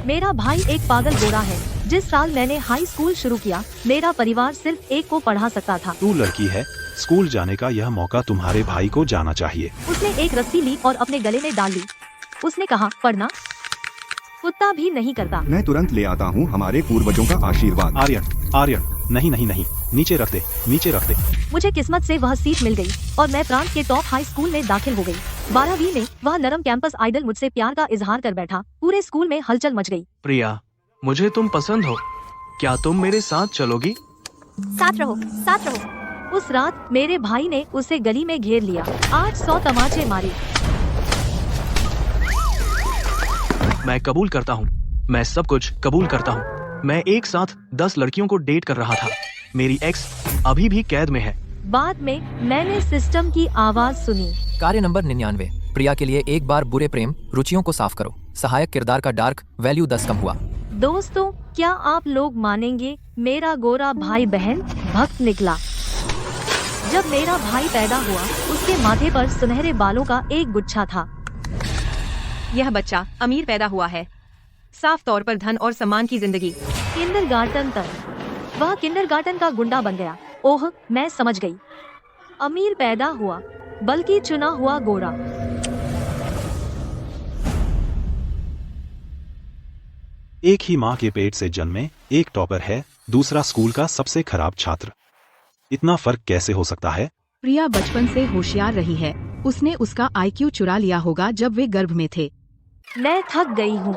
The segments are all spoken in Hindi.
मेरा भाई एक पागल गोरा है। जिस साल मैंने हाई स्कूल शुरू किया, मेरा परिवार सिर्फ एक को पढ़ा सकता था। तू लड़की है, स्कूल जाने का यह मौका तुम्हारे भाई को जाना चाहिए। उसने एक रस्सी ली और अपने गले में डाल ली। उसने कहा, पढ़ना कुत्ता भी नहीं करता। मैं तुरंत ले आता हूँ हमारे पूर्वजों का आशीर्वाद। आर्यन, नहीं नहीं नहीं, नीचे रख दे, नीचे रख दे। मुझे किस्मत से वह सीट मिल गई और मैं फ्रांस के टॉप हाई स्कूल में दाखिल हो गई। 12वीं में वह नरम कैंपस आइडल मुझसे प्यार का इजहार कर बैठा। पूरे स्कूल में हलचल मच गई। प्रिया, मुझे तुम पसंद हो, क्या तुम मेरे साथ चलोगी? साथ रहो, साथ रहो। उस रात मेरे भाई ने उसे गली में घेर लिया। 800 तमाचे मारे। मैं कबूल करता हूँ, मैं सब कुछ कबूल करता हूँ। मैं एक साथ 10 लड़कियों को डेट कर रहा था। मेरी एक्स अभी भी कैद में है। बाद में मैंने सिस्टम की आवाज सुनी। कार्य नंबर 99। प्रिया के लिए एक बार बुरे प्रेम रुचियों को साफ करो। सहायक किरदार का डार्क वैल्यू 10 कम हुआ। दोस्तों, क्या आप लोग मानेंगे, मेरा गोरा भाई बहन भक्त निकला। जब मेरा भाई पैदा हुआ, उसके माथे पर सुनहरे बालों का एक गुच्छा था। यह बच्चा अमीर पैदा हुआ है, साफ तौर पर धन और सम्मान की जिंदगी। किंडरगार्टन तक वह किंडरगार्टन का गुंडा बन गया। ओह, मैं समझ गई। अमीर पैदा हुआ, बल्कि चुना हुआ गोरा। एक ही माँ के पेट से जन्मे, एक टॉपर है, दूसरा स्कूल का सबसे खराब छात्र। इतना फर्क कैसे हो सकता है? प्रिया बचपन से होशियार रही है। उसने उसका आईक्यू चुरा लिया होगा जब वे गर्भ में थे। मैं थक गई हूँ।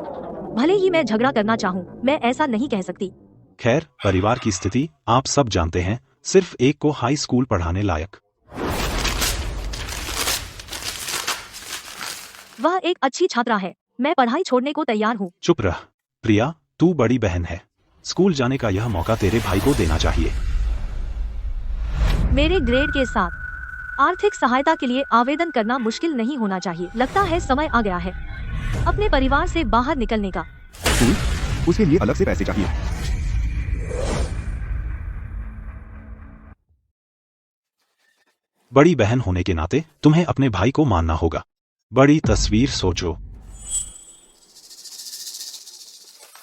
भले ही मैं झगड़ा करना चाहूँ, मैं ऐसा नहीं कह सकती। खैर, परिवार की स्थिति आप सब जानते हैं। सिर्फ एक को हाई स्कूल पढ़ाने लायक। वह एक अच्छी छात्रा है। मैं पढ़ाई छोड़ने को तैयार हूँ। चुप रह प्रिया, तू बड़ी बहन है। स्कूल जाने का यह मौका तेरे भाई को देना चाहिए। मेरे ग्रेड के साथ आर्थिक सहायता के लिए आवेदन करना मुश्किल नहीं होना चाहिए। लगता है समय आ गया है अपने परिवार से बाहर निकलने का। उसके लिए अलग से पैसे चाहिए। बड़ी बहन होने के नाते तुम्हें अपने भाई को मानना होगा। बड़ी तस्वीर सोचो।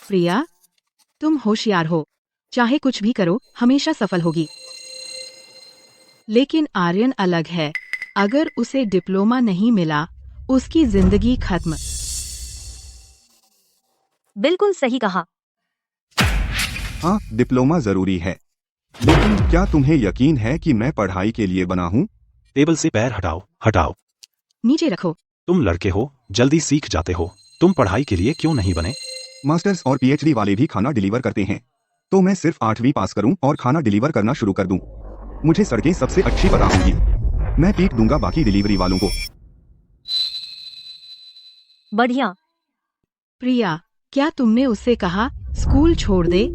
प्रिया, तुम होशियार हो, चाहे कुछ भी करो हमेशा सफल होगी। लेकिन आर्यन अलग है। अगर उसे डिप्लोमा नहीं मिला, उसकी जिंदगी खत्म। बिल्कुल सही कहा। हाँ, डिप्लोमा जरूरी है, लेकिन क्या तुम्हें यकीन है कि मैं पढ़ाई के लिए बना हूँ? टेबल से पैर हटाओ, हटाओ। नीचे रखो। तुम लड़के हो, जल्दी सीख जाते हो। तुम पढ़ाई के लिए क्यों नहीं बने? मास्टर्स और पीएचडी वाले भी खाना डिलीवर करते हैं, तो मैं सिर्फ 8वीं पास करूं और खाना डिलीवर करना शुरू कर दूं। मुझे सड़कें सबसे अच्छी पता होंगी। मैं पीट दूंगा बाकी डिलीवरी वालों को। बढ़िया। प्रिया, क्या तुमने उससे कहा स्कूल छोड़ दे?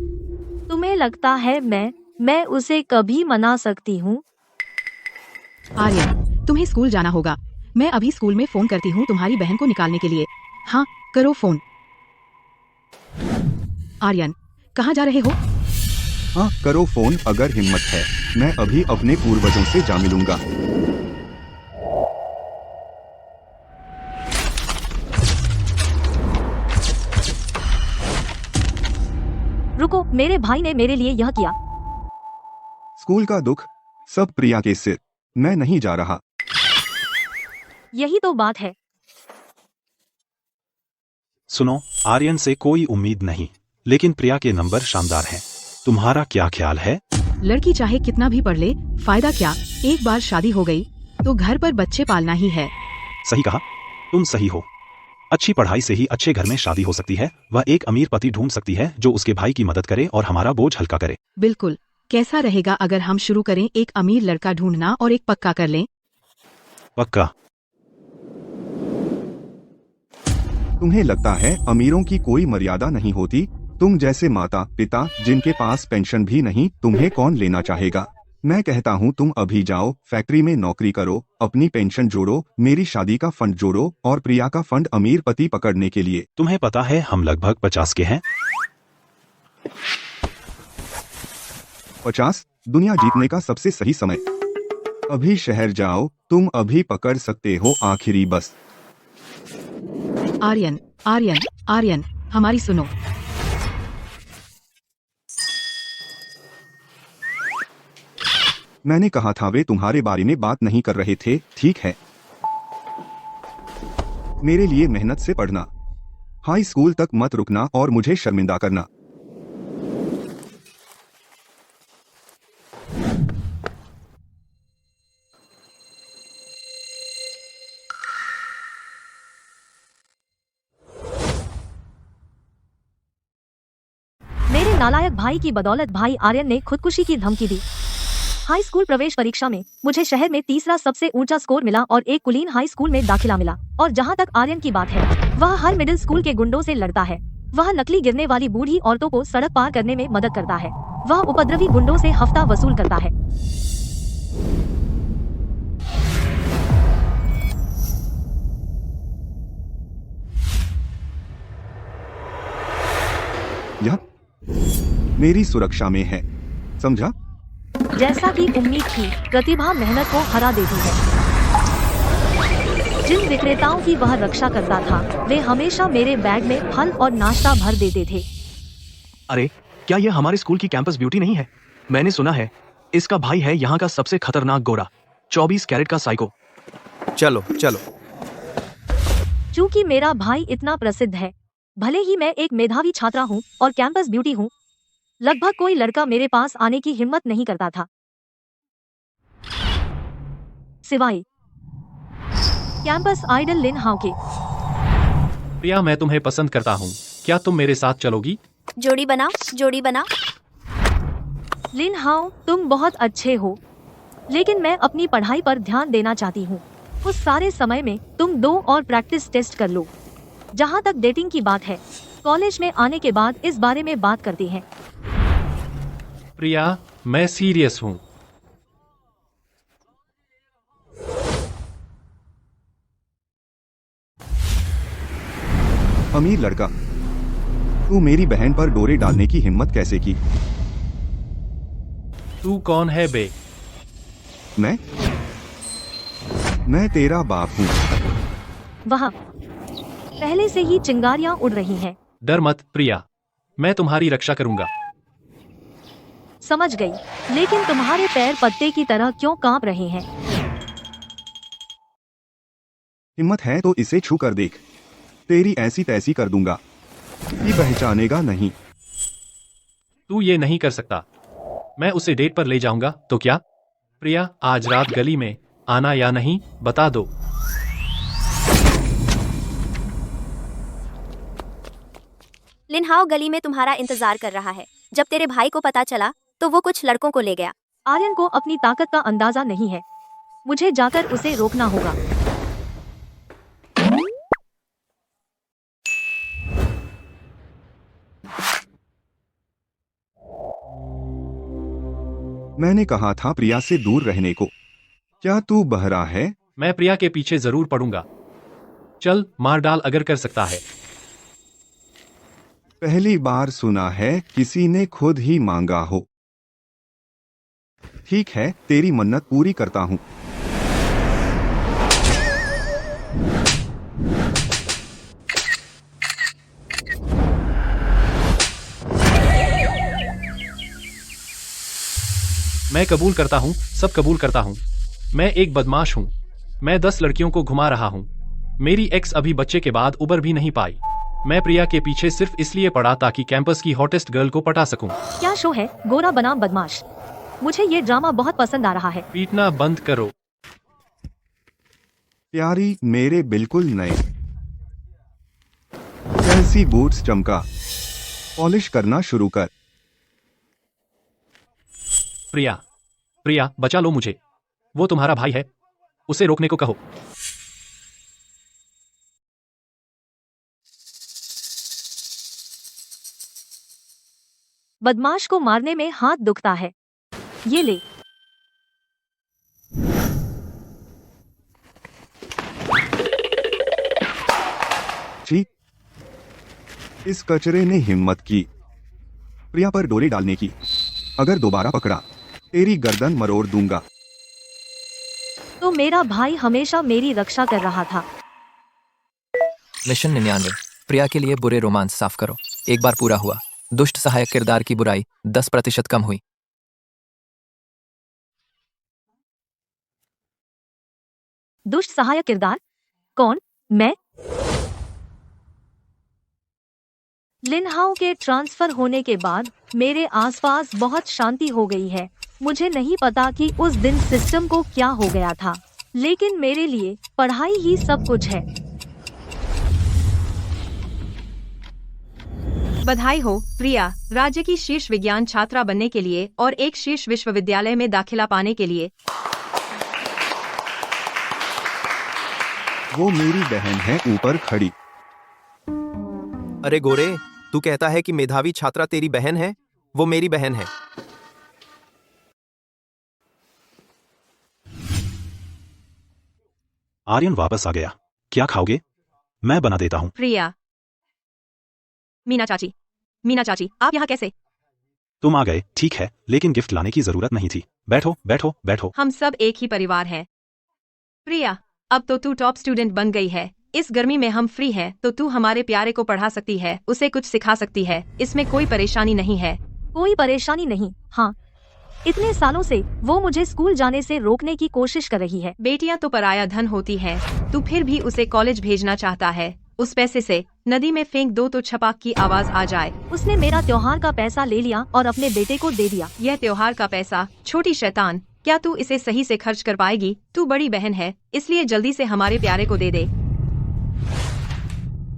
तुम्हें लगता है मैं उसे कभी मना सकती हूँ? आर्यन, तुम्हें स्कूल जाना होगा। मैं अभी स्कूल में फोन करती हूँ तुम्हारी बहन को निकालने के लिए। हाँ, करो फोन। आर्यन, कहाँ जा रहे हो? हाँ, करो फोन अगर हिम्मत है। मैं अभी अपने पूर्वजों से जा मिलूंगा। रुको, मेरे भाई ने मेरे लिए यह किया। स्कूल का दुख सब प्रिया के सिर। मैं नहीं जा रहा। यही तो बात है। सुनो, आर्यन से कोई उम्मीद नहीं, लेकिन प्रिया के नंबर शानदार हैं। तुम्हारा क्या ख्याल है? लड़की चाहे कितना भी पढ़ ले, फायदा क्या? एक बार शादी हो गई तो घर पर बच्चे पालना ही है। सही कहा, तुम सही हो। अच्छी पढ़ाई से ही अच्छे घर में शादी हो सकती है। वह एक अमीर पति ढूंढ सकती है जो उसके भाई की मदद करे और हमारा बोझ हल्का करे। बिल्कुल। कैसा रहेगा अगर हम शुरू करें एक अमीर लड़का ढूंढना और एक पक्का कर लें? पक्का। तुम्हें लगता है अमीरों की कोई मर्यादा नहीं होती? तुम जैसे माता पिता जिनके पास पेंशन भी नहीं, तुम्हें कौन लेना चाहेगा? मैं कहता हूँ तुम अभी जाओ, फैक्ट्री में नौकरी करो, अपनी पेंशन जोड़ो, मेरी शादी का फंड जोड़ो और प्रिया का फंड अमीर पति पकड़ने के लिए। तुम्हें पता है हम लगभग 50 के हैं। 50? दुनिया जीतने का सबसे सही समय। अभी शहर जाओ, तुम अभी पकड़ सकते हो आखिरी बस। आर्यन, आर्यन, आर्यन, हमारी सुनो। मैंने कहा था वे तुम्हारे बारे में बात नहीं कर रहे थे, ठीक है? मेरे लिए मेहनत से पढ़ना, हाई स्कूल तक मत रुकना और मुझे शर्मिंदा करना। मेरे नालायक भाई की बदौलत भाई आर्यन ने खुदकुशी की धमकी दी। हाई स्कूल प्रवेश परीक्षा में मुझे शहर में तीसरा सबसे ऊंचा स्कोर मिला और एक कुलीन हाई स्कूल में दाखिला मिला। और जहां तक आर्यन की बात है, वह हर मिडिल स्कूल के गुंडों से लड़ता है। वह नकली गिरने वाली बूढ़ी औरतों को सड़क पार करने में मदद करता है। वह उपद्रवी गुंडों से हफ्ता वसूल करता है। यह मेरी सुरक्षा में है, समझा? जैसा कि उम्मीद थी, प्रतिभा मेहनत को हरा देती है। जिन विक्रेताओं की वह रक्षा करता था, वे हमेशा मेरे बैग में फल और नाश्ता भर देते थे। अरे, क्या यह हमारे स्कूल की कैंपस ब्यूटी नहीं है? मैंने सुना है इसका भाई है यहाँ का सबसे खतरनाक गोरा, 24 कैरेट का साइको। चलो चलो। चूंकि मेरा भाई इतना प्रसिद्ध है, भले ही मैं एक मेधावी छात्रा हूँ और कैंपस ब्यूटी हूँ, लगभग कोई लड़का मेरे पास आने की हिम्मत नहीं करता था, सिवाय कैंपस आइडल लिन हाउ के। प्रिया, मैं तुम्हें पसंद करता हूँ, क्या तुम मेरे साथ चलोगी? जोड़ी बना, जोड़ी बना। लिन हाउ, तुम बहुत अच्छे हो, लेकिन मैं अपनी पढ़ाई पर ध्यान देना चाहती हूँ। उस सारे समय में तुम 2 और प्रैक्टिस टेस्ट कर लो। जहाँ तक डेटिंग की बात है, कॉलेज में आने के बाद इस बारे में बात करते हैं। प्रिया, मैं सीरियस हूँ। अमीर लड़का, तू मेरी बहन पर डोरे डालने की हिम्मत कैसे की? तू कौन है बे? मैं तेरा बाप हूँ। वहाँ पहले से ही चिंगारियां उड़ रही हैं। डर मत प्रिया, मैं तुम्हारी रक्षा करूंगा। समझ गई, लेकिन तुम्हारे पैर पत्ते की तरह क्यों कांप रहे हैं? हिम्मत है तो इसे छू कर देख, तेरी ऐसी तैसी कर दूंगा, ये पहचानेगा नहीं। तू ये नहीं कर सकता। मैं उसे डेट पर ले जाऊंगा तो क्या? प्रिया, आज रात गली में आना या नहीं, बता दो। लिन हाउ गली में तुम्हारा इंतजार कर रहा है। जब तेरे भाई को पता चला तो वो कुछ लड़कों को ले गया। आर्यन को अपनी ताकत का अंदाजा नहीं है, मुझे जाकर उसे रोकना होगा। मैंने कहा था प्रिया से दूर रहने को, क्या तू बहरा है? मैं प्रिया के पीछे जरूर पड़ूंगा। चल मार डाल अगर कर सकता है। पहली बार सुना है किसी ने खुद ही मांगा हो। ठीक है, तेरी मन्नत पूरी करता हूँ। मैं कबूल करता हूँ, सब कबूल करता हूँ। मैं एक बदमाश हूँ। मैं 10 लड़कियों को घुमा रहा हूँ। मेरी एक्स अभी बच्चे के बाद उबर भी नहीं पाई। मैं प्रिया के पीछे सिर्फ इसलिए पड़ा ताकि कैंपस की हॉटेस्ट गर्ल को पटा सकूं। क्या शो है, गोरा बनाम बदमाश? मुझे ये ड्रामा बहुत पसंद आ रहा है। पीटना बंद करो। प्यारी, मेरे बिल्कुल नए चेल्सी बूट्स चमका, पॉलिश करना शुरू कर। प्रिया, प्रिया, बचा लो मुझे। वो तुम्हारा भाई है, उसे रोकने को कहो। बदमाश को मारने में हाथ दुखता है। ये ले। छी, इस कचरे ने हिम्मत की प्रिया पर डोरी डालने की। अगर दोबारा पकड़ा, तेरी गर्दन मरोड़ दूंगा। तो मेरा भाई हमेशा मेरी रक्षा कर रहा था। मिशन 99। प्रिया के लिए बुरे रोमांस साफ करो। एक बार पूरा हुआ। दुष्ट सहायक किरदार की बुराई 10% कम हुई। दुष्ट सहायक किरदार कौन? मैं? लिनहाओ के ट्रांसफर होने के बाद मेरे आसपास बहुत शांति हो गई है। मुझे नहीं पता कि उस दिन सिस्टम को क्या हो गया था, लेकिन मेरे लिए पढ़ाई ही सब कुछ है। बधाई हो प्रिया, राज्य की शीर्ष विज्ञान छात्रा बनने के लिए और एक शीर्ष विश्वविद्यालय में दाखिला पाने के लिए। वो मेरी बहन है ऊपर खड़ी। अरे गोरे, तू कहता है कि मेधावी छात्रा तेरी बहन है? वो मेरी बहन है। आर्यन वापस आ गया। क्या खाओगे? मैं बना देता हूँ। प्रिया। मीना चाची, आप यहाँ कैसे? तुम आ गए, ठीक है, लेकिन गिफ्ट लाने की जरूरत नहीं थी। बैठो बैठो बैठो। हम सब एक ही परिवार हैं। प्रिया, अब तो तू टॉप स्टूडेंट बन गई है। इस गर्मी में हम फ्री हैं, तो तू हमारे प्यारे को पढ़ा सकती है, उसे कुछ सिखा सकती है। इसमें कोई परेशानी नहीं है। कोई परेशानी नहीं। हाँ, इतने सालों से वो मुझे स्कूल जाने से रोकने की कोशिश कर रही है। बेटियां तो पराया धन होती हैं। तू फिर भी उसे कॉलेज भेजना चाहता है। उस पैसे से नदी में फेंक दो तो छपाक की आवाज आ जाए। उसने मेरा त्योहार का पैसा ले लिया और अपने बेटे को दे दिया। यह त्योहार का पैसा, छोटी शैतान, क्या तू इसे सही से खर्च कर पाएगी? तू बड़ी बहन है, इसलिए जल्दी से हमारे प्यारे को दे दे।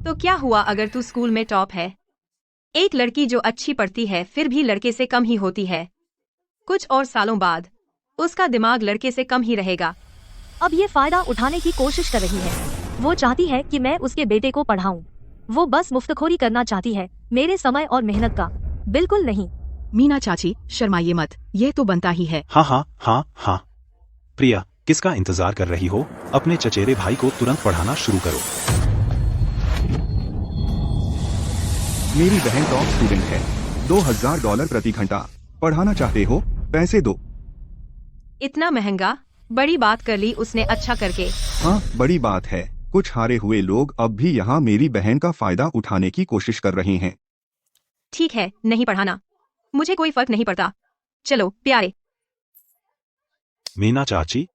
तो क्या हुआ अगर तू स्कूल में टॉप है? एक लड़की जो अच्छी पढ़ती है फिर भी लड़के से कम ही होती है। कुछ और सालों बाद उसका दिमाग लड़के से कम ही रहेगा। अब ये फायदा उठाने की कोशिश कर रही है। वो चाहती है कि मैं उसके बेटे को पढ़ाऊं। वो बस मुफ्तखोरी करना चाहती है, मेरे समय और मेहनत का। बिल्कुल नहीं। मीना चाची, शर्माइए मत, ये तो बनता ही है। हाँ हाँ हाँ हाँ। प्रिया, किसका इंतजार कर रही हो? अपने चचेरे भाई को तुरंत पढ़ाना शुरू करो। मेरी बहन टॉप स्टूडेंट है। $2000 प्रति घंटा। पढ़ाना चाहते हो? पैसे दो। इतना महंगा? बड़ी बात कर ली उसने, अच्छा करके। हाँ, बड़ी बात है। कुछ हारे हुए लोग अब भी यहाँ मेरी बहन का फायदा उठाने की कोशिश कर रहे हैं। ठीक है, नहीं पढ़ाना, मुझे कोई फर्क नहीं पड़ता। चलो प्यारे। मीना चाची।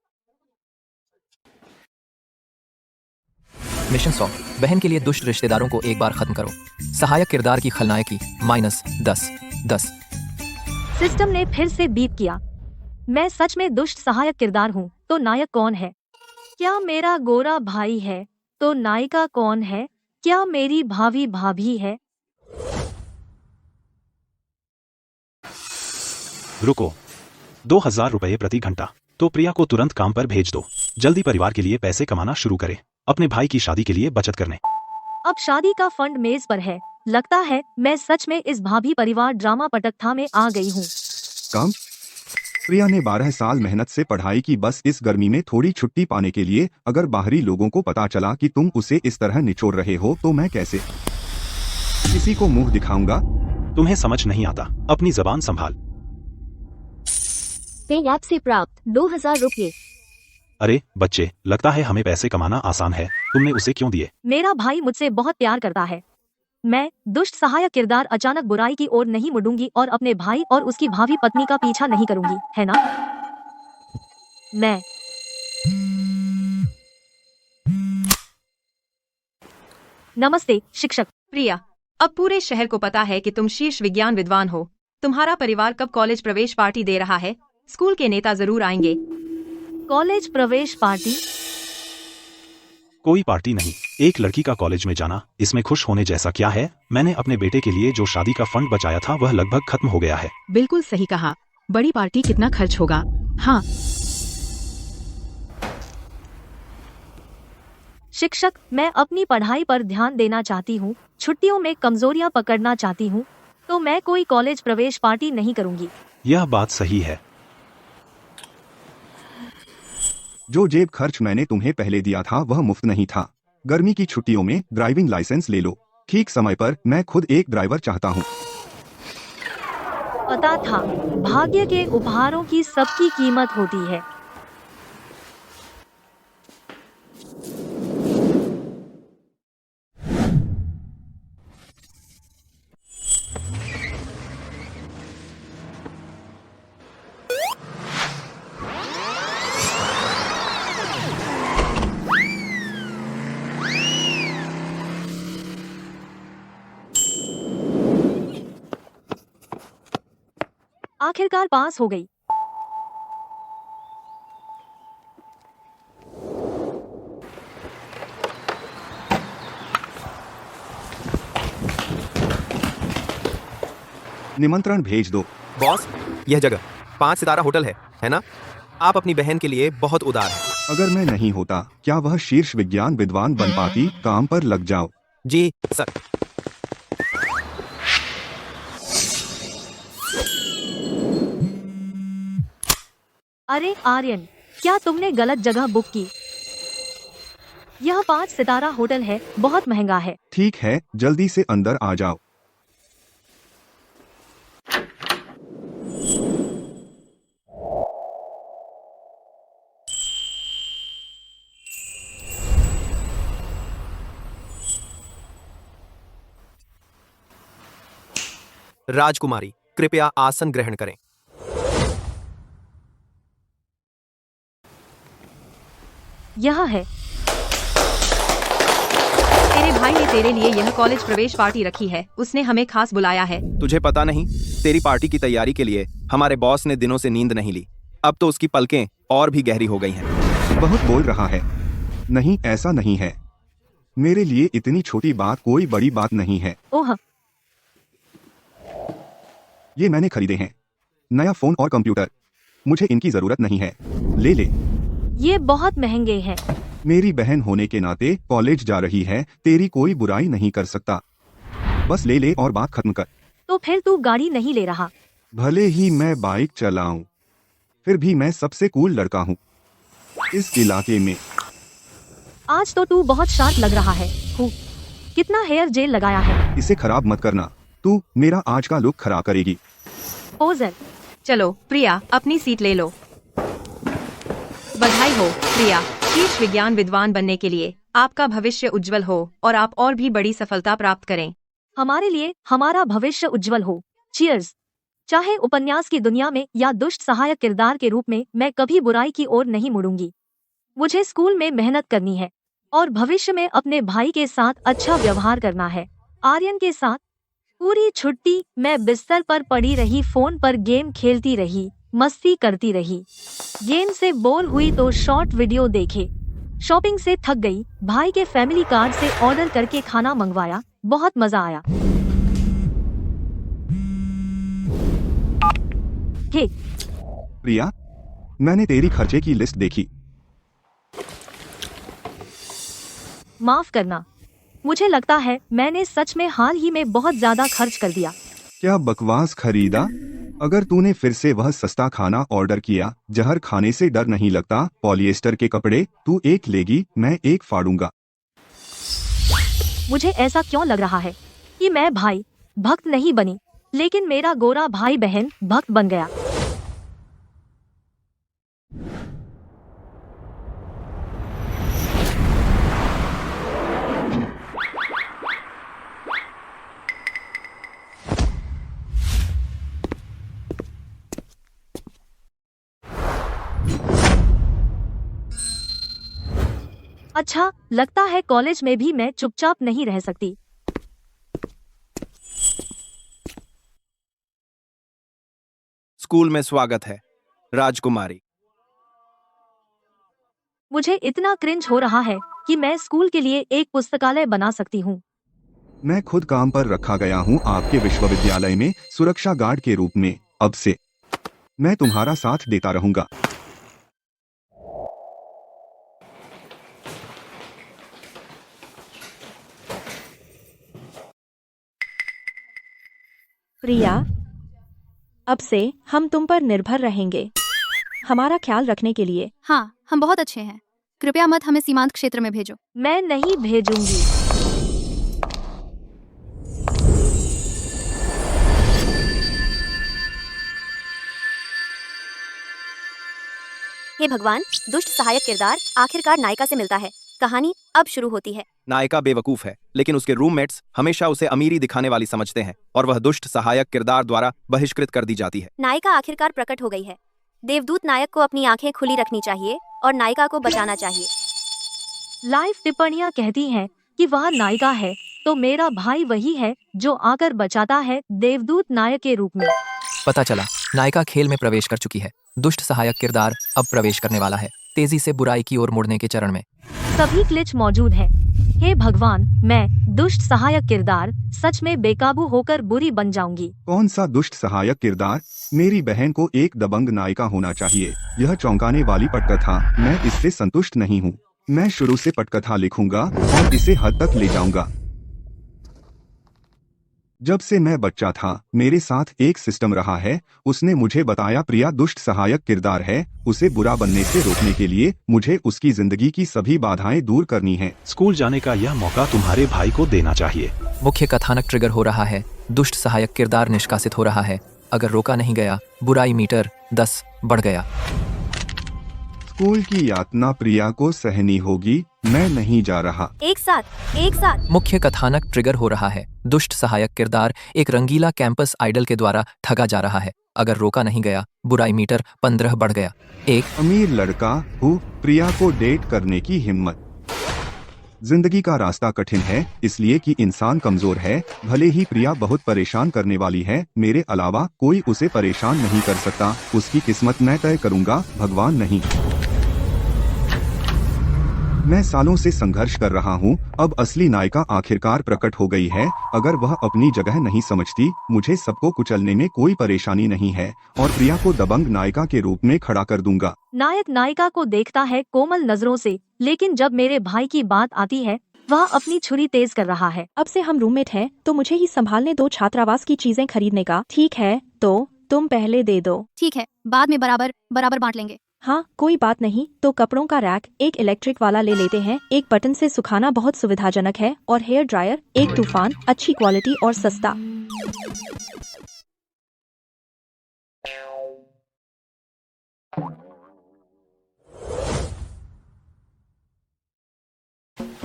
मिशन 100। बहन के लिए दुष्ट रिश्तेदारों को एक बार खत्म करो। सहायक किरदार की खलनायकी -10। सिस्टम ने फिर से बीप किया। मैं सच में दुष्ट सहायक किरदार हूँ, तो नायक कौन है? क्या मेरा गोरा भाई है? तो नायिका कौन है? क्या मेरी भाभी है? रुको, 2000 रुपये प्रति घंटा। तो प्रिया को तुरंत काम पर भेज दो। जल्दी परिवार के लिए पैसे कमाना शुरू करे, अपने भाई की शादी के लिए बचत करने। अब शादी का फंड मेज पर है। लगता है मैं सच में इस भाभी परिवार ड्रामा पटकथा में आ गई हूँ। काम? प्रिया ने 12 साल मेहनत से पढ़ाई की, बस इस गर्मी में थोड़ी छुट्टी पाने के लिए। अगर बाहरी लोगों को पता चला कि तुम उसे इस तरह निचोड़ रहे हो तो मैं कैसे किसी को मुंह दिखाऊंगा? तुम्हें समझ नहीं आता, अपनी जबान संभाल। पे ऐप से प्राप्त 2000 रुपये। अरे बच्चे, लगता है हमें पैसे कमाना आसान है। तुमने उसे क्यों दिए? मेरा भाई मुझसे बहुत प्यार करता है। मैं दुष्ट सहायक किरदार अचानक बुराई की ओर नहीं मुड़ूंगी और अपने भाई और उसकी भावी पत्नी का पीछा नहीं करूंगी, है ना? मैं नमस्ते शिक्षक। प्रिया, अब पूरे शहर को पता है कि तुम शीर्ष विज्ञान विद्वान हो। तुम्हारा परिवार कब कॉलेज प्रवेश पार्टी दे रहा है? स्कूल के नेता जरूर आएंगे। कॉलेज प्रवेश पार्टी? कोई पार्टी नहीं, एक लड़की का कॉलेज में जाना, इसमें खुश होने जैसा क्या है? मैंने अपने बेटे के लिए जो शादी का फंड बचाया था वह लगभग खत्म हो गया है। बिल्कुल सही कहा। बड़ी पार्टी कितना खर्च होगा? हाँ। शिक्षक, मैं अपनी पढ़ाई पर ध्यान देना चाहती हूँ, छुट्टियों में कमजोरियाँ पकड़ना चाहती हूँ, तो मैं कोई कॉलेज प्रवेश पार्टी नहीं करूँगी। यह बात सही है। जो जेब खर्च मैंने तुम्हें पहले दिया था वह मुफ्त नहीं था। गर्मी की छुट्टियों में ड्राइविंग लाइसेंस ले लो। ठीक समय पर। मैं खुद एक ड्राइवर चाहता हूँ। पता था, भाग्य के उपहारों की सबकी कीमत होती है। आखिरकार पास हो गई। निमंत्रण भेज दो। बॉस, यह जगह 5 सितारा होटल है ना? आप अपनी बहन के लिए बहुत उदार हैं। अगर मैं नहीं होता क्या वह शीर्ष विज्ञान विद्वान बन पाती? काम पर लग जाओ। जी सर। अरे आर्यन, क्या तुमने गलत जगह बुक की? यह 5 सितारा होटल है, बहुत महंगा है। ठीक है, जल्दी से अंदर आ जाओ। राजकुमारी, कृपया आसन ग्रहण करें। यह है। तेरे भाई ने तेरे लिए यह कॉलेज प्रवेश पार्टी रखी है, उसने हमें खास बुलाया है। तुझे पता नहीं, तेरी पार्टी की तैयारी के लिए हमारे बॉस ने दिनों से नींद नहीं ली। अब तो उसकी पलकें और भी गहरी हो गई हैं। बहुत बोल रहा है। नहीं, ऐसा नहीं है। मेरे लिए इतनी छोटी बात कोई बड़ी बात नहीं है। ओह, ये मैंने खरीदे हैं, नया फोन और कंप्यूटर। मुझे इनकी जरूरत नहीं है। ले ले। ये बहुत महंगे हैं। मेरी बहन होने के नाते कॉलेज जा रही है, तेरी कोई बुराई नहीं कर सकता। बस ले ले और बात खत्म कर। तो फिर तू गाड़ी नहीं ले रहा? भले ही मैं बाइक चलाऊं, फिर भी मैं सबसे कूल लड़का हूँ इस इलाके में। आज तो तू बहुत शार्प लग रहा है। कितना हेयर जेल लगाया है? इसे खराब मत करना, तू मेरा आज का लुक खराब करेगी। ओजर, चलो प्रिया, अपनी सीट ले लो। बधाई हो प्रिया, शीर्ष विज्ञान विद्वान बनने के लिए। आपका भविष्य उज्जवल हो और आप और भी बड़ी सफलता प्राप्त करें। हमारे लिए हमारा भविष्य उज्जवल हो। चीयर्स। चाहे उपन्यास की दुनिया में या दुष्ट सहायक किरदार के रूप में, मैं कभी बुराई की ओर नहीं मुड़ूंगी। मुझे स्कूल में मेहनत करनी है और भविष्य में अपने भाई के साथ अच्छा व्यवहार करना है। आर्यन के साथ पूरी छुट्टी मैं बिस्तर पर पड़ी रही, फोन पर गेम खेलती रही, मस्ती करती रही। गेम से बोर हुई तो शॉर्ट वीडियो देखे। शॉपिंग से थक गई, भाई के फैमिली कार्ड से ऑर्डर करके खाना मंगवाया, बहुत मजा आया। हे प्रिया, मैंने तेरी खर्चे की लिस्ट देखी। माफ करना, मुझे लगता है मैंने सच में हाल ही में बहुत ज्यादा खर्च कर दिया। क्या बकवास खरीदा? अगर तूने फिर से वह सस्ता खाना ऑर्डर किया, जहर खाने से डर नहीं लगता? पॉलिएस्टर के कपड़े तू एक लेगी, मैं एक फाड़ूंगा। मुझे ऐसा क्यों लग रहा है कि मैं भाई भक्त नहीं बनी, लेकिन मेरा गोरा भाई बहन भक्त बन गया। अच्छा, लगता है कॉलेज में भी मैं चुपचाप नहीं रह सकती। स्कूल में स्वागत है राजकुमारी। मुझे इतना क्रिंज हो रहा है कि मैं स्कूल के लिए एक पुस्तकालय बना सकती हूँ। मैं खुद काम पर रखा गया हूँ आपके विश्वविद्यालय में सुरक्षा गार्ड के रूप में। अब से मैं तुम्हारा साथ देता रहूंगा। प्रिया, अब से हम तुम पर निर्भर रहेंगे, हमारा ख्याल रखने के लिए। हाँ, हम बहुत अच्छे हैं। कृपया मत हमें सीमांत क्षेत्र में भेजो। मैं नहीं भेजूंगी। हे भगवान, दुष्ट सहायक किरदार आखिरकार नायिका से मिलता है। कहानी अब शुरू होती है। नायिका बेवकूफ है, लेकिन उसके रूममेट्स हमेशा उसे अमीरी दिखाने वाली समझते हैं और वह दुष्ट सहायक किरदार द्वारा बहिष्कृत कर दी जाती है। नायिका आखिरकार प्रकट हो गई है। देवदूत नायक को अपनी आंखें खुली रखनी चाहिए और नायिका को बचाना चाहिए। लाइव टिप्पणियां कहती हैं कि वह नायिका है तो मेरा भाई वही है जो आकर बचाता है, देवदूत नायक के रूप में। पता चला नायिका खेल में प्रवेश कर चुकी है। दुष्ट सहायक किरदार अब प्रवेश करने वाला है तेजी से बुराई की ओर मुड़ने के चरण में। सभी क्लिच मौजूद है। हे भगवान, मैं दुष्ट सहायक किरदार सच में बेकाबू होकर बुरी बन जाऊंगी। कौन सा दुष्ट सहायक किरदार? मेरी बहन को एक दबंग नायिका होना चाहिए। यह चौंकाने वाली पटकथा, मैं इससे संतुष्ट नहीं हूँ। मैं शुरू से पटकथा लिखूंगा और इसे हद तक ले जाऊंगा। जब से मैं बच्चा था मेरे साथ एक सिस्टम रहा है। उसने मुझे बताया प्रिया दुष्ट सहायक किरदार है। उसे बुरा बनने से रोकने के लिए मुझे उसकी जिंदगी की सभी बाधाएं दूर करनी हैं। स्कूल जाने का यह मौका तुम्हारे भाई को देना चाहिए। मुख्य कथानक ट्रिगर हो रहा है। दुष्ट सहायक किरदार निष्कासित हो रहा है। अगर रोका नहीं गया बुराई मीटर 10 बढ़ गया। स्कूल की यातना प्रिया को सहनी होगी। मैं नहीं जा रहा। एक साथ। मुख्य कथानक ट्रिगर हो रहा है। दुष्ट सहायक किरदार एक रंगीला कैंपस आइडल के द्वारा ठगा जा रहा है। अगर रोका नहीं गया बुराई मीटर 15 बढ़ गया। एक अमीर लड़का हूँ, प्रिया को डेट करने की हिम्मत। जिंदगी का रास्ता कठिन है इसलिए कि इंसान कमजोर है। भले ही प्रिया बहुत परेशान करने वाली है, मेरे अलावा कोई उसे परेशान नहीं कर सकता। उसकी किस्मत मैं तय करूंगा, भगवान नहीं। मैं सालों से संघर्ष कर रहा हूँ। अब असली नायिका आखिरकार प्रकट हो गई है। अगर वह अपनी जगह नहीं समझती, मुझे सबको कुचलने में कोई परेशानी नहीं है और प्रिया को दबंग नायिका के रूप में खड़ा कर दूंगा। नायक नायिका को देखता है कोमल नजरों से, लेकिन जब मेरे भाई की बात आती है वह अपनी छुरी तेज कर रहा है। अब से हम रूममेट हैं तो मुझे ही संभालने दो छात्रावास की चीजें खरीदने का। ठीक है, तो तुम पहले दे दो। ठीक है, बाद में बराबर बांट लेंगे। हाँ, कोई बात नहीं। तो कपड़ों का रैक एक इलेक्ट्रिक वाला ले लेते हैं। एक बटन से सुखाना बहुत सुविधाजनक है। और हेयर ड्रायर एक तूफान, अच्छी क्वालिटी और सस्ता।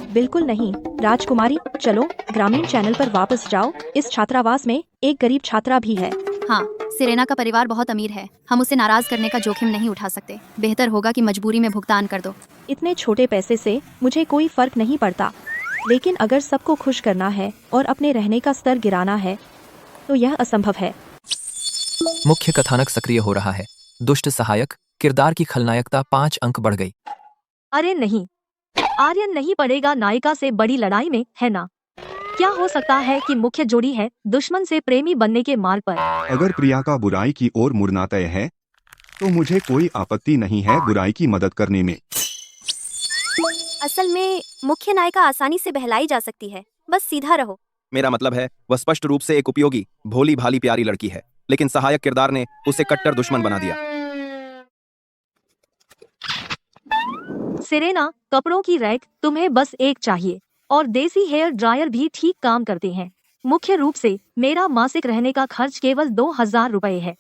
बिल्कुल नहीं राजकुमारी, चलो ग्रामीण चैनल पर वापस जाओ। इस छात्रावास में एक गरीब छात्रा भी है। हाँ, सिरेना का परिवार बहुत अमीर है। हम उसे नाराज करने का जोखिम नहीं उठा सकते। बेहतर होगा कि मजबूरी में भुगतान कर दो। इतने छोटे पैसे से मुझे कोई फर्क नहीं पड़ता, लेकिन अगर सबको खुश करना है और अपने रहने का स्तर गिराना है तो यह असंभव है। मुख्य कथानक सक्रिय हो रहा है। दुष्ट सहायक किरदार की खलनायकता 5 अंक बढ़ गई। अरे नहीं, आर्यन नहीं पड़ेगा नायिका से बड़ी लड़ाई में, है ना? क्या हो सकता है कि मुख्य जोड़ी है दुश्मन से प्रेमी बनने के मार्ग पर। अगर प्रिया का बुराई की ओर मुड़ना तय है तो मुझे कोई आपत्ति नहीं है बुराई की मदद करने में। असल में मुख्य नायिका आसानी से बहलाई जा सकती है, बस सीधा रहो। मेरा मतलब है वह स्पष्ट रूप से एक उपयोगी, भोली भाली प्यारी लड़की है, लेकिन सहायक किरदार ने उसे कट्टर दुश्मन बना दिया। सिरेना, कपड़ों की रैक तुम्हें बस एक चाहिए और देसी हेयर ड्रायर भी ठीक काम करते हैं। मुख्य रूप से मेरा मासिक रहने का खर्च केवल 2000 रुपए है।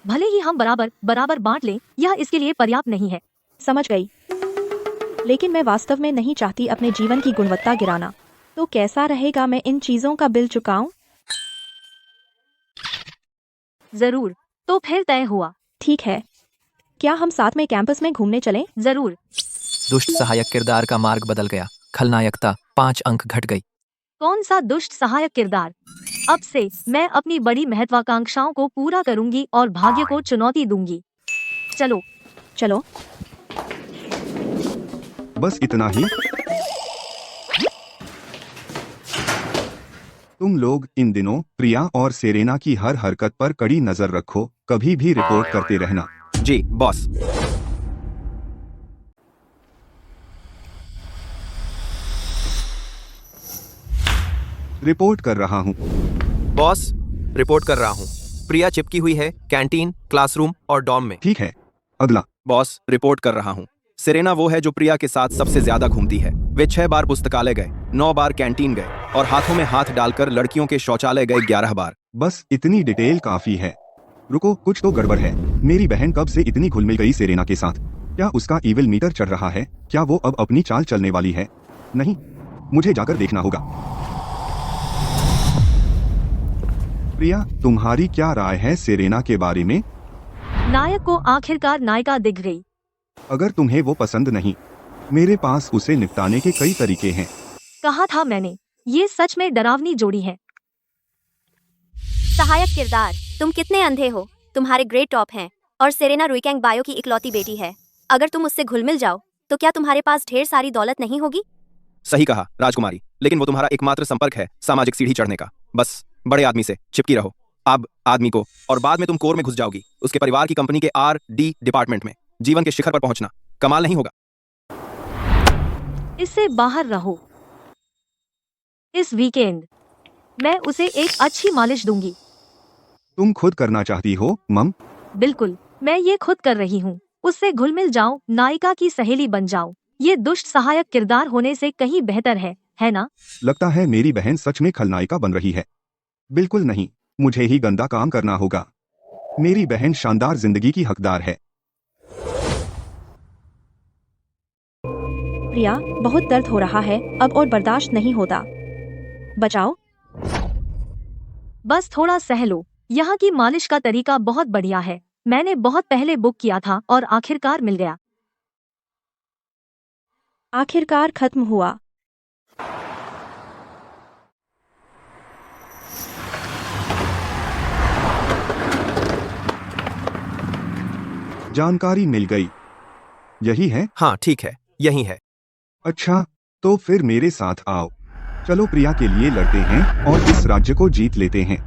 भले ही हम बराबर बांट लें, यह इसके लिए पर्याप्त नहीं है। समझ गई, लेकिन मैं वास्तव में नहीं चाहती अपने जीवन की गुणवत्ता गिराना। तो कैसा रहेगा मैं इन चीजों का बिल चुकाऊं? जरूर, तो फिर तय हुआ। ठीक है, क्या हम साथ में कैंपस में घूमने चलें? जरूर। दुष्ट सहायक किरदार का मार्ग बदल गया। खलनायकता 5 अंक घट गई। कौन सा दुष्ट सहायक किरदार? अब से मैं अपनी बड़ी महत्वाकांक्षाओं को पूरा करूंगी और भाग्य को चुनौती दूंगी। चलो चलो, बस इतना ही। तुम लोग इन दिनों प्रिया और सेरेना की हर हरकत पर कड़ी नजर रखो। कभी भी रिपोर्ट करते रहना। जी बॉस। रिपोर्ट कर रहा हूँ। बॉस, रिपोर्ट कर रहा हूँ। प्रिया चिपकी हुई है कैंटीन, क्लासरूम और डॉर्म में। ठीक है, अगला। बॉस, रिपोर्ट कर रहा हूँ। सिरेना वो है जो प्रिया के साथ सबसे ज्यादा घूमती है। वे 6 बार पुस्तकालय गए, 9 बार कैंटीन गए और हाथों में हाथ डालकर लड़कियों के शौचालय गए 11 बार। बस इतनी डिटेल काफी है। रुको, कुछ तो गड़बड़ है। मेरी बहन कब से इतनी घुल मिल गई सेरेना के साथ? क्या उसका ईविल मीटर चढ़ रहा है? क्या वो अब अपनी चाल चलने वाली है? नहीं, मुझे जाकर देखना होगा। प्रिया, तुम्हारी क्या राय है सेरेना के बारे में? नायक को आखिरकार नायिका दिख गई। अगर तुम्हें वो पसंद नहीं, मेरे पास उसे निपटाने के कई तरीके हैं। कहा था मैंने, ये सच में डरावनी जोड़ी है। सहायक किरदार तुम कितने अंधे हो। तुम्हारे ग्रेड टॉप हैं और सेरेना रुइकैंग बायो की इकलौती बेटी है। अगर तुम उससे घुल मिल जाओ तो क्या तुम्हारे पास ढेर सारी दौलत नहीं होगी? सही कहा राजकुमारी, लेकिन वो तुम्हारा एकमात्र संपर्क है सामाजिक सीढ़ी चढ़ने का। बस बड़े आदमी से चिपकी रहो, अब आदमी को, और बाद में तुम कोर में घुस जाओगी, उसके परिवार की कंपनी के R&D डिपार्टमेंट में। जीवन के शिखर पर पहुंचना कमाल नहीं होगा। इससे बाहर रहो। इस वीकेंड मैं उसे एक अच्छी मालिश दूंगी। तुम खुद करना चाहती हो मम? बिल्कुल, मैं ये खुद कर रही हूँ। उससे घुल मिल जाओ, नायिका की सहेली बन जाओ। ये दुष्ट सहायक किरदार होने से कहीं बेहतर है ना? लगता है मेरी बहन सच में खलनायिका बन रही है। बिल्कुल नहीं, मुझे ही गंदा काम करना होगा। मेरी बहन शानदार जिंदगी की हकदार है। प्रिया, बहुत दर्द हो रहा है अब और बर्दाश्त नहीं होता। बचाओ। बस थोड़ा सह लो। यहाँ की मालिश का तरीका बहुत बढ़िया है। मैंने बहुत पहले बुक किया था और आखिरकार मिल गया। आखिरकार खत्म हुआ। जानकारी मिल गई। यही है? हाँ ठीक है, यही है। अच्छा, तो फिर मेरे साथ आओ। चलो प्रिया के लिए लड़ते हैं और इस राज्य को जीत लेते हैं।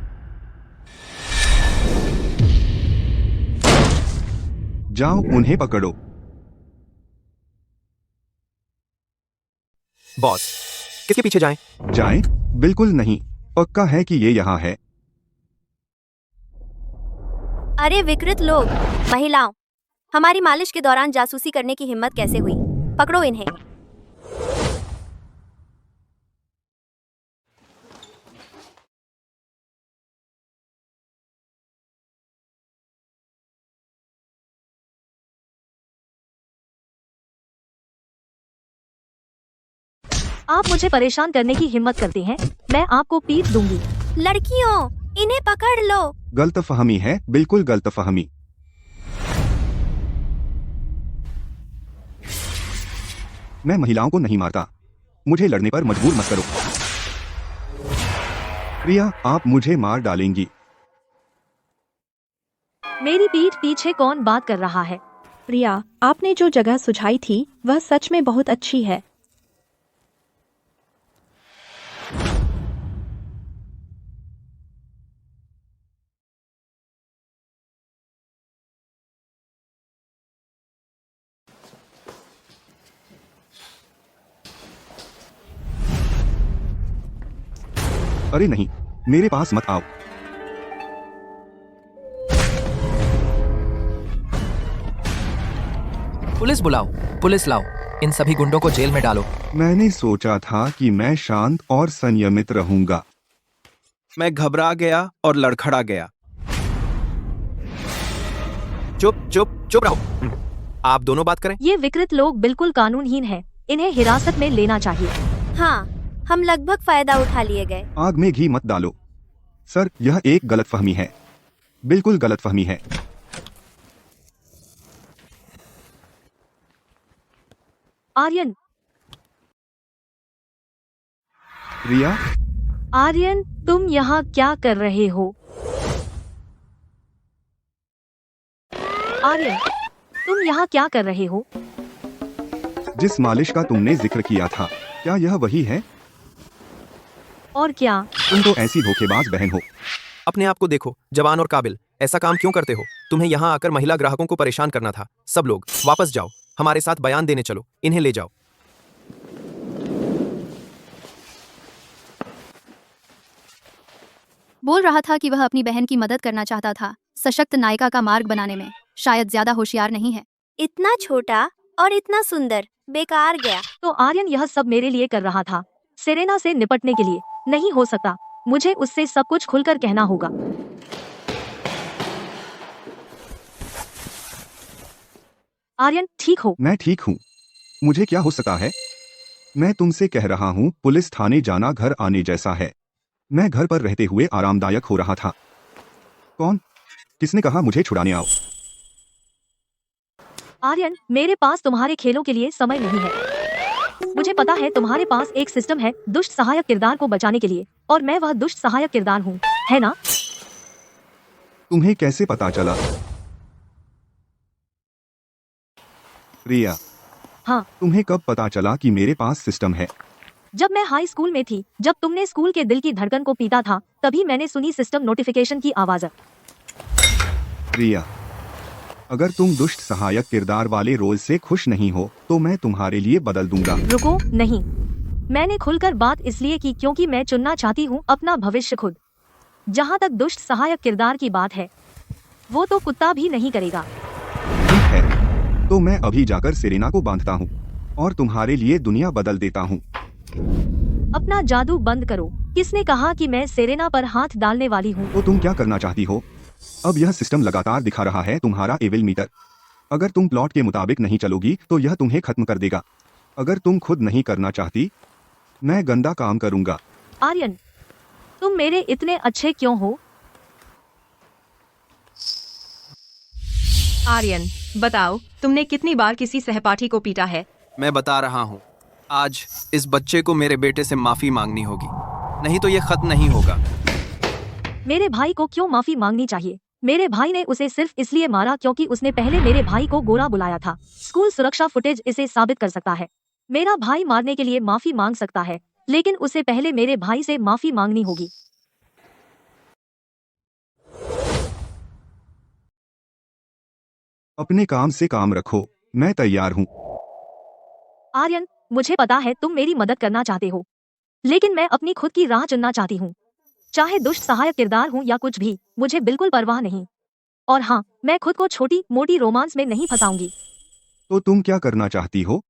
जाओ, उन्हें पकड़ो। बॉस, किसके पीछे जाएं? जाएं? बिल्कुल नहीं, पक्का है कि ये यहाँ है। अरे विकृत लोग, महिलाओं, हमारी मालिश के दौरान जासूसी करने की हिम्मत कैसे हुई? पकड़ो इन्हें। आप मुझे परेशान करने की हिम्मत करते हैं, मैं आपको पीट दूंगी। लड़कियों, इन्हें पकड़ लो। गलतफहमी है, बिल्कुल गलतफहमी। मैं महिलाओं को नहीं मारता। मुझे लड़ने पर मजबूर मत करो। प्रिया, आप मुझे मार डालेंगी। मेरी पीठ पीछे कौन बात कर रहा है? प्रिया, आपने जो जगह सुझाई थी वह सच में बहुत अच्छी है। अरे नहीं, मेरे पास मत आओ। पुलिस बुलाओ, पुलिस लाओ, इन सभी गुंडों को जेल में डालो। मैंने सोचा था कि मैं शांत और संयमित रहूंगा। मैं घबरा गया और लड़खड़ा गया। चुप चुप चुप रहो। आप दोनों बात करें। ये विकृत लोग बिल्कुल कानूनहीन हैं। इन्हें हिरासत में लेना चाहिए। हाँ, हम लगभग फायदा उठा लिए गए। आग में घी मत डालो। सर, यह एक गलतफहमी है, बिल्कुल गलतफहमी है। आर्यन, प्रिया, आर्यन, तुम यहाँ क्या कर रहे हो? आर्यन, तुम यहाँ क्या कर रहे हो? जिस मालिश का तुमने जिक्र किया था, क्या यह वही है? और क्या? तुम तो ऐसी धोखेबाज बहन हो। अपने आप को देखो, जवान और काबिल। ऐसा काम क्यों करते हो? तुम्हें यहाँ आकर महिला ग्राहकों को परेशान करना था। सब लोग वापस जाओ, हमारे साथ बयान देने चलो। इन्हें ले जाओ। बोल रहा था कि वह अपनी बहन की मदद करना चाहता था, सशक्त नायिका का मार्ग बनाने में। शायद ज्यादा होशियार नहीं है। इतना छोटा और इतना सुंदर, बेकार गया। तो आर्यन यह सब मेरे लिए कर रहा था, सेरेना से निपटने के लिए। नहीं हो सकता, मुझे उससे सब कुछ खुलकर कहना होगा। आर्यन, ठीक हो? मैं ठीक हूँ। मुझे क्या हो सकता है? मैं तुमसे कह रहा हूँ, पुलिस थाने जाना घर आने जैसा है। मैं घर पर रहते हुए आरामदायक हो रहा था। कौन? किसने कहा मुझे छुड़ाने आओ? आर्यन, मेरे पास तुम्हारे खेलों के लिए समय नहीं है। मुझे पता है तुम्हारे पास एक सिस्टम है दुष्ट सहायक किरदार को बचाने के लिए, और मैं वह दुष्ट सहायक किरदार हूँ, है ना? तुम्हें कैसे पता चला? प्रिया, हाँ, तुम्हें कब पता चला कि मेरे पास सिस्टम है? जब मैं हाई स्कूल में थी, जब तुमने स्कूल के दिल की धड़कन को पीटा था, तभी मैंने सुनी सिस्टम नोटिफिकेशन की आवाज। प्रिया, अगर तुम दुष्ट सहायक किरदार वाले रोल से खुश नहीं हो तो मैं तुम्हारे लिए बदल दूंगा। रुको, नहीं। मैंने खुलकर बात इसलिए की क्योंकि मैं चुनना चाहती हूँ अपना भविष्य खुद। जहाँ तक दुष्ट सहायक किरदार की बात है, वो तो कुत्ता भी नहीं करेगा। ठीक है, तो मैं अभी जाकर सेरेना को बांधता हूँ और तुम्हारे लिए दुनिया बदल देता हूँ। अपना जादू बंद करो। किसने कहा कि मैं सेरेना पर हाथ डालने वाली हूँ? तो तुम क्या करना चाहती हो? अब यह सिस्टम लगातार दिखा रहा है तुम्हारा एविल मीटर। अगर तुम प्लॉट के मुताबिक नहीं चलोगी तो यह तुम्हें खत्म कर देगा। अगर तुम खुद नहीं करना चाहती, मैं गंदा काम करूंगा। आर्यन, तुम मेरे इतने अच्छे क्यों हो? आर्यन, बताओ तुमने कितनी बार किसी सहपाठी को पीटा है? मैं बता रहा हूँ, आज इस बच्चे को मेरे बेटे से माफी मांगनी होगी, नहीं तो ये खत्म नहीं होगा। मेरे भाई को क्यों माफी मांगनी चाहिए? मेरे भाई ने उसे सिर्फ इसलिए मारा क्योंकि उसने पहले मेरे भाई को गोरा बुलाया था। स्कूल सुरक्षा फुटेज इसे साबित कर सकता है। मेरा भाई मारने के लिए माफी मांग सकता है, लेकिन उसे पहले मेरे भाई से माफी मांगनी होगी। अपने काम से काम रखो, मैं तैयार हूँ। आर्यन, मुझे पता है तुम मेरी मदद करना चाहते हो, लेकिन मैं अपनी खुद की राह चुनना चाहती हूँ। चाहे दुष्ट सहायक किरदार हूँ या कुछ भी, मुझे बिल्कुल परवाह नहीं। और हाँ, मैं खुद को छोटी मोटी रोमांस में नहीं फंसाऊंगी। तो तुम क्या करना चाहती हो?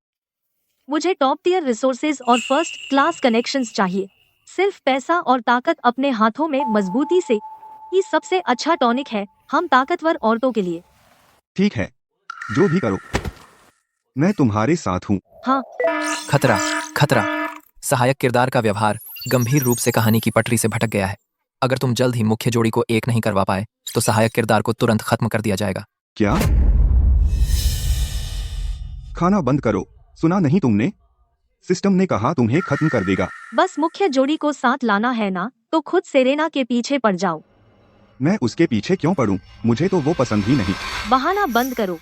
मुझे टॉप टियर रिसोर्सेज और फर्स्ट क्लास कनेक्शंस चाहिए। सिर्फ पैसा और ताकत अपने हाथों में मजबूती से ही सबसे अच्छा टॉनिक है हम ताकतवर औरतों के लिए। ठीक है, जो भी करो, मैं तुम्हारे साथ हूँ। हाँ। खतरा, खतरा। सहायक किरदार का व्यवहार गंभीर रूप से कहानी की पटरी से भटक गया है। अगर तुम जल्द ही मुख्य जोड़ी को एक नहीं करवा पाए तो सहायक किरदार को तुरंत खत्म कर दिया जाएगा। क्या? खाना बंद करो। सुना नहीं तुमने? सिस्टम ने कहा तुम्हें खत्म कर देगा। बस मुख्य जोड़ी को साथ लाना है ना, तो खुद सेरेना के पीछे पड़ जाओ। मैं उसके पीछे क्यों पड़ूं? मुझे तो वो पसंद ही नहीं। बहाना बंद करो।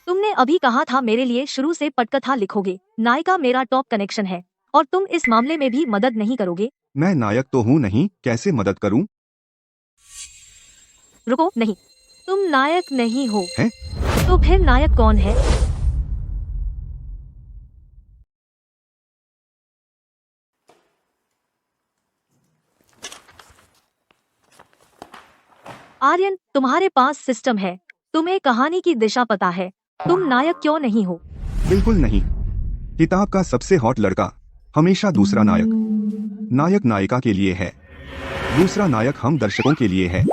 तुमने अभी कहा था मेरे लिए शुरू से पटकथा लिखोगे। नायिका मेरा टॉप कनेक्शन है और तुम इस मामले में भी मदद नहीं करोगे। मैं नायक तो हूँ नहीं, कैसे मदद करूँ? रुको, नहीं, तुम नायक नहीं हो। हैं? तो फिर नायक कौन है? आर्यन, तुम्हारे पास सिस्टम है, तुम्हें कहानी की दिशा पता है, तुम नायक क्यों नहीं हो? बिल्कुल नहीं। किताब का सबसे हॉट लड़का हमेशा दूसरा नायक। नायक नायिका के लिए है, दूसरा नायक हम दर्शकों के लिए है।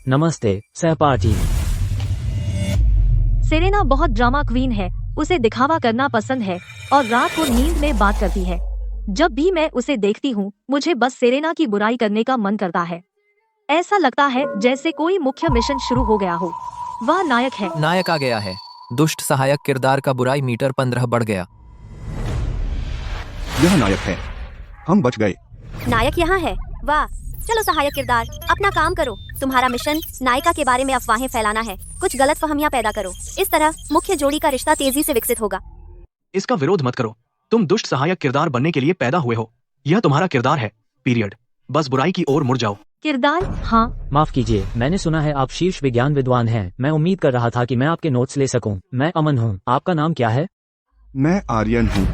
नमस्ते सहपाठी। सेरेना बहुत ड्रामा क्वीन है, उसे दिखावा करना पसंद है और रात को नींद में बात करती है। जब भी मैं उसे देखती हूँ, मुझे बस सेरेना की बुराई करने का मन करता है। ऐसा लगता है जैसे कोई मुख्य मिशन शुरू हो गया हो। वह नायक है। नायक आ गया है। दुष्ट सहायक किरदार का बुराई मीटर 15 बढ़ गया। यह नायक है, हम बच गए। नायक यहाँ है, वाह। चलो सहायक किरदार, अपना काम करो। तुम्हारा मिशन नायिका के बारे में अफवाहें फैलाना है। कुछ गलतफहमियां पैदा करो। इस तरह मुख्य जोड़ी का रिश्ता तेजी से विकसित होगा। इसका विरोध मत करो। तुम दुष्ट सहायक किरदार बनने के लिए पैदा हुए हो। यह तुम्हारा किरदार है, पीरियड। बस बुराई की ओर मुड़ जाओ। किरदार? हाँ। माफ कीजिए, मैंने सुना है आप शीर्ष विज्ञान विद्वान हैं। मैं उम्मीद कर रहा था कि मैं आपके नोट्स ले सकूं। मैं अमन हूं। आपका नाम क्या है? मैं आर्यन हूँ।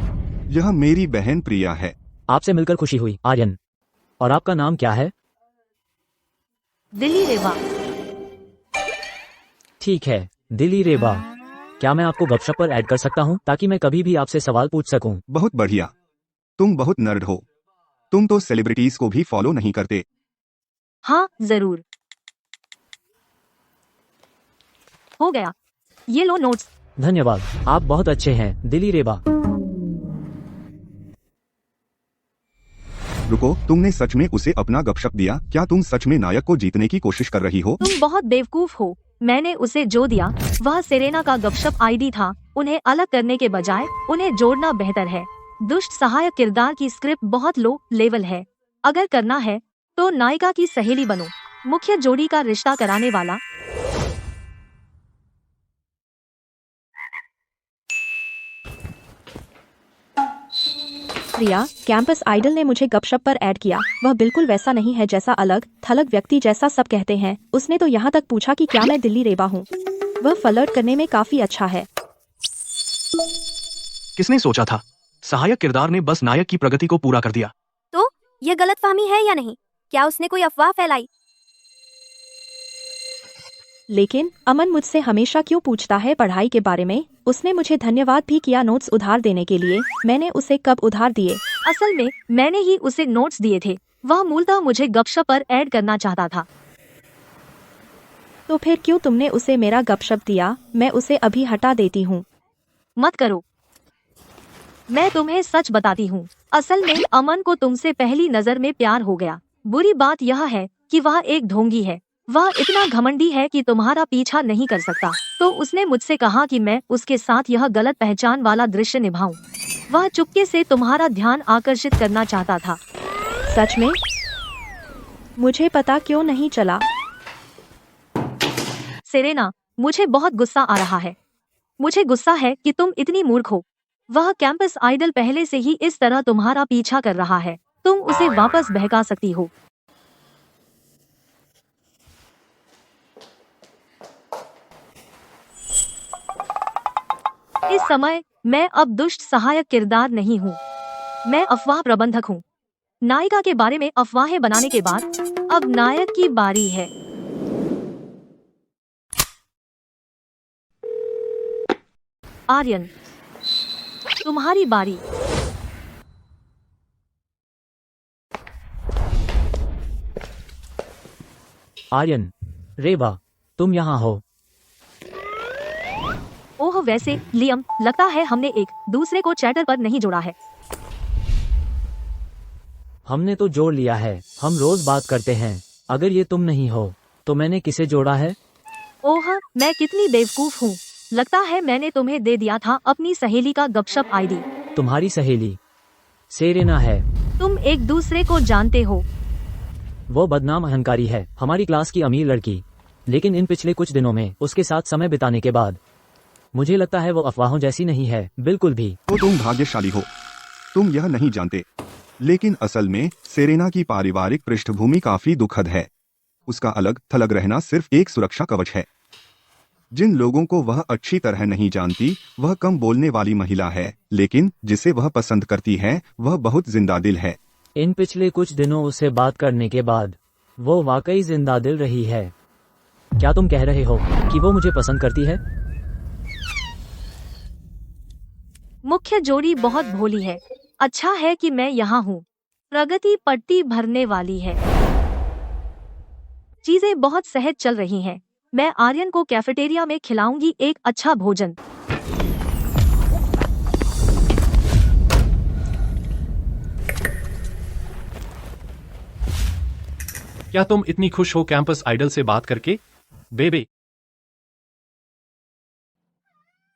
यह मेरी बहन प्रिया है। आपसे मिलकर खुशी हुई, आर्यन। और आपका नाम क्या है? दिल्ली रेवा। ठीक है, दिल्ली रेवा। क्या मैं आपको गपशप पर ऐड कर सकता हूं ताकि मैं कभी भी आपसे सवाल पूछ सकूं? बहुत बढ़िया, तुम बहुत नर्ड हो। तुम तो सेलिब्रिटीज को भी फॉलो नहीं करते। हाँ, जरूर। हो गया, ये लो नोट्स। धन्यवाद, आप बहुत अच्छे हैं दिल्ली रेवा। रुको, तुमने सच में उसे अपना गपशप दिया? क्या तुम सच में नायक को जीतने की कोशिश कर रही हो? तुम बहुत बेवकूफ हो। मैंने उसे जो दिया वह सेरेना का गपशप आईडी था। उन्हें अलग करने के बजाय उन्हें जोड़ना बेहतर है। दुष्ट सहायक किरदार की स्क्रिप्ट बहुत लो लेवल है। अगर करना है तो नायिका की सहेली बनो। मुख्य जोड़ी का रिश्ता कराने वाला। प्रिया, कैंपस आइडल ने मुझे गपशप पर ऐड किया। वह बिल्कुल वैसा नहीं है जैसा अलग थलग व्यक्ति जैसा सब कहते हैं। उसने तो यहाँ तक पूछा कि क्या मैं दिल्ली रेबा हूँ। वह फ्लर्ट करने में काफी अच्छा है। किसने सोचा था? सहायक किरदार ने बस नायक की प्रगति को पूरा कर दिया। तो यह गलतफहमी है या नहीं? क्या उसने कोई अफवाह फैलाई? लेकिन अमन मुझसे हमेशा क्यों पूछता है पढ़ाई के बारे में? उसने मुझे धन्यवाद भी किया नोट्स उधार देने के लिए। मैंने उसे कब उधार दिए? असल में मैंने ही उसे नोट्स दिए थे। वह मूलतः मुझे गपशप पर ऐड करना चाहता था। तो फिर क्यों तुमने उसे मेरा गपशप दिया? मैं उसे अभी हटा देती हूँ। मत करो, मैं तुम्हें सच बताती हूँ। असल में अमन को तुमसे पहली नजर में प्यार हो गया। बुरी बात यह है कि वह एक ढोंगी है। वह इतना घमंडी है कि तुम्हारा पीछा नहीं कर सकता। तो उसने मुझसे कहा कि मैं उसके साथ यह गलत पहचान वाला दृश्य निभाऊं। वह चुपके से तुम्हारा ध्यान आकर्षित करना चाहता था। सच में? मुझे पता क्यों नहीं चला? सेरेना, मुझे बहुत गुस्सा आ रहा है। मुझे गुस्सा है कि तुम इतनी मूर्ख हो। वह कैंपस आइडल पहले से ही इस तरह तुम्हारा पीछा कर रहा है। तुम उसे वापस बहका सकती हो। इस समय मैं अब दुष्ट सहायक किरदार नहीं हूँ। मैं अफवाह प्रबंधक हूँ। नायिका के बारे में अफवाहें बनाने के बाद अब नायक की बारी है। आर्यन, तुम्हारी बारी। आर्यन, रेबा, तुम यहाँ हो। ओह वैसे लियम, लगता है हमने एक दूसरे को चैटर पर नहीं जोड़ा है। हमने तो जोड़ लिया है। हम रोज बात करते हैं। अगर ये तुम नहीं हो तो मैंने किसे जोड़ा है? ओह, मैं कितनी बेवकूफ हूँ। लगता है मैंने तुम्हें दे दिया था अपनी सहेली का गपशप आईडी। तुम्हारी सहेली सेरेना है। तुम एक दूसरे को जानते हो। वो बदनाम अहंकारी है, हमारी क्लास की अमीर लड़की। लेकिन इन पिछले कुछ दिनों में उसके साथ समय बिताने के बाद मुझे लगता है वो अफवाहों जैसी नहीं है, बिल्कुल भी। तो तुम भाग्यशाली हो। तुम यह नहीं जानते, लेकिन असल में सेरेना की पारिवारिक पृष्ठभूमि काफी दुखद है। उसका अलग थलग रहना सिर्फ एक सुरक्षा कवच है। जिन लोगों को वह अच्छी तरह नहीं जानती, वह कम बोलने वाली महिला है, लेकिन जिसे वह पसंद करती है वह बहुत जिंदा दिल है। इन पिछले कुछ दिनों उससे बात करने के बाद वो वाकई जिंदा दिल रही है। क्या तुम कह रहे हो कि वो मुझे पसंद करती है? मुख्य जोड़ी बहुत भोली है। अच्छा है कि मैं यहाँ हूँ। प्रगति पट्टी भरने वाली है। चीजें बहुत सहज चल रही हैं। मैं आर्यन को कैफेटेरिया में खिलाऊंगी एक अच्छा भोजन। क्या तुम इतनी खुश हो कैंपस आइडल से बात करके? बेबे,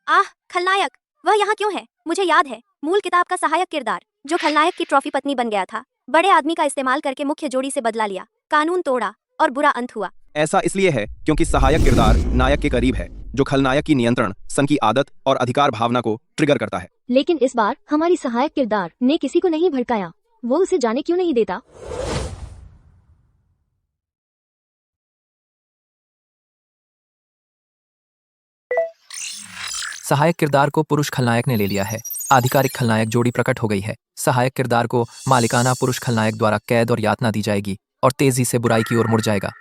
आह, खलनायक, वह यहाँ क्यों है? मुझे याद है, मूल किताब का सहायक किरदार जो खलनायक की ट्रॉफी पत्नी बन गया था, बड़े आदमी का इस्तेमाल करके मुख्य जोड़ी से बदला लिया, कानून तोड़ा और बुरा अंत हुआ। ऐसा इसलिए है क्योंकि सहायक किरदार नायक के करीब है, जो खलनायक की नियंत्रण, सन की आदत और अधिकार भावना को ट्रिगर करता है। लेकिन इस बार हमारी सहायक किरदार ने किसी को नहीं भड़काया। वो उसे जाने क्यों नहीं देता? सहायक किरदार को पुरुष खलनायक ने ले लिया है। आधिकारिक खलनायक जोड़ी प्रकट हो गई है। सहायक किरदार को मालिकाना पुरुष खलनायक द्वारा कैद और यातना दी जाएगी और तेजी से बुराई की ओर मुड़ जाएगा।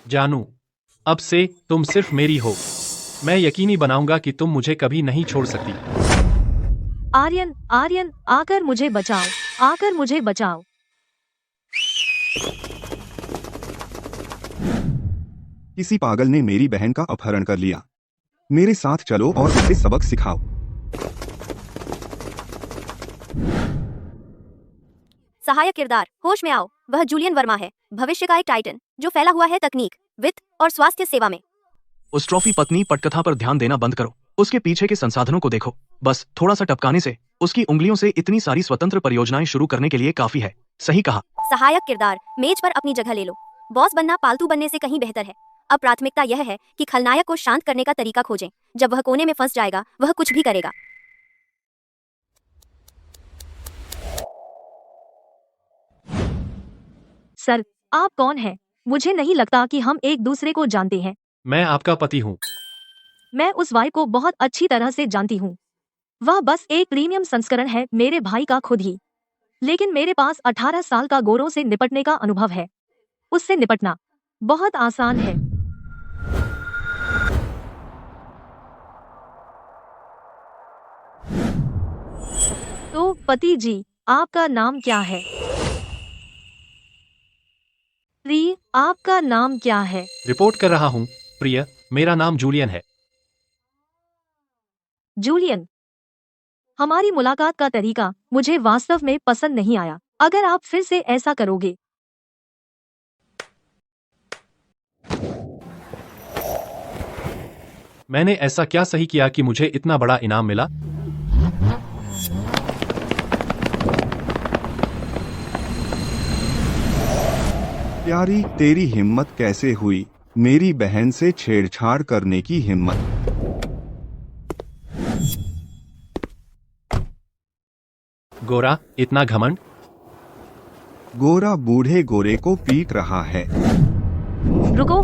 जानू, अब से तुम सिर्फ मेरी हो। मैं यकीनी बनाऊंगा कि तुम मुझे कभी नहीं छोड़ सकती। आर्यन, आर्यन, आकर मुझे बचाओ, आकर मुझे बचाओ। किसी पागल ने मेरी बहन का अपहरण कर लिया। मेरे साथ चलो और उसे सबक सिखाओ। सहायक किरदार, होश में आओ। वह जूलियन वर्मा है, भविष्य का एक टाइटन जो फैला हुआ है तकनीक, वित्त और स्वास्थ्य सेवा में। उस ट्रॉफी पत्नी पटकथा पर ध्यान देना बंद करो। उसके पीछे के संसाधनों को देखो। बस थोड़ा सा टपकाने से उसकी उंगलियों से इतनी सारी स्वतंत्र परियोजनाएं शुरू करने के लिए काफी है। सही कहा। सहायक किरदार, मेज पर अपनी जगह ले लो। बॉस बनना पालतू बनने से कहीं बेहतर है। अब प्राथमिकता यह है कि खलनायक को शांत करने का तरीका खोजें। जब वह कोने में फंस जाएगा, वह कुछ भी करेगा। सर, आप कौन हैं? मुझे नहीं लगता कि हम एक दूसरे को जानते हैं। मैं आपका पति हूँ। मैं उस वाई को बहुत अच्छी तरह से जानती हूँ। वह बस एक प्रीमियम संस्करण है मेरे भाई का खुद ही। लेकिन मेरे पास 18 साल का गोरों से निपटने का अनुभव है। उससे निपटना बहुत आसान है। तो पति जी, आपका नाम क्या है? प्रिय, आपका नाम क्या है? रिपोर्ट कर रहा हूँ प्रिय, मेरा नाम जूलियन है। जूलियन, हमारी मुलाकात का तरीका मुझे वास्तव में पसंद नहीं आया। अगर आप फिर से ऐसा करोगे। मैंने ऐसा क्या सही किया कि मुझे इतना बड़ा इनाम मिला? प्यारी, तेरी हिम्मत कैसे हुई मेरी बहन से छेड़छाड़ करने की हिम्मत? गोरा, इतना घमंड? गोरा बूढ़े गोरे को पीट रहा है। रुको।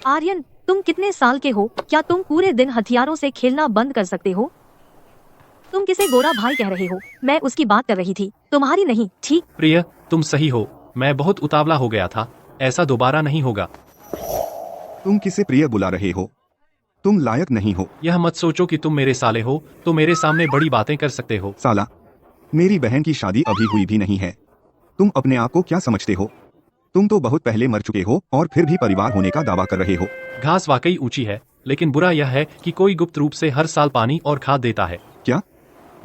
आर्यन, तुम कितने साल के हो? क्या तुम पूरे दिन हथियारों से खेलना बंद कर सकते हो? तुम किसे गोरा भाई कह रहे हो? मैं उसकी बात कर रही थी, तुम्हारी नहीं, ठीक? प्रिय, तुम सही हो। मैं बहुत उतावला हो गया था। ऐसा दोबारा नहीं होगा। तुम किसे प्रिय बुला रहे हो? तुम लायक नहीं हो। यह मत सोचो कि तुम मेरे साले हो तो मेरे सामने बड़ी बातें कर सकते हो। साला, मेरी बहन की शादी अभी हुई भी नहीं है। तुम अपने आप को क्या समझते हो? तुम तो बहुत पहले मर चुके हो और फिर भी परिवार होने का दावा कर रहे हो। घास वाकई ऊंची है, लेकिन बुरा यह है कि कोई गुप्त रूप से हर साल पानी और खाद देता है। क्या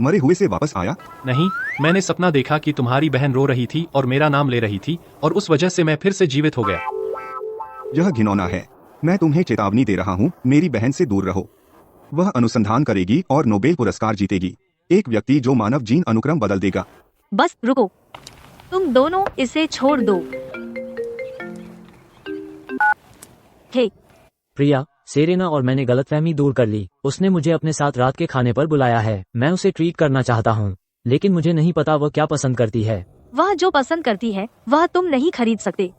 मरे हुए से वापस आया? नहीं, मैंने सपना देखा कि तुम्हारी बहन रो रही थी और मेरा नाम ले रही थी, और उस वजह से मैं फिर से जीवित हो गया। यह घिनौना है। मैं तुम्हें चेतावनी दे रहा हूँ, मेरी बहन से दूर रहो। वह अनुसंधान करेगी और नोबेल पुरस्कार जीतेगी। एक व्यक्ति जो मानव जीन अनुक्रम बदल देगा। बस रुको, तुम दोनों इसे छोड़ दो। हे प्रिया, सेरेना और मैंने गलतफहमी दूर कर ली। उसने मुझे अपने साथ रात के खाने पर बुलाया है। मैं उसे ट्रीट करना चाहता हूँ, लेकिन मुझे नहीं पता वह क्या पसंद करती है। वह जो पसंद करती है वह तुम नहीं खरीद सकते।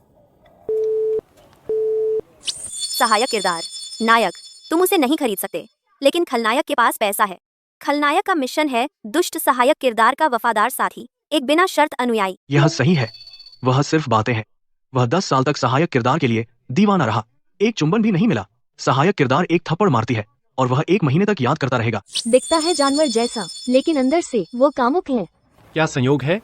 सहायक किरदार, नायक, तुम उसे नहीं खरीद सकते, लेकिन खलनायक के पास पैसा है। खलनायक का मिशन है दुष्ट सहायक किरदार का वफादार साथी, एक बिना शर्त अनुयायी। यह सही है। वह सिर्फ बातें हैं। वह 10 साल तक सहायक किरदार के लिए दीवाना रहा। एक चुंबन भी नहीं मिला। सहायक किरदार एक थप्पड़ मारती है और वह 1 महीने तक याद करता रहेगा। दिखता है जानवर जैसा, लेकिन अंदर से वो कामुक है। क्या संयोग है?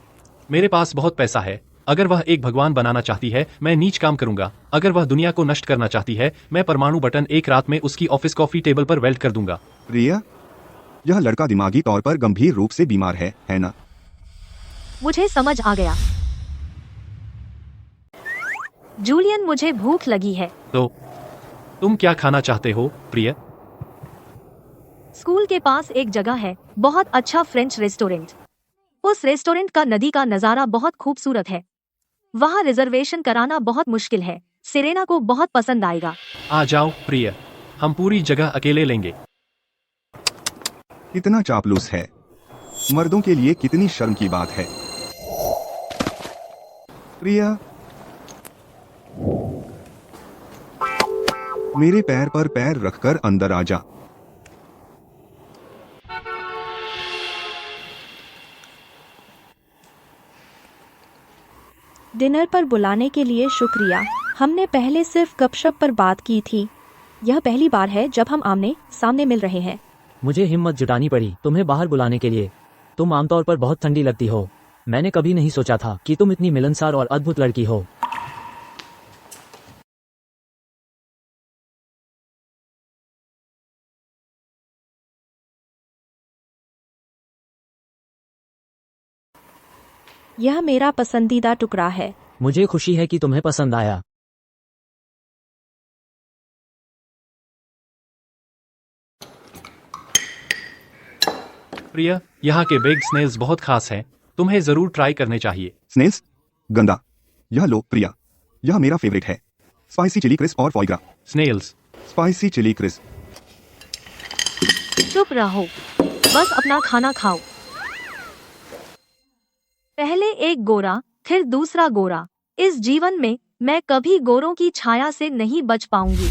मेरे पास बहुत पैसा है। अगर वह एक भगवान बनाना चाहती है, मैं नीच काम करूंगा। अगर वह दुनिया को नष्ट करना चाहती है, मैं परमाणु बटन एक रात में उसकी ऑफिस कॉफी टेबल पर वेल्ट कर दूंगा। प्रिया, यह लड़का दिमागी तौर पर गंभीर रूप से बीमार है ना? मुझे समझ आ गया। जूलियन, मुझे भूख लगी है। तो तुम क्या खाना चाहते हो प्रिय? स्कूल के पास एक जगह है, बहुत अच्छा फ्रेंच रेस्टोरेंट। उस रेस्टोरेंट का नदी का नजारा बहुत खूबसूरत है। वहाँ रिजर्वेशन कराना बहुत मुश्किल है। सेरेना को बहुत पसंद आएगा। आ जाओ प्रिय, हम पूरी जगह अकेले लेंगे। कितना चापलूस है। मर्दों के लिए कितनी शर्म की बात है। प्रिया, मेरे पैर पर पैर रखकर अंदर आ जा। डिनर पर बुलाने के लिए शुक्रिया। हमने पहले सिर्फ गपशप पर बात की थी। यह पहली बार है जब हम आमने सामने मिल रहे हैं। मुझे हिम्मत जुटानी पड़ी तुम्हें बाहर बुलाने के लिए। तुम आमतौर पर बहुत ठंडी लगती हो। मैंने कभी नहीं सोचा था कि तुम इतनी मिलनसार और अद्भुत लड़की हो। यह मेरा पसंदीदा टुकड़ा है। मुझे खुशी है कि तुम्हें पसंद आया। प्रिया, यहाँ के बेग स्नेल्स बहुत खास हैं। तुम्हें जरूर ट्राई करने चाहिए। स्नेल्स? गंदा। यह लो प्रिया, यह मेरा फेवरेट है। स्पाइसी चिली क्रिस्प और foie gras. Snails. Spicy chili crisp. चुप रहो, बस अपना खाना खाओ। पहले एक गोरा, फिर दूसरा गोरा। इस जीवन में मैं कभी गोरों की छाया से नहीं बच पाऊंगी।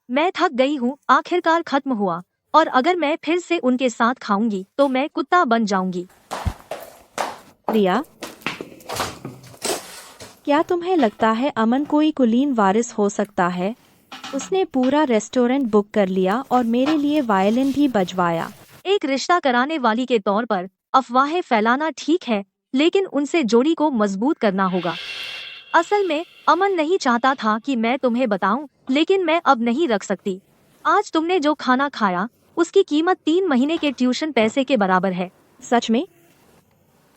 मैं थक गई हूँ, आखिरकार खत्म हुआ। और अगर मैं फिर से उनके साथ खाऊंगी तो मैं कुत्ता बन जाऊंगी। प्रिया, क्या तुम्हें लगता है अमन कोई कुलीन वारिस हो सकता है? उसने पूरा रेस्टोरेंट बुक कर लिया और मेरे लिए वायलिन भी बजवाया। एक रिश्ता कराने वाली के तौर पर अफवाहें फैलाना ठीक है, लेकिन उनसे जोड़ी को मजबूत करना होगा। असल में अमन नहीं चाहता था कि मैं तुम्हें बताऊं, लेकिन मैं अब नहीं रख सकती। आज तुमने जो खाना खाया उसकी कीमत 3 महीने के ट्यूशन पैसे के बराबर है। सच में?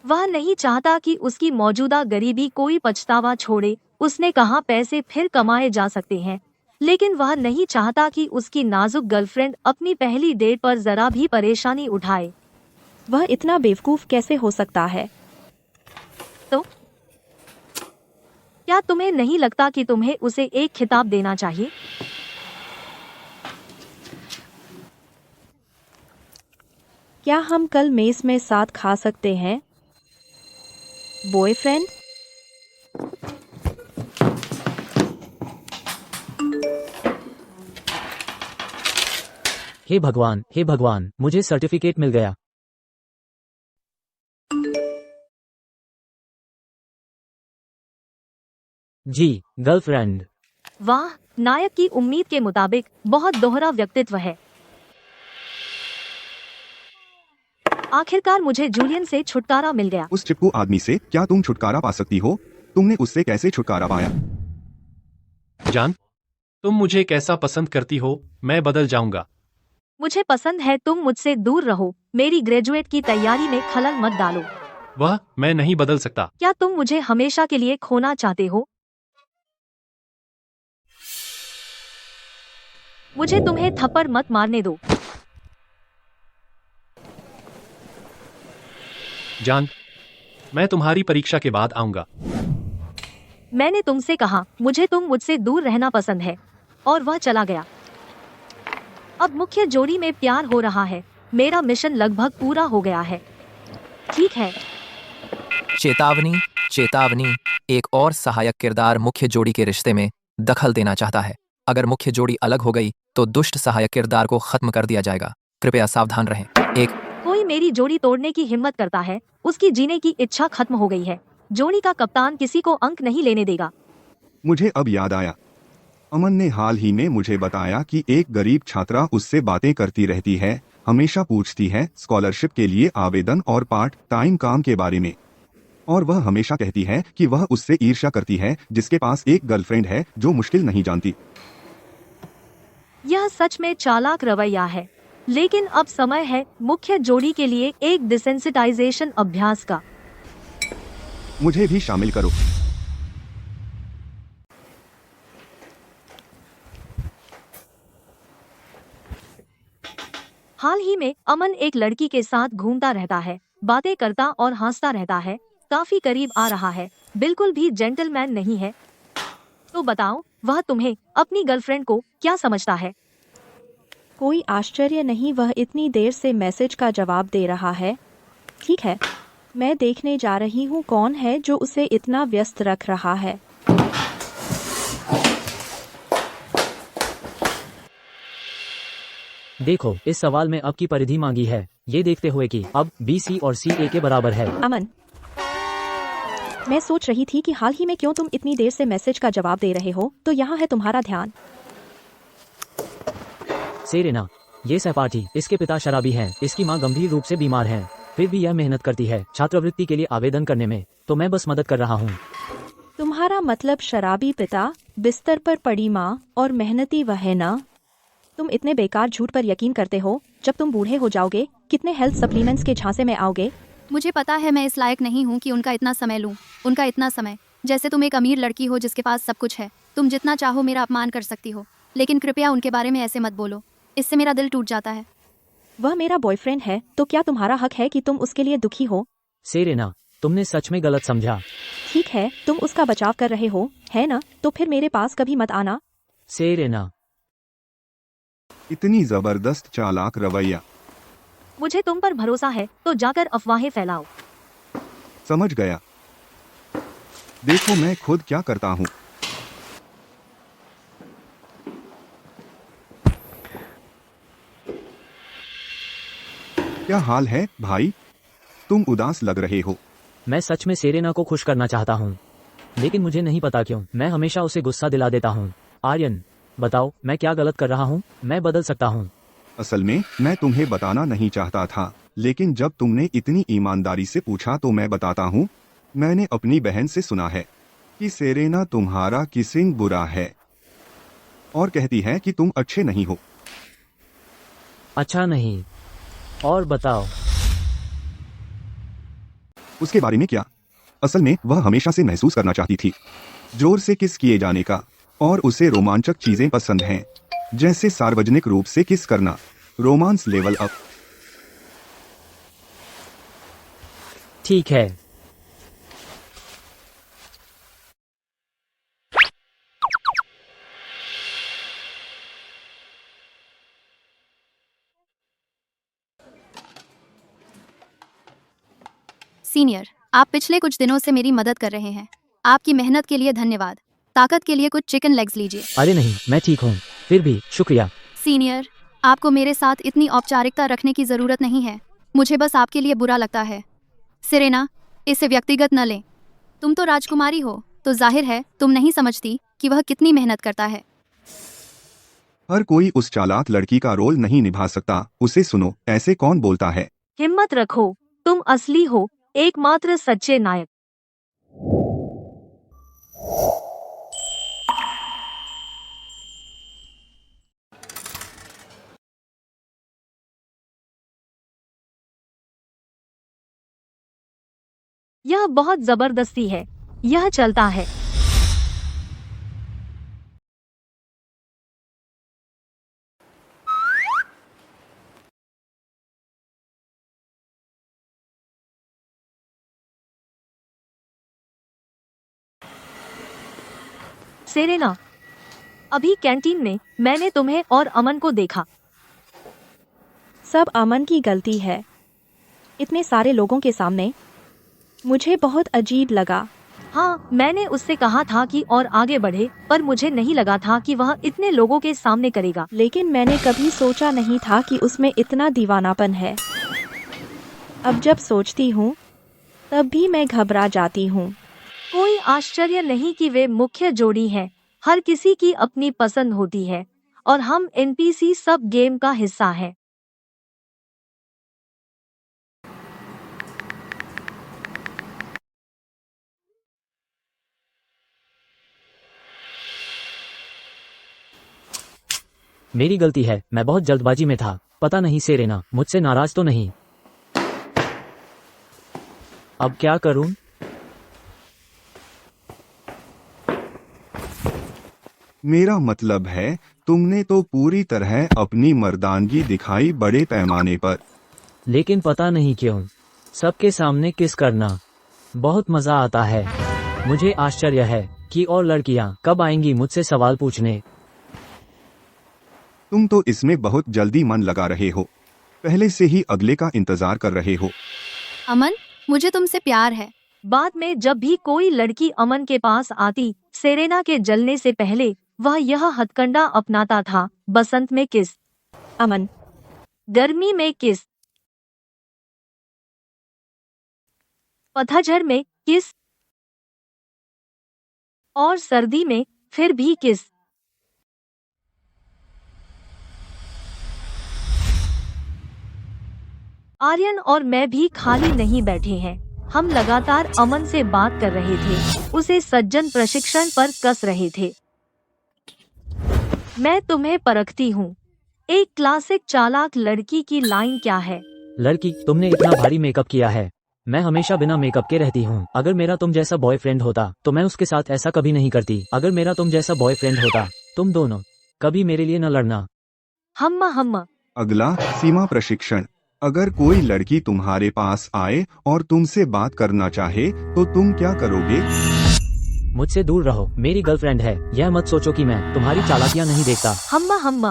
वह नहीं चाहता कि उसकी मौजूदा गरीबी कोई पछतावा छोड़े। उसने कहा पैसे फिर कमाए जा सकते हैं, लेकिन वह नहीं चाहता कि उसकी नाजुक गर्लफ्रेंड अपनी पहली डेट पर जरा भी परेशानी उठाए। वह इतना बेवकूफ कैसे हो सकता है? तो क्या तुम्हें नहीं लगता कि तुम्हें उसे एक खिताब देना चाहिए? क्या हम कल मेस में साथ खा सकते हैं? बॉयफ्रेंड? हे भगवान, मुझे सर्टिफिकेट मिल गया। जी, गर्लफ्रेंड। वाह, नायक की उम्मीद के मुताबिक बहुत दोहरा व्यक्तित्व है। आखिरकार मुझे जूलियन से छुटकारा मिल गया। उस चिपकू आदमी से क्या तुम छुटकारा पा सकती हो? तुमने उससे कैसे छुटकारा पाया? जान, तुम मुझे कैसा पसंद करती हो? मैं बदल जाऊंगा। मुझे पसंद है तुम मुझसे दूर रहो। मेरी ग्रेजुएट की तैयारी में खलल मत डालो। वह मैं नहीं बदल सकता। क्या तुम मुझे हमेशा के लिए खोना चाहते हो? मुझे तुम्हें थप्पड़ मत मारने दो। जान, मैं तुम्हारी परीक्षा के बाद आऊंगा। मैंने तुमसे कहा मुझे तुम मुझसे दूर रहना पसंद है, और वह चला गया। अब मुख्य जोड़ी में प्यार हो रहा है। मेरा मिशन लगभग पूरा हो गया है। ठीक है। चेतावनी, एक और सहायक किरदार मुख्य जोड़ी के रिश्ते में दखल देना चाहता है। अगर मुख्य जोड़ी अलग हो गई तो दुष्ट सहायक किरदार को खत्म कर दिया जाएगा। कृपया सावधान रहें। कोई मेरी जोड़ी तोड़ने की हिम्मत करता है, उसकी जीने की इच्छा खत्म हो गई है। जोड़ी का कप्तान किसी को अंक नहीं लेने देगा। मुझे अब याद आया, अमन ने हाल ही में मुझे बताया कि एक गरीब छात्रा उससे बातें करती रहती है, हमेशा पूछती है स्कॉलरशिप के लिए आवेदन और पार्ट टाइम काम के बारे में। और वह हमेशा कहती है कि वह उससे ईर्ष्या करती है जिसके पास एक गर्लफ्रेंड है जो मुश्किल नहीं जानती। यह सच में चालाक रवैया है, लेकिन अब समय है मुख्य जोड़ी के लिए एक डिसेंसिटाइजेशन अभ्यास का। मुझे भी शामिल करो। हाल ही में अमन एक लड़की के साथ घूमता रहता है, बातें करता और हंसता रहता है, काफी करीब आ रहा है, बिल्कुल भी जेंटलमैन नहीं है। तो बताओ, वह तुम्हें, अपनी गर्लफ्रेंड को क्या समझता है? कोई आश्चर्य नहीं वह इतनी देर से मैसेज का जवाब दे रहा है। ठीक है, मैं देखने जा रही हूँ कौन है जो उसे इतना व्यस्त रख रहा है। देखो, इस सवाल में अब की परिधि मांगी है, ये देखते हुए कि अब BC और CA के बराबर है। अमन, मैं सोच रही थी कि हाल ही में क्यों तुम इतनी देर से मैसेज का जवाब दे रहे हो, तो यहाँ है तुम्हारा ध्यान। सेरेना, ये सहपाठी, इसके पिता शराबी हैं, इसकी माँ गंभीर रूप से बीमार हैं, फिर भी यह मेहनत करती है छात्रवृत्ति के लिए आवेदन करने में, तो मैं बस मदद कर रहा हूँ। तुम्हारा मतलब शराबी पिता बिस्तर पर पड़ी माँ और मेहनती वह है ना। तुम इतने बेकार झूठ पर यकीन करते हो। जब तुम बूढ़े हो जाओगे कितने हेल्थ सप्लीमेंट्स के झांसे में आओगे। मुझे पता है मैं इस लायक नहीं हूँ कि उनका इतना समय लूँ, उनका इतना समय। जैसे तुम एक अमीर लड़की हो जिसके पास सब कुछ है, तुम जितना चाहो मेरा अपमान कर सकती हो, लेकिन कृपया उनके बारे में ऐसे मत बोलो, इससे मेरा दिल टूट जाता है। वह मेरा बॉयफ्रेंड है, तो क्या तुम्हारा हक है कि तुम उसके लिए दुखी हो। सेरेना, तुमने सच में गलत समझा। ठीक है, तुम उसका बचाव कर रहे हो, है ना, तो फिर मेरे पास कभी मत आना। सेरेना, इतनी जबरदस्त चालाक रवैया। मुझे तुम पर भरोसा है तो जाकर अफवाहें फैलाओ। समझ गया। देखो मैं खुद क्या करता हूँ। क्या हाल है भाई, तुम उदास लग रहे हो। मैं सच में सेरेना को खुश करना चाहता हूँ, लेकिन मुझे नहीं पता क्यों मैं हमेशा उसे गुस्सा दिला देता हूँ। आर्यन, बताओ मैं क्या गलत कर रहा हूँ। मैं बदल सकता हूँ। असल में मैं तुम्हें बताना नहीं चाहता था, लेकिन जब तुमने इतनी ईमानदारी से पूछा तो मैं बताता हूँ। मैंने अपनी बहन से सुना है कि सेरेना तुम्हारा किसिंग बुरा है और कहती है कि तुम अच्छे नहीं हो। अच्छा नहीं, और बताओ उसके बारे में क्या। असल में वह हमेशा से महसूस करना चाहती थी जोर से किस किए जाने का, और उसे रोमांचक चीजें पसंद हैं, जैसे सार्वजनिक रूप से किस करना। Romance level up. ठीक है। सीनियर, आप पिछले कुछ दिनों से मेरी मदद कर रहे हैं, आपकी मेहनत के लिए धन्यवाद। ताकत के लिए कुछ चिकन लेग्स लीजिए। अरे नहीं, मैं ठीक हूँ, फिर भी शुक्रिया। सीनियर, आपको मेरे साथ इतनी औपचारिकता रखने की जरूरत नहीं है, मुझे बस आपके लिए बुरा लगता है। सेरेना, इसे व्यक्तिगत न लें, तुम तो राजकुमारी हो, तो जाहिर है तुम नहीं समझती कि वह कितनी मेहनत करता है। हर कोई उस चालाक लड़की का रोल नहीं निभा सकता। उसे सुनो, ऐसे कौन बोलता है। हिम्मत रखो, तुम असली हो, एकमात्र सच्चे नायक। यह बहुत जबरदस्ती है, यह चलता है। सेरेना, अभी कैंटीन में मैंने तुम्हें और अमन को देखा। सब अमन की गलती है, इतने सारे लोगों के सामने। मुझे बहुत अजीब लगा। हाँ, मैंने उससे कहा था कि और आगे बढ़े, पर मुझे नहीं लगा था कि वह इतने लोगों के सामने करेगा। लेकिन मैंने कभी सोचा नहीं था कि उसमें इतना दीवानापन है। अब जब सोचती हूँ तब भी मैं घबरा जाती हूँ। कोई आश्चर्य नहीं कि वे मुख्य जोड़ी हैं। हर किसी की अपनी पसंद होती है, और हम एनपीसी सब गेम का हिस्सा है। मेरी गलती है, मैं बहुत जल्दबाजी में था। पता नहीं सेरेना मुझसे नाराज तो नहीं। अब क्या करूं? मेरा मतलब है तुमने तो पूरी तरह अपनी मर्दानगी दिखाई बड़े पैमाने पर। लेकिन पता नहीं क्यों सबके सामने किस करना बहुत मजा आता है। मुझे आश्चर्य है कि और लड़कियां कब आएंगी मुझसे सवाल पूछने। तुम तो इसमें बहुत जल्दी मन लगा रहे हो, पहले से ही अगले का इंतजार कर रहे हो। अमन, मुझे तुमसे प्यार है। बाद में जब भी कोई लड़की अमन के पास आती, सेरेना के जलने से पहले वह यह हथकंडा अपनाता था। बसंत में किस, अमन, गर्मी में किस, पतझड़ में किस, और सर्दी में फिर भी किस। आर्यन और मैं भी खाली नहीं बैठे हैं। हम लगातार अमन से बात कर रहे थे, उसे सज्जन प्रशिक्षण पर कस रहे थे। मैं तुम्हें परखती हूँ। एक क्लासिक चालाक लड़की की लाइन क्या है? लड़की, तुमने इतना भारी मेकअप किया है। मैं हमेशा बिना मेकअप के रहती हूँ। अगर मेरा तुम जैसा बॉयफ्रेंड होता तो मैं उसके साथ ऐसा कभी नहीं करती। अगर मेरा तुम जैसा बॉयफ्रेंड होता, तुम दोनों कभी मेरे लिए न लड़ना। हम्मा। अगला, सीमा प्रशिक्षण। अगर कोई लड़की तुम्हारे पास आए और तुमसे बात करना चाहे तो तुम क्या करोगे? मुझसे दूर रहो, मेरी गर्लफ्रेंड है। यह मत सोचो कि मैं तुम्हारी चालाकियां नहीं देखता। हम्मा।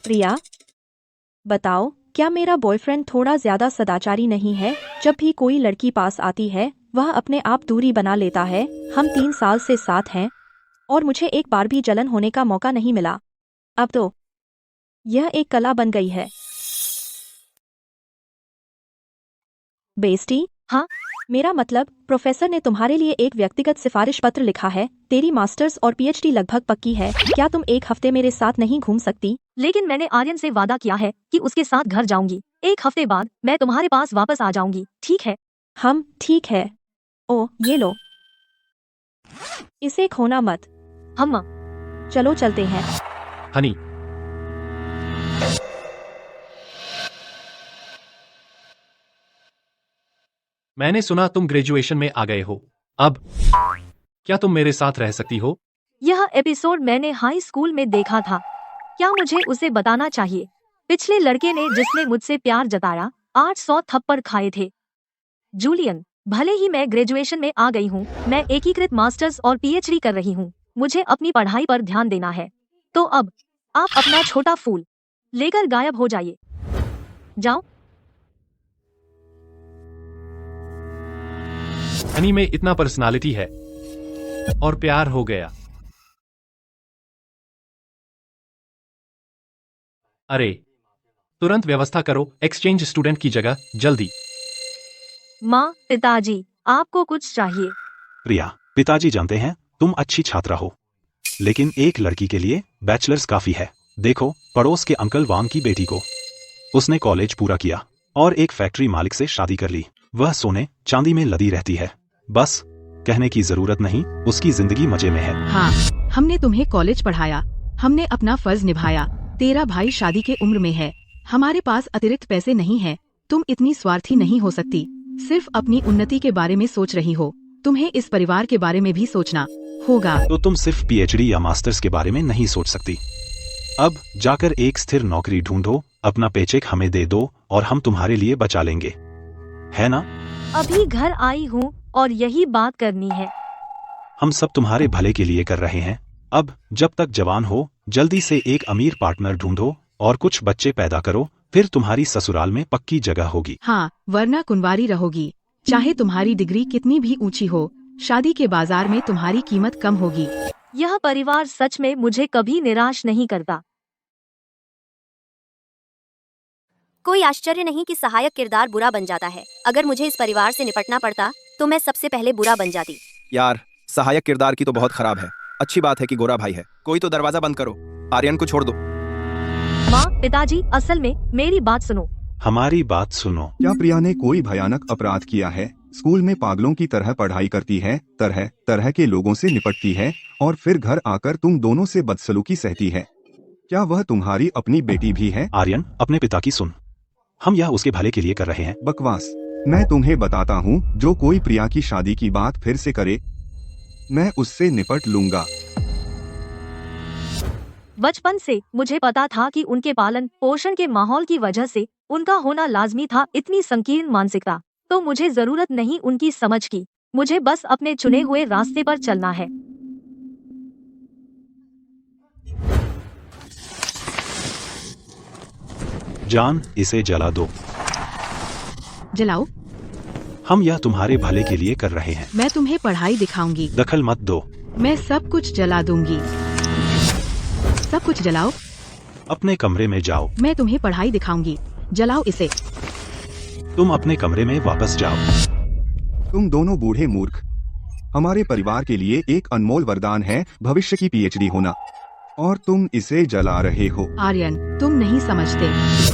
प्रिया, बताओ, क्या मेरा बॉयफ्रेंड थोड़ा ज्यादा सदाचारी नहीं है? जब भी कोई लड़की पास आती है वह अपने आप दूरी बना लेता है। हम 3 साल से साथ हैं और मुझे एक बार भी जलन होने का मौका नहीं मिला। अब तो यह एक कला बन गई है। बेस्टी, हाँ? मेरा मतलब, प्रोफेसर ने तुम्हारे लिए एक व्यक्तिगत सिफारिश पत्र लिखा है। तेरी मास्टर्स और पीएचडी लगभग पक्की है। क्या तुम एक हफ्ते मेरे साथ नहीं घूम सकती? लेकिन मैंने आर्यन से वादा किया है कि उसके साथ घर जाऊंगी। 1 हफ्ते बाद मैं तुम्हारे पास वापस आ जाऊंगी, ठीक है? ठीक है। ओ, ये लो, इसे खोना मत। हम्मा। चलो चलते हैं। हनी, मैंने सुना तुम ग्रेजुएशन में आ गए हो। अब क्या तुम मेरे साथ रह सकती हो? यह एपिसोड मैंने हाई स्कूल में देखा था। क्या मुझे उसे बताना चाहिए? पिछले लड़के ने जिसने मुझसे प्यार जताया 800 थप्पड़ खाए थे। जूलियन, भले ही मैं ग्रेजुएशन में आ गई हूँ, मैं एकीकृत मास्टर्स और पीएचडी कर रही हूँ। मुझे अपनी पढ़ाई पर ध्यान देना है। तो अब आप अपना छोटा फूल लेकर गायब हो जाइए। जाओ। हनी में इतना पर्सनालिटी है और प्यार हो गया। अरे, तुरंत व्यवस्था करो एक्सचेंज स्टूडेंट की जगह, जल्दी। माँ, पिताजी, आपको कुछ चाहिए? प्रिया, पिताजी जानते हैं तुम अच्छी छात्रा हो, लेकिन एक लड़की के लिए बैचलर्स काफी है। देखो, पड़ोस के अंकल वांग की बेटी को, उसने कॉलेज पूरा किया और एक फैक्ट्री मालिक से शादी कर ली। वह सोने चांदी में लदी रहती है। बस कहने की जरूरत नहीं, उसकी जिंदगी मजे में है। हाँ, हमने तुम्हें कॉलेज पढ़ाया, हमने अपना फर्ज निभाया। तेरा भाई शादी के उम्र में है, हमारे पास अतिरिक्त पैसे नहीं है। तुम इतनी स्वार्थी नहीं हो सकती। सिर्फ अपनी उन्नति के बारे में सोच रही हो। तुम्हें इस परिवार के बारे में भी सोचना होगा। तो तुम सिर्फ पीएचडी या मास्टर्स के बारे में नहीं सोच सकती। अब जाकर एक स्थिर नौकरी ढूंढो, अपना पेचेक हमें दे दो और हम तुम्हारे लिए बचा लेंगे, है ना? अभी घर आई हूँ और यही बात करनी है। हम सब तुम्हारे भले के लिए कर रहे हैं। अब जब तक जवान हो, जल्दी से एक अमीर पार्टनर ढूंढो और कुछ बच्चे पैदा करो, फिर तुम्हारी ससुराल में पक्की जगह होगी। हाँ, वरना कुंवारी रहोगी। चाहे तुम्हारी डिग्री कितनी भी ऊंची हो, शादी के बाजार में तुम्हारी कीमत कम होगी। यह परिवार सच में मुझे कभी निराश नहीं करता। कोई आश्चर्य नहीं कि सहायक किरदार बुरा बन जाता है। अगर मुझे इस परिवार से निपटना पड़ता तो मैं सबसे पहले बुरा बन जाती। यार, सहायक किरदार की तो बहुत खराब है। अच्छी बात है कि गोरा भाई है। कोई तो दरवाजा बंद करो, आर्यन को छोड़ दो। माँ, पिताजी, असल में मेरी बात सुनो। हमारी बात सुनो। क्या प्रिया ने कोई भयानक अपराध किया है? स्कूल में पागलों की तरह पढ़ाई करती है, तरह तरह के लोगों से निपटती है और फिर घर आकर तुम दोनों से बदसलूकी सहती है। क्या वह तुम्हारी अपनी बेटी भी है? आर्यन, अपने पिता की सुन। हम यह उसके भले के लिए कर रहे हैं। बकवास। मैं तुम्हें बताता हूँ, जो कोई प्रिया की शादी की बात फिर से करे, मैं उससे निपट लूंगा। बचपन से मुझे पता था कि उनके पालन पोषण के माहौल की वजह से उनका होना लाजमी था। इतनी संकीर्ण मानसिकता तो मुझे जरूरत नहीं उनकी समझ की। मुझे बस अपने चुने हुए रास्ते पर चलना है। जान, इसे जला दो। जलाओ? हम यह तुम्हारे भले के लिए कर रहे हैं। मैं तुम्हें पढ़ाई दिखाऊंगी। दखल मत दो। मैं सब कुछ जला दूंगी। सब कुछ जलाओ। अपने कमरे में जाओ। मैं तुम्हें पढ़ाई दिखाऊंगी। जलाओ इसे। तुम अपने कमरे में वापस जाओ। तुम दोनों बूढ़े मूर्ख। हमारे परिवार के लिए एक अनमोल वरदान है भविष्य की पीएचडी होना, और तुम इसे जला रहे हो। आर्यन, तुम नहीं समझते।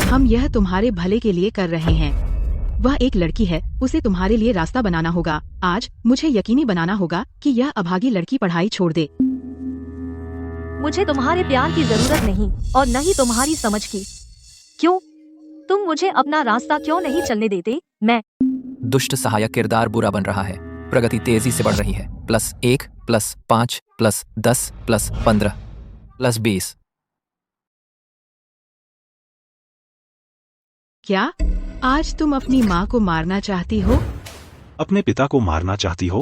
हम यह तुम्हारे भले के लिए कर रहे हैं। वह एक लड़की है, उसे तुम्हारे लिए रास्ता बनाना होगा। आज मुझे यकीनी बनाना होगा कि यह अभागी लड़की पढ़ाई छोड़ दे। मुझे तुम्हारे प्यार की जरूरत नहीं और न ही तुम्हारी समझ की। क्यों? तुम मुझे अपना रास्ता क्यों नहीं चलने देते? मैं दुष्ट सहायक किरदार बुरा बन रहा है। प्रगति तेजी से बढ़ रही है। +1 +5 +10 +15 +20। क्या आज तुम अपनी माँ को मारना चाहती हो? अपने पिता को मारना चाहती हो?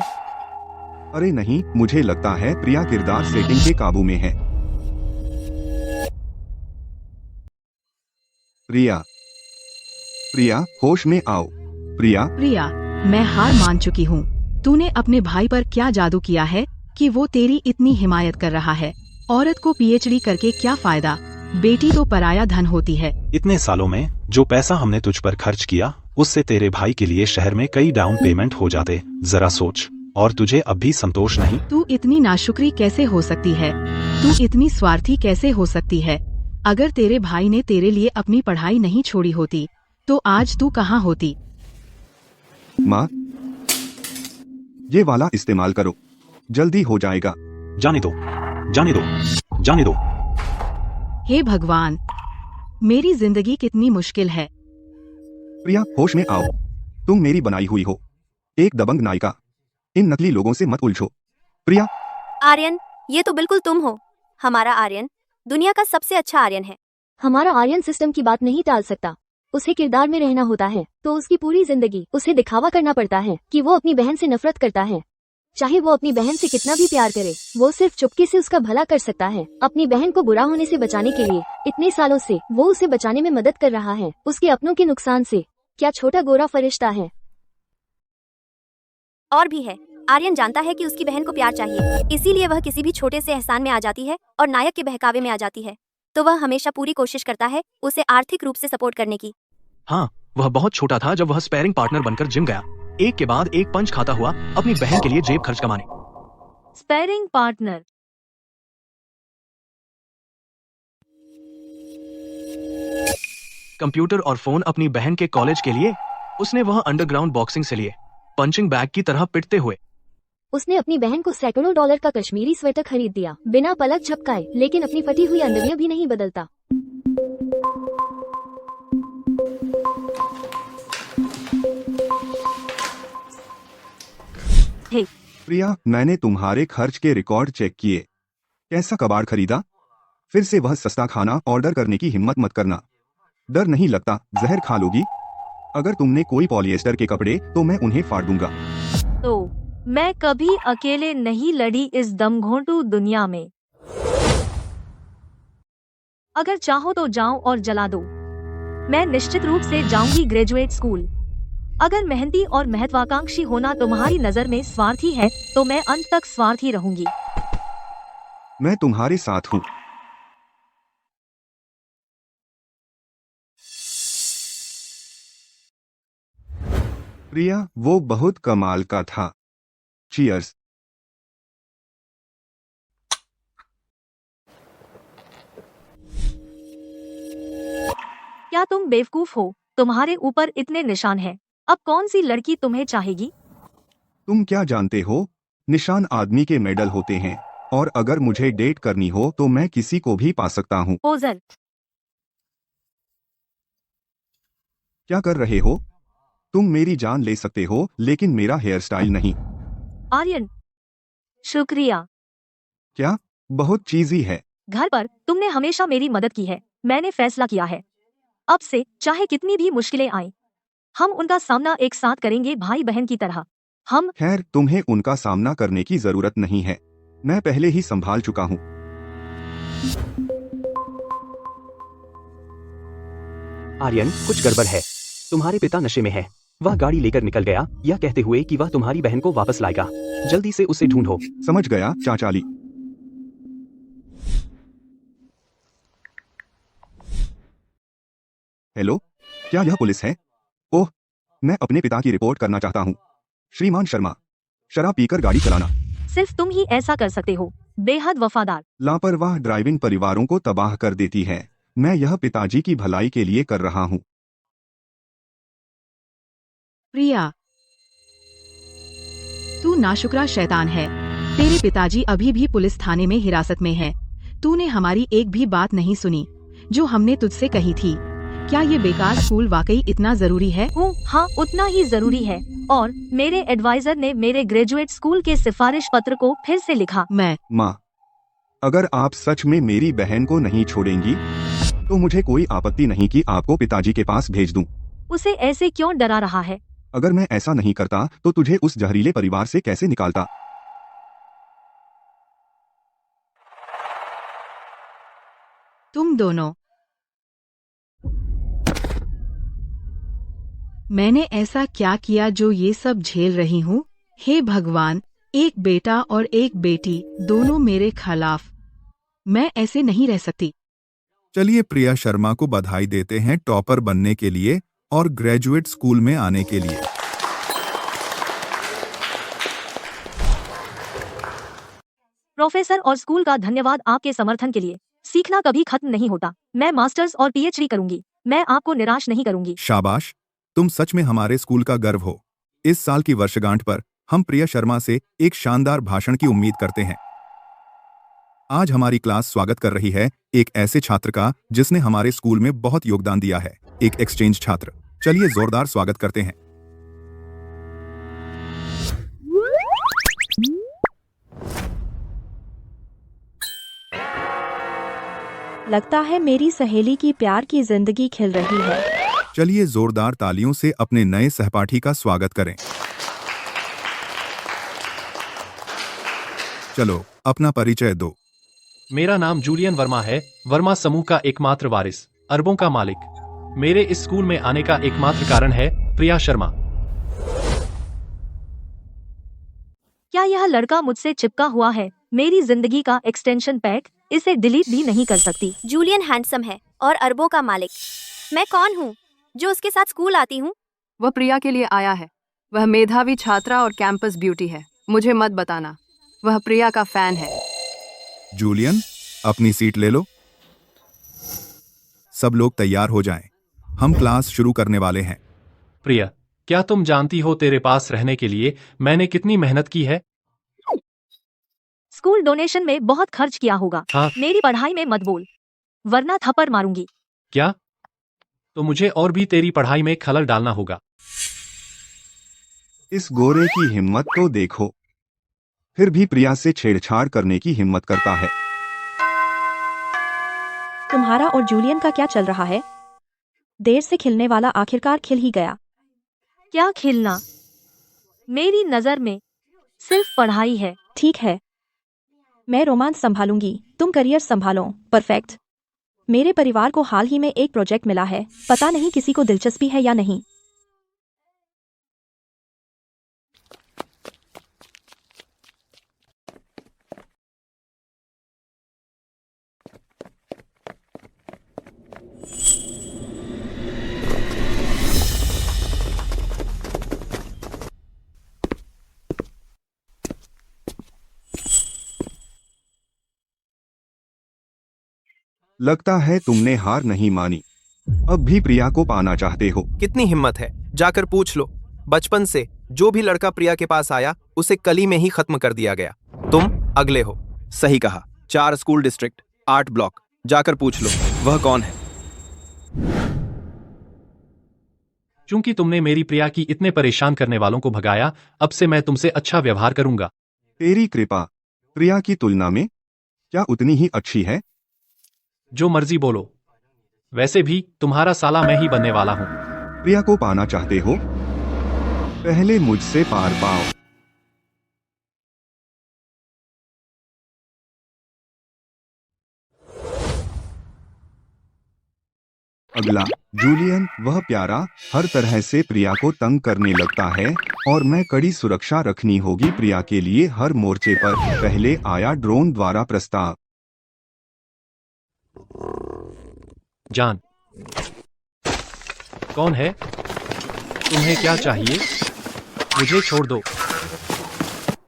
अरे नहीं, मुझे लगता है प्रिया किरदार सेटिंग के काबू में है। प्रिया, प्रिया होश में आओ। प्रिया, प्रिया, मैं हार मान चुकी हूँ। तूने अपने भाई पर क्या जादू किया है कि वो तेरी इतनी हिमायत कर रहा है? औरत को PhD करके क्या फायदा? बेटी तो पराया धन होती है। इतने सालों में जो पैसा हमने तुझ पर खर्च किया, उससे तेरे भाई के लिए शहर में कई डाउन पेमेंट हो जाते। जरा सोच। और तुझे अब भी संतोष नहीं? तू इतनी नाशुक्री कैसे हो सकती है? तू इतनी स्वार्थी कैसे हो सकती है? अगर तेरे भाई ने तेरे लिए अपनी पढ़ाई नहीं छोड़ी होती तो आज तू कहाँ होती? माँ, ये वाला इस्तेमाल करो, जल्दी हो जाएगा। जाने दो, जाने दो, जाने दो। हे भगवान, मेरी जिंदगी कितनी मुश्किल है। प्रिया होश में आओ। तुम मेरी बनाई हुई हो, एक दबंग नायिका। इन नकली लोगों से मत उलझो। प्रिया। आर्यन, ये तो बिल्कुल तुम हो। हमारा आर्यन दुनिया का सबसे अच्छा आर्यन है। हमारा आर्यन सिस्टम की बात नहीं टाल सकता। उसे किरदार में रहना होता है, तो उसकी पूरी जिंदगी उसे दिखावा करना पड़ता है कि वो अपनी बहन से नफरत करता है। चाहे वो अपनी बहन से कितना भी प्यार करे, वो सिर्फ चुपके से उसका भला कर सकता है। अपनी बहन को बुरा होने से बचाने के लिए इतने सालों से वो उसे बचाने में मदद कर रहा है, उसके अपनों के नुकसान से। क्या छोटा गोरा फरिश्ता है? और भी है, आर्यन जानता है कि उसकी बहन को प्यार चाहिए, इसीलिए वह किसी भी छोटे से एहसान में आ जाती है और नायक के बहकावे में आ जाती है। तो वह हमेशा पूरी कोशिश करता है उसे आर्थिक रूप से सपोर्ट करने की। हाँ, वह बहुत छोटा था जब वह स्पैरिंग पार्टनर बनकर जिम गया, एक के बाद एक पंच खाता हुआ अपनी बहन के लिए जेब खर्च कमाने। Sparring partner. कंप्यूटर और फोन अपनी बहन के कॉलेज के लिए उसने वह अंडरग्राउंड बॉक्सिंग से लिए, पंचिंग बैग की तरह पिटते हुए। उसने अपनी बहन को सैकड़ों डॉलर का कश्मीरी स्वेटर खरीद दिया बिना पलक झपकाए, लेकिन अपनी फटी हुई अंडरवियर भी नहीं बदलता। प्रिया, मैंने तुम्हारे खर्च के रिकॉर्ड चेक किए। कैसा कबाड़ खरीदा? फिर से वह सस्ता खाना ऑर्डर करने की हिम्मत मत करना। डर नहीं लगता जहर खा लोगी? अगर तुमने कोई पॉलिएस्टर के कपड़े तो मैं उन्हें फाड़ दूंगा। तो मैं कभी अकेले नहीं लड़ी इस दमघोंटू दुनिया में। अगर चाहो तो जाओ और जला दो। मैं निश्चित रूप से जाऊंगी ग्रेजुएट स्कूल। अगर मेहनती और महत्वाकांक्षी होना तुम्हारी नजर में स्वार्थी है, तो मैं अंत तक स्वार्थी रहूंगी। मैं तुम्हारे साथ हूँ। प्रिया, वो बहुत कमाल का था। चीयर्स। क्या तुम बेवकूफ हो? तुम्हारे ऊपर इतने निशान हैं। अब कौन सी लड़की तुम्हें चाहेगी? तुम क्या जानते हो, निशान आदमी के मेडल होते हैं, और अगर मुझे डेट करनी हो तो मैं किसी को भी पा सकता हूँ। पोजर। क्या कर रहे हो? तुम मेरी जान ले सकते हो, लेकिन मेरा हेयर स्टाइल नहीं। आर्यन, शुक्रिया। क्या? बहुत चीजी है। घर पर तुमने हमेशा मेरी मदद की है। मैंने फैसला किया है, अब से चाहे कितनी भी मुश्किलें आए, हम उनका सामना एक साथ करेंगे, भाई बहन की तरह। हम खैर, तुम्हें उनका सामना करने की जरूरत नहीं है, मैं पहले ही संभाल चुका हूँ। आर्यन, कुछ गड़बड़ है। तुम्हारे पिता नशे में है। वह गाड़ी लेकर निकल गया, यह कहते हुए कि वह तुम्हारी बहन को वापस लाएगा। जल्दी से उसे ढूंढो। समझ गया चाचाली। हेलो, क्या यह पुलिस है? ओह, मैं अपने पिता की रिपोर्ट करना चाहता हूँ। श्रीमान शर्मा, शराब पीकर गाड़ी चलाना। सिर्फ तुम ही ऐसा कर सकते हो, बेहद वफादार। लापरवाह ड्राइविंग परिवारों को तबाह कर देती है। मैं यह पिताजी की भलाई के लिए कर रहा हूँ। प्रिया, तू नाशुक्रा शैतान है। तेरे पिताजी अभी भी पुलिस थाने में हिरासत में है। तूने हमारी एक भी बात नहीं सुनी जो हमने तुझसे कही थी। क्या ये बेकार स्कूल वाकई इतना जरूरी है? हाँ, उतना ही जरूरी है। और मेरे एडवाइजर ने मेरे ग्रेजुएट स्कूल के सिफारिश पत्र को फिर से लिखा। माँ, अगर आप सच में मेरी बहन को नहीं छोड़ेंगी तो मुझे कोई आपत्ति नहीं कि आपको पिताजी के पास भेज दूं। उसे ऐसे क्यों डरा रहा है? अगर मैं ऐसा नहीं करता तो तुझे उस जहरीले परिवार से कैसे निकालता? तुम दोनों, मैंने ऐसा क्या किया जो ये सब झेल रही हूँ? हे भगवान, एक बेटा और एक बेटी दोनों मेरे खिलाफ। मैं ऐसे नहीं रह सकती। चलिए प्रिया शर्मा को बधाई देते हैं टॉपर बनने के लिए और ग्रेजुएट स्कूल में आने के लिए। प्रोफेसर और स्कूल का धन्यवाद आपके समर्थन के लिए। सीखना कभी खत्म नहीं होता। मैं मास्टर्स और पीएचडी करूंगी। मैं आपको निराश नहीं करूंगी। शाबाश, तुम सच में हमारे स्कूल का गर्व हो। इस साल की वर्षगांठ पर हम प्रिया शर्मा से एक शानदार भाषण की उम्मीद करते हैं। आज हमारी क्लास स्वागत कर रही है एक ऐसे छात्र का जिसने हमारे स्कूल में बहुत योगदान दिया है, एक एक्सचेंज छात्र। चलिए जोरदार स्वागत करते हैं। लगता है मेरी सहेली की प्यार की जिंदगी खिल रही है। चलिए जोरदार तालियों से अपने नए सहपाठी का स्वागत करें। चलो अपना परिचय दो। मेरा नाम जूलियन वर्मा है। वर्मा समूह का एकमात्र वारिस, अरबों का मालिक। मेरे इस स्कूल में आने का एकमात्र कारण है प्रिया शर्मा। क्या यह लड़का मुझसे चिपका हुआ है? मेरी जिंदगी का एक्सटेंशन पैक, इसे डिलीट भी नहीं कर सकती। जूलियन हैंडसम है और अरबों का मालिक। मैं कौन हूँ जो उसके साथ स्कूल आती हूँ? वह प्रिया के लिए आया है। वह मेधावी छात्रा और कैंपस ब्यूटी है। मुझे मत बताना, वह प्रिया का फैन है। जूलियन, अपनी सीट ले लो। सब लोग तैयार हो जाएं। हम क्लास शुरू करने वाले हैं। प्रिया, क्या तुम जानती हो तेरे पास रहने के लिए मैंने कितनी मेहनत की है? स्कूल डोनेशन में बहुत खर्च किया होगा। हाँ। मेरी पढ़ाई में मत बोल, वरना थप्पड़ मारूंगी। क्या? तो मुझे और भी तेरी पढ़ाई में खलल डालना होगा। इस गोरे की हिम्मत तो देखो, फिर भी प्रिया से छेड़छाड़ करने की हिम्मत करता है। तुम्हारा और जूलियन का क्या चल रहा है? देर से खिलने वाला आखिरकार खिल ही गया। क्या खिलना? मेरी नजर में सिर्फ पढ़ाई है। ठीक है, मैं रोमांस संभालूंगी, तुम करियर संभालो। परफेक्ट। मेरे परिवार को हाल ही में एक प्रोजेक्ट मिला है, पता नहीं किसी को दिलचस्पी है या नहीं। लगता है तुमने हार नहीं मानी, अब भी प्रिया को पाना चाहते हो। कितनी हिम्मत है, जाकर पूछ लो। बचपन से जो भी लड़का प्रिया के पास आया उसे कली में ही खत्म कर दिया गया। तुम अगले हो। सही कहा। 4 स्कूल डिस्ट्रिक्ट, 8 ब्लॉक, जाकर पूछ लो वह कौन है। चूंकि तुमने मेरी प्रिया की इतने परेशान करने वालों को भगाया, अब से मैं तुमसे अच्छा व्यवहार करूंगा। तेरी कृपा प्रिया की तुलना में क्या उतनी ही अच्छी है? जो मर्जी बोलो, वैसे भी तुम्हारा साला मैं ही बनने वाला हूँ। प्रिया को पाना चाहते हो? पहले मुझसे पार पाओ। अगला जूलियन, वह प्यारा हर तरह से प्रिया को तंग करने लगता है और मैं कड़ी सुरक्षा रखनी होगी प्रिया के लिए हर मोर्चे पर। पहले आया ड्रोन द्वारा प्रस्ताव। जान, कौन है? तुम्हें क्या चाहिए? मुझे छोड़ दो।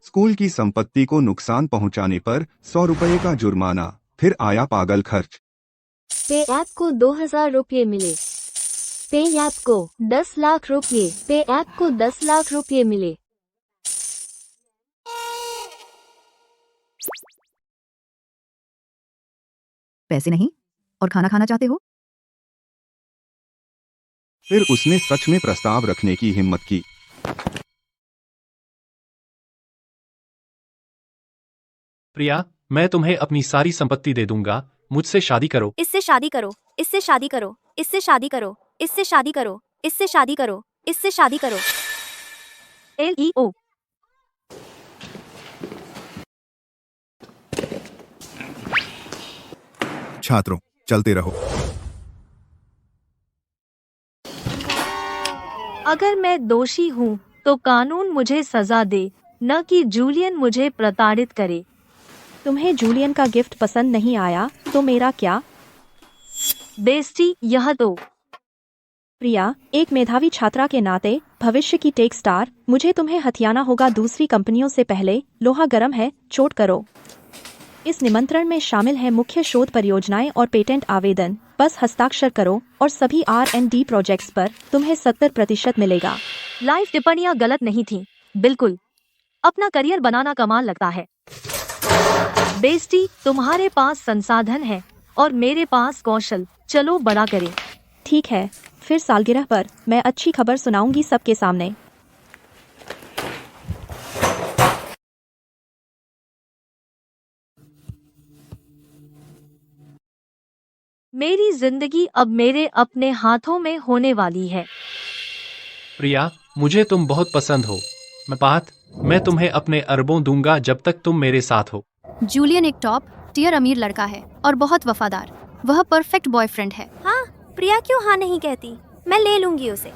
स्कूल की संपत्ति को नुकसान पहुंचाने पर 100 रुपए का जुर्माना। फिर आया पागल खर्च। पे ऐप को 2000 रुपये मिले। पे ऐप को 10 लाख रुपए, पे ऐप को 10 लाख रुपए मिले। पैसे नहीं और खाना खाना चाहते हो? फिर उसने सच में प्रस्ताव रखने की हिम्मत की। प्रिया, मैं तुम्हें अपनी सारी संपत्ति दे दूंगा, मुझसे शादी करो। इससे शादी करो, इससे शादी करो, इससे शादी करो, इससे शादी करो, इससे शादी करो, इससे शादी करो। LEO छात्रों, चलते रहो। अगर मैं दोषी हूँ तो कानून मुझे सजा दे, न कि जूलियन मुझे प्रताड़ित करे। तुम्हें जूलियन का गिफ्ट पसंद नहीं आया तो मेरा क्या? बेस्टी, यह तो प्रिया, एक मेधावी छात्रा के नाते भविष्य की टेक स्टार, मुझे तुम्हें हथियाना होगा दूसरी कंपनियों से पहले। लोहा गर्म है, चोट करो। इस निमंत्रण में शामिल है मुख्य शोध परियोजनाएं और पेटेंट आवेदन। बस हस्ताक्षर करो और सभी R&D प्रोजेक्ट्स पर तुम्हें 70% मिलेगा। लाइव टिप्पणियां गलत नहीं थीं, बिल्कुल। अपना करियर बनाना कमाल लगता है। बेस्टी, तुम्हारे पास संसाधन है और मेरे पास कौशल। चलो बड़ा करें। ठीक है, फिर सालगिरह पर मैं अच्छी खबर सुनाऊंगी सबके सामने। मेरी जिंदगी अब मेरे अपने हाथों में होने वाली है। प्रिया, मुझे तुम बहुत पसंद हो। मैं तुम्हें अपने अरबों दूंगा जब तक तुम मेरे साथ हो। जूलियन एक टॉप टियर अमीर लड़का है और बहुत वफादार। वह परफेक्ट बॉयफ्रेंड है। हाँ, प्रिया क्यों हाँ नहीं कहती? मैं ले लूंगी उसे।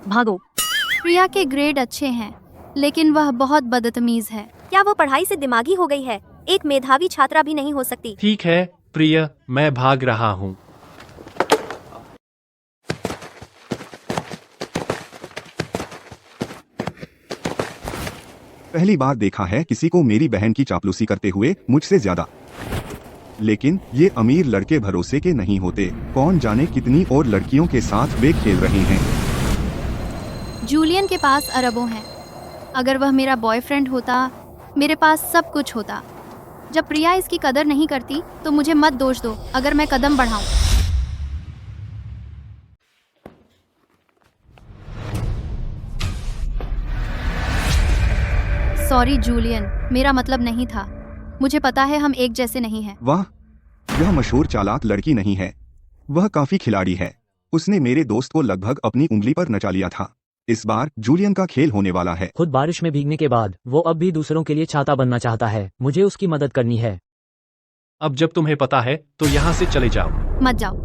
भागो। प्रिया के ग्रेड अच्छे हैं, लेकिन वह बहुत बदतमीज है। क्या वो पढ़ाई से दिमागी हो गई है? एक मेधावी छात्रा भी नहीं हो सकती। ठीक है प्रिया, मैं भाग रहा हूँ। पहली बार देखा है किसी को मेरी बहन की चापलूसी करते हुए, मुझसे ज्यादा। लेकिन ये अमीर लड़के भरोसे के नहीं होते। कौन जाने कितनी और लड़कियों के साथ वे खेल रहे हैं। जूलियन के पास अरबों हैं। अगर वह मेरा बॉयफ्रेंड होता, मेरे पास सब कुछ होता। जब प्रिया इसकी कदर नहीं करती तो मुझे मत दोष दो अगर मैं कदम बढ़ाऊं। सॉरी जूलियन, मेरा मतलब नहीं था। मुझे पता है हम एक जैसे नहीं हैं। वाह, यह मशहूर चालाक लड़की नहीं है, वह काफी खिलाड़ी है। उसने मेरे दोस्त को लगभग अपनी उंगली पर नचा लिया था। इस बार जूलियन का खेल होने वाला है। खुद बारिश में भीगने के बाद वो अब भी दूसरों के लिए छाता बनना चाहता है। मुझे उसकी मदद करनी है। अब जब तुम्हें पता है तो यहाँ से चले जाओ। मत जाओ।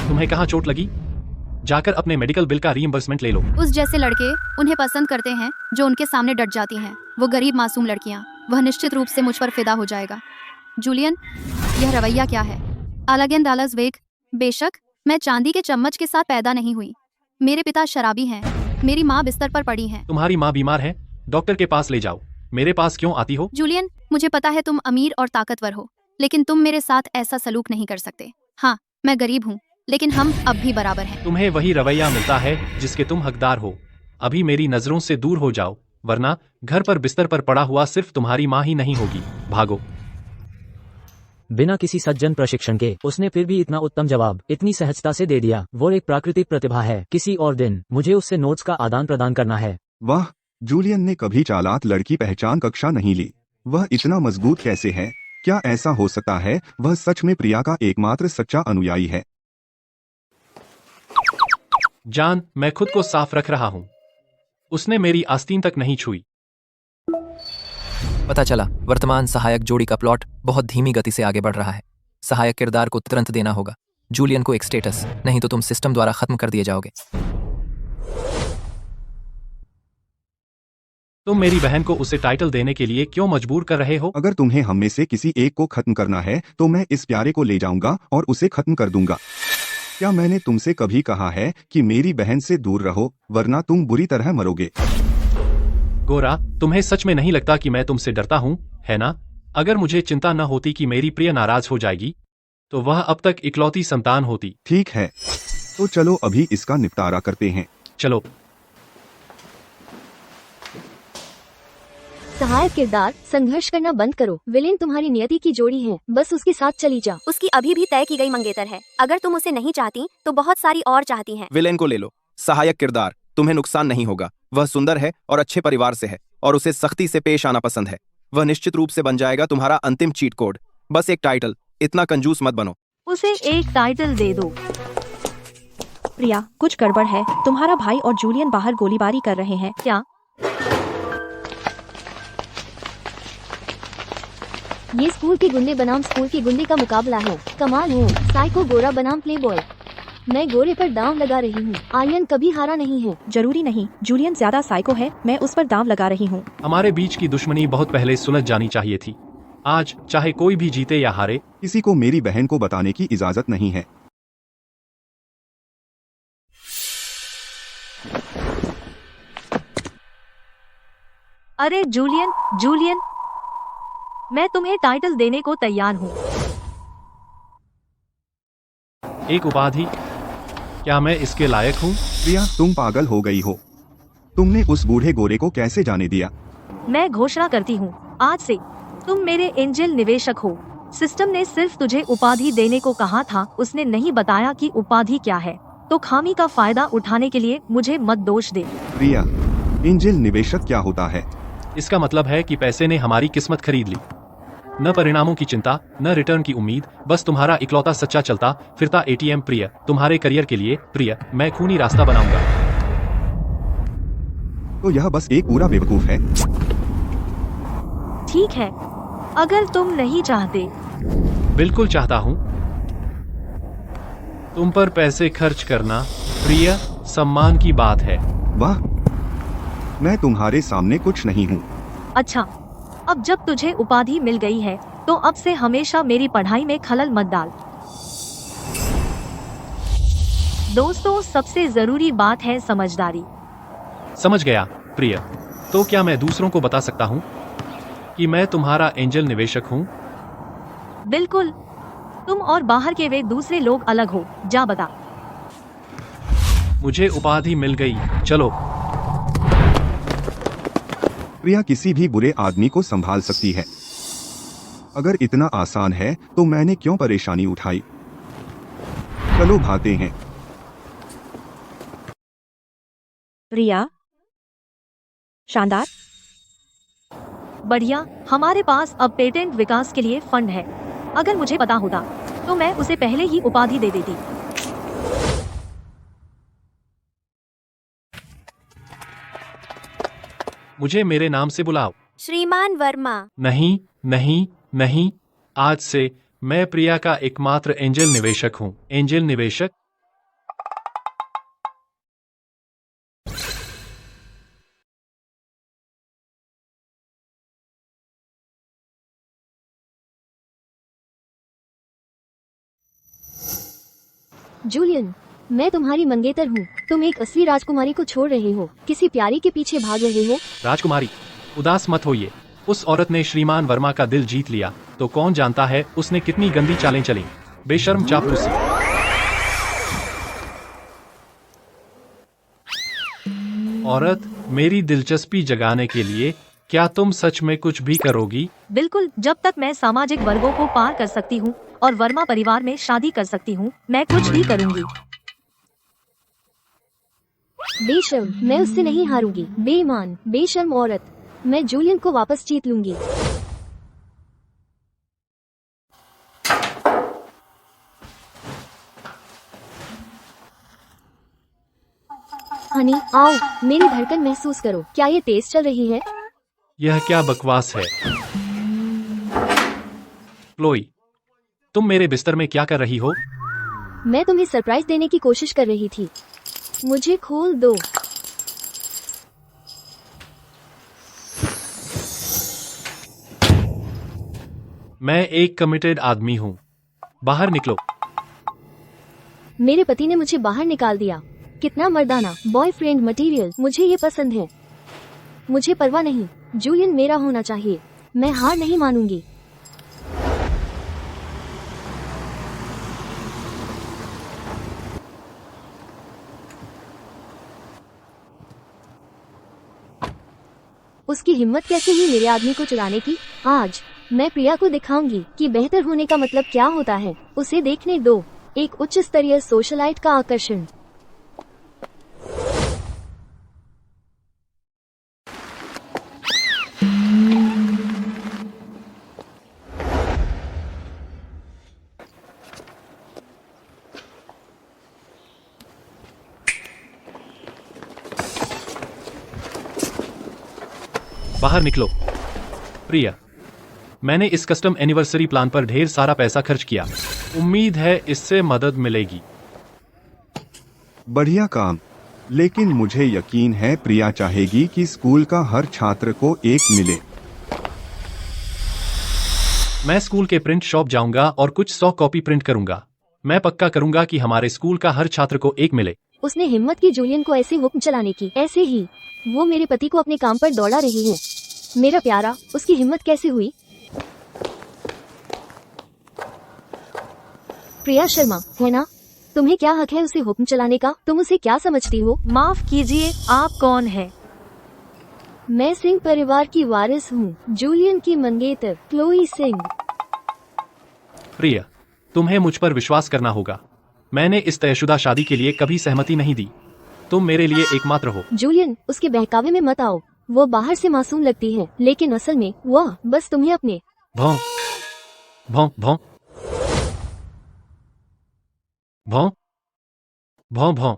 तुम्हें कहाँ चोट लगी? जाकर अपने मेडिकल बिल का रीइंबर्समेंट ले लो। उस जैसे लड़के उन्हें पसंद करते हैं जो उनके सामने डट जाती हैं। वो गरीब मासूम लड़कियां। वह निश्चित रूप से मुझ पर फिदा हो जाएगा। जूलियन, यह रवैया क्या है? अलागेन दालस वेग। बेशक मैं चांदी के चम्मच के साथ पैदा नहीं हुई। मेरे पिता शराबी हैं। मेरी माँ बिस्तर पर पड़ी है। तुम्हारी माँ बीमार है, डॉक्टर के पास ले जाओ। मेरे पास क्यों आती हो? जूलियन, मुझे पता है तुम अमीर और ताकतवर हो, लेकिन तुम मेरे साथ ऐसा सलूक नहीं कर सकते। हाँ, मैं गरीब हूँ, लेकिन हम अब भी बराबर हैं। तुम्हें वही रवैया मिलता है जिसके तुम हकदार हो। अभी मेरी नजरों से दूर हो जाओ, वरना घर पर बिस्तर पर पड़ा हुआ सिर्फ तुम्हारी माँ ही नहीं होगी। भागो। बिना किसी सज्जन प्रशिक्षण के उसने फिर भी इतना उत्तम जवाब इतनी सहजता से दे दिया। वो एक प्राकृतिक प्रतिभा है। किसी और दिन मुझे उससे नोट्स का आदान प्रदान करना है। वाह, जूलियन ने कभी चालाक लड़की पहचान कक्षा नहीं ली। वह इतना मजबूत कैसे है? क्या ऐसा हो सकता है वह सच में प्रिया का एकमात्र सच्चा अनुयायी है? जान, मैं खुद को साफ रख रहा हूँ। उसने मेरी आस्तीन तक नहीं छुई। पता चला वर्तमान सहायक जोड़ी का प्लॉट बहुत धीमी गति से आगे बढ़ रहा है। सहायक किरदार को तुरंत देना होगा। जूलियन को एक स्टेटस, नहीं तो तुम सिस्टम द्वारा खत्म कर दिए जाओगे। तुम मेरी बहन को उसे टाइटल देने के लिए क्यों मजबूर कर रहे हो? अगर तुम्हें हम में से किसी एक को खत्म करना है तो मैं इस प्यारे को ले जाऊंगा और उसे खत्म कर दूंगा। क्या मैंने तुमसे कभी कहा है कि मेरी बहन से दूर रहो, वरना तुम बुरी तरह मरोगे? गोरा, तुम्हें सच में नहीं लगता कि मैं तुमसे डरता हूँ, है ना? अगर मुझे चिंता न होती कि मेरी प्रिय नाराज हो जाएगी तो वह अब तक इकलौती संतान होती। ठीक है, तो चलो अभी इसका निपटारा करते हैं। चलो। सहायक किरदार, संघर्ष करना बंद करो। विलेन तुम्हारी नियति की जोड़ी है, बस उसके साथ चली जा। उसकी अभी भी तय की गई मंगेतर है। अगर तुम उसे नहीं चाहती तो बहुत सारी और चाहती हैं। विलेन को ले लो। सहायक किरदार, तुम्हें नुकसान नहीं होगा। वह सुंदर है और अच्छे परिवार से है और उसे सख्ती से पेश आना पसंद है। वह निश्चित रूप से बन जाएगा तुम्हारा अंतिम चीट कोड। बस एक टाइटल, इतना कंजूस मत बनो। उसे एक टाइटल दे दो। प्रिया, कुछ गड़बड़ है। तुम्हारा भाई और जूलियन बाहर गोलीबारी कर रहे हैं। क्या? ये स्कूल के गुंडे बनाम स्कूल के गुंडे का मुकाबला है। कमाल है, साइको गोरा बनाम प्लेबॉय। मैं गोरे पर दांव लगा रही हूँ। आर्यन कभी हारा नहीं है। जरूरी नहीं, जूलियन ज्यादा साइको है, मैं उस पर दांव लगा रही हूँ। हमारे बीच की दुश्मनी बहुत पहले सुलझ जानी चाहिए थी। आज चाहे कोई भी जीते या हारे, किसी को मेरी बहन को बताने की इजाजत नहीं है। अरे जूलियन, जूलियन, मैं तुम्हें टाइटल देने को तैयार हूँ। एक उपाधि, क्या मैं इसके लायक हूँ? प्रिया, तुम पागल हो गई हो। तुमने उस बूढ़े गोरे को कैसे जाने दिया? मैं घोषणा करती हूँ, आज से तुम मेरे एंजल निवेशक हो। सिस्टम ने सिर्फ तुझे उपाधि देने को कहा था, उसने नहीं बताया कि उपाधि क्या है। तो खामी का फायदा उठाने के लिए मुझे मत दोष दे। प्रिया, एंजल निवेशक क्या होता है? इसका मतलब है कि पैसे ने हमारी किस्मत खरीद ली। न परिणामों की चिंता, न रिटर्न की उम्मीद, बस तुम्हारा इकलौता सच्चा चलता फिरता एटीएम। प्रिय, तुम्हारे करियर के लिए प्रिय, मैं खूनी रास्ता बनाऊंगा। तो यह बस एक पूरा बेवकूफ है। ठीक है, अगर तुम नहीं चाहते। बिल्कुल चाहता हूँ। तुम पर पैसे खर्च करना प्रिय, सम्मान की बात है। वाह, मैं तुम्हारे सामने कुछ नहीं हूँ। अच्छा, अब जब तुझे उपाधि मिल गई है तो अब से हमेशा मेरी पढ़ाई में खलल मत डाल। दोस्तों, सबसे जरूरी बात है समझदारी। समझ गया प्रिय। तो क्या मैं दूसरों को बता सकता हूँ कि मैं तुम्हारा एंजल निवेशक हूँ? बिल्कुल, तुम और बाहर के वे दूसरे लोग अलग हो। जा बता। मुझे उपाधि मिल गई। चलो। प्रिया किसी भी बुरे आदमी को संभाल सकती है। अगर इतना आसान है तो मैंने क्यों परेशानी उठाई? चलो भागते हैं। प्रिया, शानदार, बढ़िया। हमारे पास अब पेटेंट विकास के लिए फंड है। अगर मुझे पता होता तो मैं उसे पहले ही उपाधि दे देती। मुझे मेरे नाम से बुलाओ। श्रीमान वर्मा। नहीं नहीं नहीं, आज से मैं प्रिया का एकमात्र एंजल निवेशक हूँ। एंजल निवेशक। जूलियन, मैं तुम्हारी मंगेतर हूँ। तुम एक असली राजकुमारी को छोड़ रहे हो, किसी प्यारी के पीछे भाग रहे हो। राजकुमारी, उदास मत होइए। उस औरत ने श्रीमान वर्मा का दिल जीत लिया, तो कौन जानता है उसने कितनी गंदी चालें चली। बेशर्म चापलूसी। औरत, मेरी दिलचस्पी जगाने के लिए क्या तुम सच में कुछ भी करोगी? बिल्कुल, जब तक मैं सामाजिक वर्गों को पार कर सकती हूँ और वर्मा परिवार में शादी कर सकती हूँ, मैं कुछ भी करूँगी। बेशर्म, मैं उससे नहीं हारूंगी। बेईमान, बेशर्म औरत, मैं जूलियन को वापस जीत लूंगी। हनी, आओ, मेरी धड़कन महसूस करो। क्या ये तेज चल रही है? यह क्या बकवास है? क्लोई, तुम मेरे बिस्तर में क्या कर रही हो? मैं तुम्हें सरप्राइज देने की कोशिश कर रही थी। मुझे खोल दो। मैं एक कमिटेड आदमी हूँ। बाहर निकलो। मेरे पति ने मुझे बाहर निकाल दिया। कितना मर्दाना बॉयफ्रेंड मटेरियल। मुझे ये पसंद है। मुझे परवाह नहीं, जूलियन मेरा होना चाहिए। मैं हार नहीं मानूंगी। उसकी हिम्मत कैसे हुई मेरे आदमी को चुराने की। आज मैं प्रिया को दिखाऊंगी कि बेहतर होने का मतलब क्या होता है। उसे देखने दो, एक उच्च स्तरीय सोशलाइट का आकर्षण। बाहर निकलो। प्रिया, मैंने इस कस्टम एनिवर्सरी प्लान पर ढेर सारा पैसा खर्च किया। उम्मीद है इससे मदद मिलेगी। बढ़िया काम, लेकिन मुझे यकीन है प्रिया चाहेगी कि स्कूल का हर छात्र को एक मिले। मैं स्कूल के प्रिंट शॉप जाऊंगा और कुछ 100 कॉपी प्रिंट करूंगा। मैं पक्का करूंगा कि हमारे स्कूल का हर छात्र को एक मिले। उसने हिम्मत की जूलियन को ऐसे हुक्म चलाने की। ऐसे ही वो मेरे पति को अपने काम पर दौड़ा रही है। मेरा प्यारा, उसकी हिम्मत कैसे हुई? प्रिया शर्मा, है ना? तुम्हें क्या हक है उसे हुक्म चलाने का? तुम उसे क्या समझती हो? माफ कीजिए, आप कौन है? मैं सिंह परिवार की वारिस हूँ, जूलियन की मंगेतर क्लोई सिंह। प्रिया, तुम्हें मुझ पर विश्वास करना होगा। मैंने इस तयशुदा शादी के लिए कभी सहमति नहीं दी। तुम मेरे लिए एकमात्र हो। जूलियन, उसके बहकावे में मत आओ। वो बाहर से मासूम लगती है, लेकिन असल में वह बस तुम्हें अपने भौं भौं भौं भौं भौं भौं।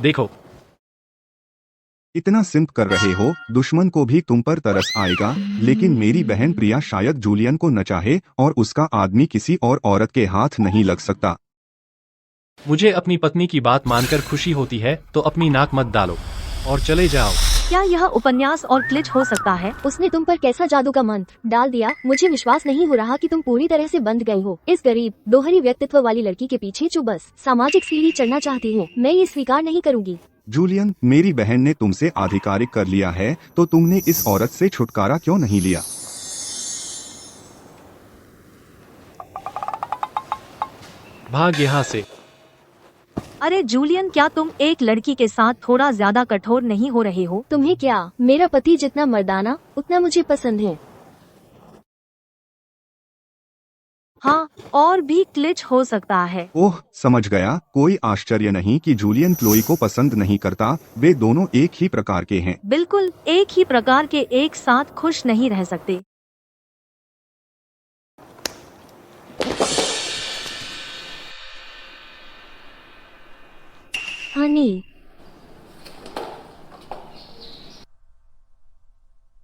देखो, इतना सिम्प कर रहे हो, दुश्मन को भी तुम पर तरस आएगा। लेकिन मेरी बहन प्रिया शायद जूलियन को न चाहे और उसका आदमी किसी और औरत के हाथ नहीं लग सकता। मुझे अपनी पत्नी की बात मानकर खुशी होती है, तो अपनी नाक मत डालो और चले जाओ। क्या यह उपन्यास और क्लिच हो सकता है? उसने तुम पर कैसा जादू का मंत्र डाल दिया? मुझे विश्वास नहीं हो रहा कि तुम पूरी तरह से बंध गए हो इस गरीब दोहरी व्यक्तित्व वाली लड़की के पीछे जो बस सामाजिक सीढ़ी चढ़ना चाहती है। मैं ये स्वीकार नहीं करूंगी। जूलियन, मेरी बहन ने तुमसे आधिकारिक कर लिया है, तो तुमने इस औरत से छुटकारा क्यों नहीं लिया? भाग यहाँ से। अरे जूलियन, क्या तुम एक लड़की के साथ थोड़ा ज्यादा कठोर नहीं हो रहे हो? तुम्हें क्या, मेरा पति जितना मर्दाना उतना मुझे पसंद है। हाँ, और भी क्लिच हो सकता है। ओह, समझ गया। कोई आश्चर्य नहीं कि जूलियन क्लोई को पसंद नहीं करता। वे दोनों एक ही प्रकार के हैं। बिल्कुल एक ही प्रकार के एक साथ खुश नहीं रह सकते। हनी,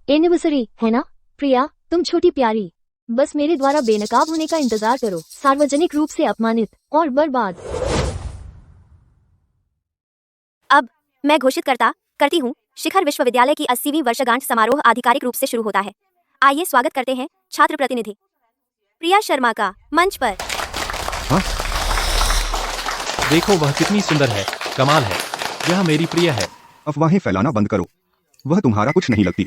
एनिवर्सरी है ना? प्रिया, तुम छोटी प्यारी, बस मेरे द्वारा बेनकाब होने का इंतजार करो। सार्वजनिक रूप से अपमानित और बर्बाद। अब मैं घोषित करती हूँ, शिखर विश्वविद्यालय की 80वीं वर्षगांठ समारोह आधिकारिक रूप से शुरू होता है। आइए स्वागत करते हैं छात्र प्रतिनिधि प्रिया शर्मा का मंच पर। देखो वह कितनी सुंदर है, कमाल है। यह मेरी प्रिया है। अफवाहें फैलाना बंद करो। वह तुम्हारा कुछ नहीं लगती।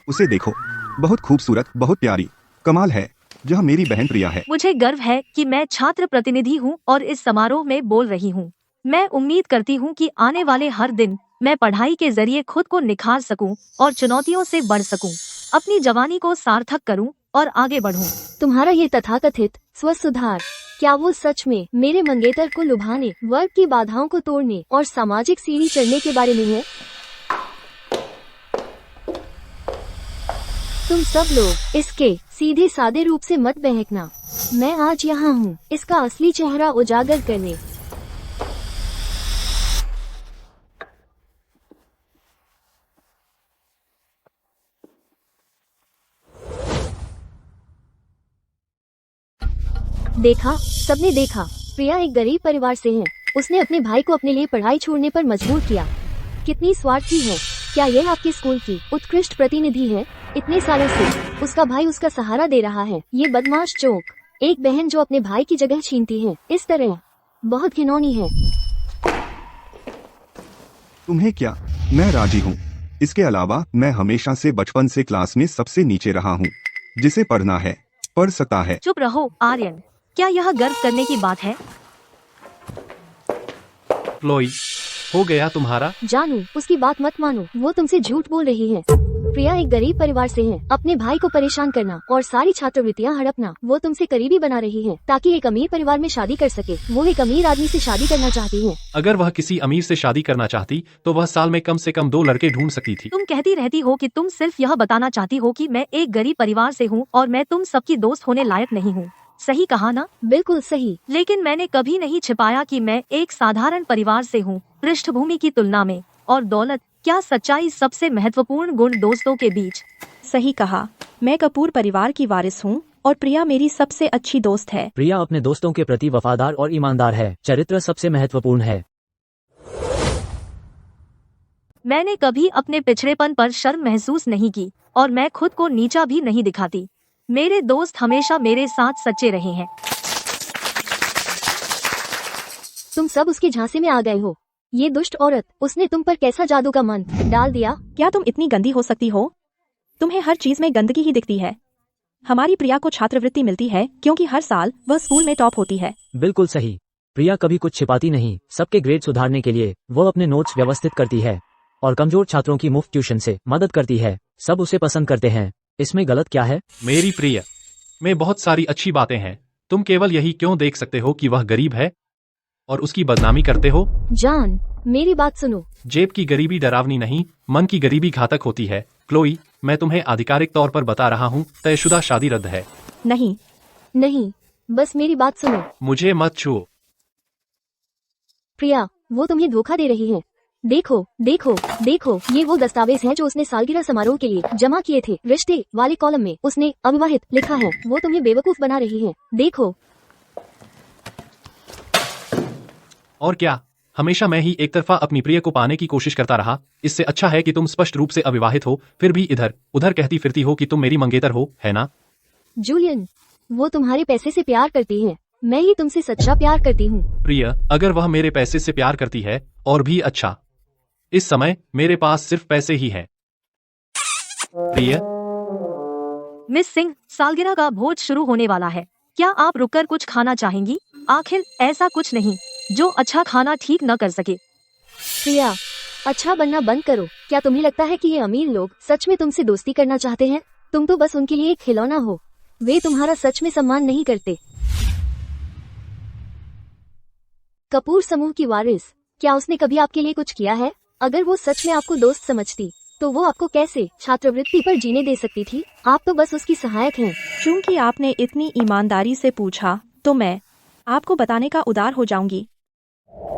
उसे देखो, बहुत खूबसूरत, बहुत प्यारी, कमाल है। यह मेरी बहन प्रिया है। मुझे गर्व है कि मैं छात्र प्रतिनिधि हूँ और इस समारोह में बोल रही हूँ। मैं उम्मीद करती हूँ कि आने वाले हर दिन मैं पढ़ाई के जरिए खुद को निखार सकूं और चुनौतियों से बढ़ सकूं, अपनी जवानी को सार्थक करूं और आगे बढ़ूं। तुम्हारा ये तथाकथित स्वसुधार, क्या वो सच में मेरे मंगेतर को लुभाने, वर्ग की बाधाओं को तोड़ने और सामाजिक सीढ़ी चढ़ने के बारे में है? तुम सब लोग इसके सीधे सादे रूप से मत बहकना। मैं आज यहाँ हूँ इसका असली चेहरा उजागर करने। देखा, सबने देखा। प्रिया एक गरीब परिवार से है। उसने अपने भाई को अपने लिए पढ़ाई छोड़ने पर मजबूर किया। कितनी स्वार्थी है। क्या यह आपके स्कूल की उत्कृष्ट प्रतिनिधि है? इतने सालों से उसका भाई उसका सहारा दे रहा है। ये बदमाश चोक, एक बहन जो अपने भाई की जगह छीनती है इस तरह, बहुत घिनौनी है। तुम्हें क्या, मैं राजी हूँ। इसके अलावा मैं हमेशा से बचपन से क्लास में सबसे नीचे रहा हूँ। जिसे पढ़ना है पढ़ सकता है। चुप रहो आर्यन, क्या यह गर्व करने की बात है? क्लोई, हो गया तुम्हारा? जानू, उसकी बात मत मानो, वो तुमसे झूठ बोल रही है। प्रिया एक गरीब परिवार से है। अपने भाई को परेशान करना और सारी छात्रवृत्तियां हड़पना वो तुमसे करीबी बना रही है ताकि एक अमीर परिवार में शादी कर सके। वो एक अमीर आदमी से शादी करना चाहती है। अगर वह किसी अमीर से शादी करना चाहती तो वह साल में कम से कम 2 लड़के ढूंढ सकती थी। तुम कहती रहती हो कि तुम सिर्फ यह बताना चाहती हो कि मैं एक गरीब परिवार से हूँ और मैं तुम सबकी दोस्त होने लायक नहीं हूँ। सही कहा ना? बिल्कुल सही। लेकिन मैंने कभी नहीं छिपाया कि मैं एक साधारण परिवार से हूँ। पृष्ठभूमि की तुलना में और दौलत, क्या सच्चाई सबसे महत्वपूर्ण गुण दोस्तों के बीच? सही कहा। मैं कपूर परिवार की वारिस हूँ और प्रिया मेरी सबसे अच्छी दोस्त है। प्रिया अपने दोस्तों के प्रति वफादार और ईमानदार है। चरित्र सबसे महत्वपूर्ण है। मैंने कभी अपने पिछड़ेपन पर शर्म महसूस नहीं की और मैं खुद को नीचा भी नहीं दिखाती। मेरे दोस्त हमेशा मेरे साथ सच्चे रहे हैं। तुम सब उसके झांसे में आ गए हो। ये दुष्ट औरत, उसने तुम पर कैसा जादू का मंत्र डाल दिया? क्या तुम इतनी गंदी हो सकती हो? तुम्हें हर चीज में गंदगी ही दिखती है। हमारी प्रिया को छात्रवृत्ति मिलती है क्योंकि हर साल वह स्कूल में टॉप होती है। बिल्कुल सही। प्रिया कभी कुछ छिपाती नहीं। सबके ग्रेड सुधारने के लिए वो अपने नोट्स व्यवस्थित करती है और कमजोर छात्रों की मुफ्त ट्यूशन से मदद करती है। सब उसे पसंद करते हैं। इसमें गलत क्या है? मेरी प्रिय में बहुत सारी अच्छी बातें हैं। तुम केवल यही क्यों देख सकते हो कि वह गरीब है और उसकी बदनामी करते हो? जान, मेरी बात सुनो। जेब की गरीबी डरावनी नहीं, मन की गरीबी घातक होती है। क्लोई, मैं तुम्हें आधिकारिक तौर पर बता रहा हूँ, तयशुदा शादी रद्द है। नहीं नहीं, बस मेरी बात सुनो। मुझे मत छुओ। प्रिया, वो तुम्हें धोखा दे रही है। देखो देखो देखो, ये वो दस्तावेज हैं जो उसने सालगिरह समारोह के लिए जमा किए थे। रिश्ते वाले कॉलम में उसने अविवाहित लिखा है। वो तुम्हें बेवकूफ बना रही है। देखो। और क्या? हमेशा मैं ही एक तरफा अपनी प्रिय को पाने की कोशिश करता रहा। इससे अच्छा है कि तुम स्पष्ट रूप से अविवाहित हो, फिर भी इधर उधर कहती फिरती हो कि तुम मेरी मंगेतर हो, है ना? जूलियन, वो तुम्हारे पैसे से प्यार करती है। मैं ही तुमसे सच्चा प्यार करती हूँ। प्रिय, अगर वह मेरे पैसे से प्यार करती है और भी अच्छा। इस समय मेरे पास सिर्फ पैसे ही हैं। प्रिय। मिस सिंह, सालगिरह का भोज शुरू होने वाला है। क्या आप रुककर कुछ खाना चाहेंगी? आखिर ऐसा कुछ नहीं जो अच्छा खाना ठीक न कर सके। प्रिया, अच्छा बनना बंद करो। क्या तुम्हें लगता है कि ये अमीर लोग सच में तुमसे दोस्ती करना चाहते हैं? तुम तो बस उनके लिए एक खिलौना हो। वे तुम्हारा सच में सम्मान नहीं करते। कपूर समूह की वारिस, क्या उसने कभी आपके लिए कुछ किया है? अगर वो सच में आपको दोस्त समझती तो वो आपको कैसे छात्रवृत्ति पर जीने दे सकती थी? आप तो बस उसकी सहायक हैं। चूंकि आपने इतनी ईमानदारी से पूछा तो मैं आपको बताने का उदार हो जाऊंगी।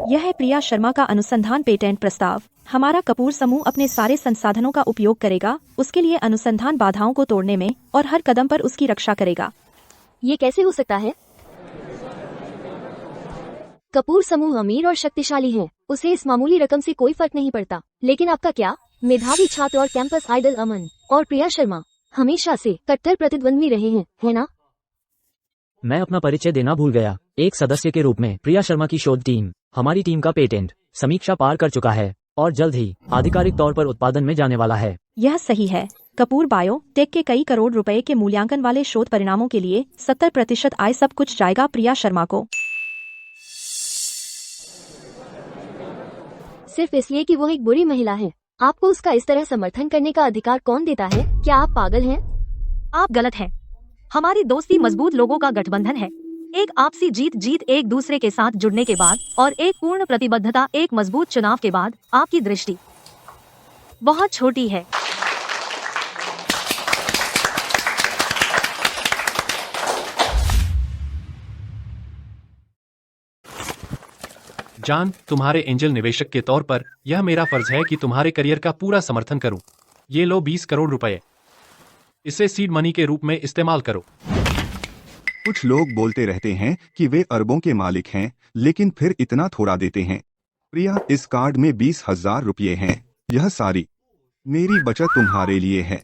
यह है प्रिया शर्मा का अनुसंधान पेटेंट प्रस्ताव। हमारा कपूर समूह अपने सारे संसाधनों का उपयोग करेगा उसके लिए अनुसंधान बाधाओं को तोड़ने में और हर कदम पर उसकी रक्षा करेगा। ये कैसे हो सकता है? कपूर समूह अमीर और शक्तिशाली है। उसे इस मामूली रकम से कोई फर्क नहीं पड़ता। लेकिन आपका क्या? मेधावी छात्र और कैंपस आइडल अमन और प्रिया शर्मा हमेशा से कट्टर प्रतिद्वंद्वी रहे हैं, है ना? मैं अपना परिचय देना भूल गया। एक सदस्य के रूप में प्रिया शर्मा की शोध टीम हमारी टीम का पेटेंट समीक्षा पार कर चुका है और जल्द ही आधिकारिक तौर पर उत्पादन में जाने वाला है। यह सही है। कपूर बायो टेक के कई करोड़ रुपए के मूल्यांकन वाले शोध परिणामों के लिए 70% आय सब कुछ जाएगा प्रिया शर्मा को। सिर्फ इसलिए कि वो एक बुरी महिला है। आपको उसका इस तरह समर्थन करने का अधिकार कौन देता है? क्या आप पागल हैं? आप गलत हैं। हमारी दोस्ती मजबूत लोगों का गठबंधन है। एक आपसी जीत एक दूसरे के साथ जुड़ने के बाद और एक पूर्ण प्रतिबद्धता एक मजबूत चुनाव के बाद। आपकी दृष्टि बहुत छोटी है। जान, तुम्हारे एंजल निवेशक के तौर पर यह मेरा फर्ज है कि तुम्हारे करियर का पूरा समर्थन करूं। ये लो 20 करोड़ रुपए। इसे सीड मनी के रूप में इस्तेमाल करो। कुछ लोग बोलते रहते हैं कि वे अरबों के मालिक हैं, लेकिन फिर इतना थोड़ा देते हैं। प्रिया, इस कार्ड में 20,000 रुपये हैं। यह सारी मेरी बचत तुम्हारे लिए है।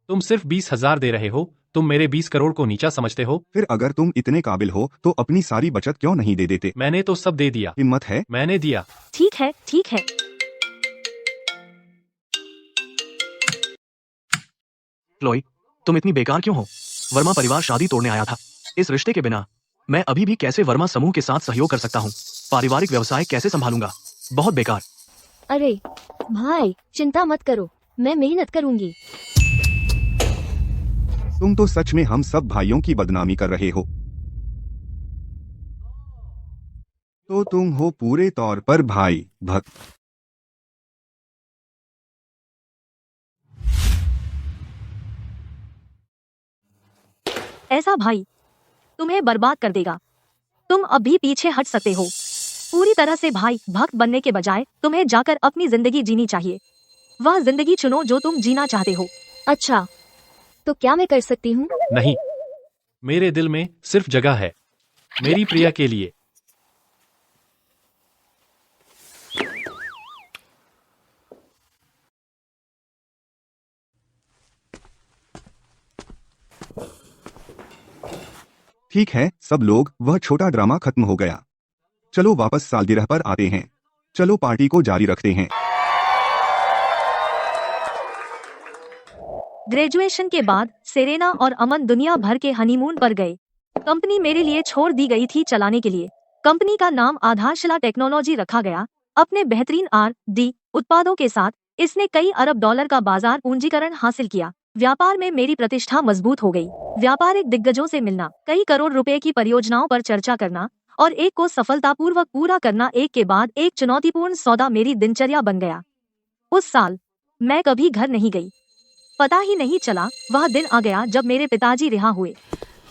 तुम सिर्फ 20,000 दे रहे हो। तुम मेरे 20 करोड़ को नीचा समझते हो? फिर अगर तुम इतने काबिल हो तो अपनी सारी बचत क्यों नहीं दे देते? मैंने तो सब दे दिया। हिम्मत है? मैंने दिया। ठीक है, ठीक है। क्लोई, तुम इतनी बेकार क्यों हो? वर्मा परिवार शादी तोड़ने आया था। इस रिश्ते के बिना मैं अभी भी कैसे वर्मा समूह के साथ सहयोग कर सकता हूँ? पारिवारिक व्यवसाय कैसे संभालूंगा? बहुत बेकार। अरे भाई चिंता मत करो, मैं मेहनत करूंगी। तुम तो सच में हम सब भाइयों की बदनामी कर रहे हो। तो तुम हो पूरे तौर पर भाई भक्त। ऐसा भाई तुम्हें बर्बाद कर देगा। तुम अब भी पीछे हट सकते हो। पूरी तरह से भाई भक्त बनने के बजाय तुम्हें जाकर अपनी जिंदगी जीनी चाहिए। वह जिंदगी चुनो जो तुम जीना चाहते हो। अच्छा, तो क्या मैं कर सकती हूँ? नहीं, मेरे दिल में सिर्फ जगह है मेरी प्रिया के लिए। ठीक है सब लोग, वह छोटा ड्रामा खत्म हो गया। चलो वापस सालगिरह पर आते हैं। चलो पार्टी को जारी रखते हैं। ग्रेजुएशन के बाद सेरेना और अमन दुनिया भर के हनीमून पर गए। कंपनी मेरे लिए छोड़ दी गई थी चलाने के लिए। कंपनी का नाम आधारशिला टेक्नोलॉजी रखा गया। अपने बेहतरीन R&D उत्पादों के साथ इसने कई अरब डॉलर का बाजार पूंजीकरण हासिल किया। व्यापार में मेरी प्रतिष्ठा मजबूत हो गई। व्यापारिक दिग्गजों से मिलना, कई करोड़ रुपए की परियोजनाओं पर चर्चा करना और एक को सफलतापूर्वक पूरा करना एक के बाद एक चुनौतीपूर्ण सौदा मेरी दिनचर्या बन गया। उस साल मैं कभी घर नहीं गई। पता ही नहीं चला वह दिन आ गया जब मेरे पिताजी रिहा हुए।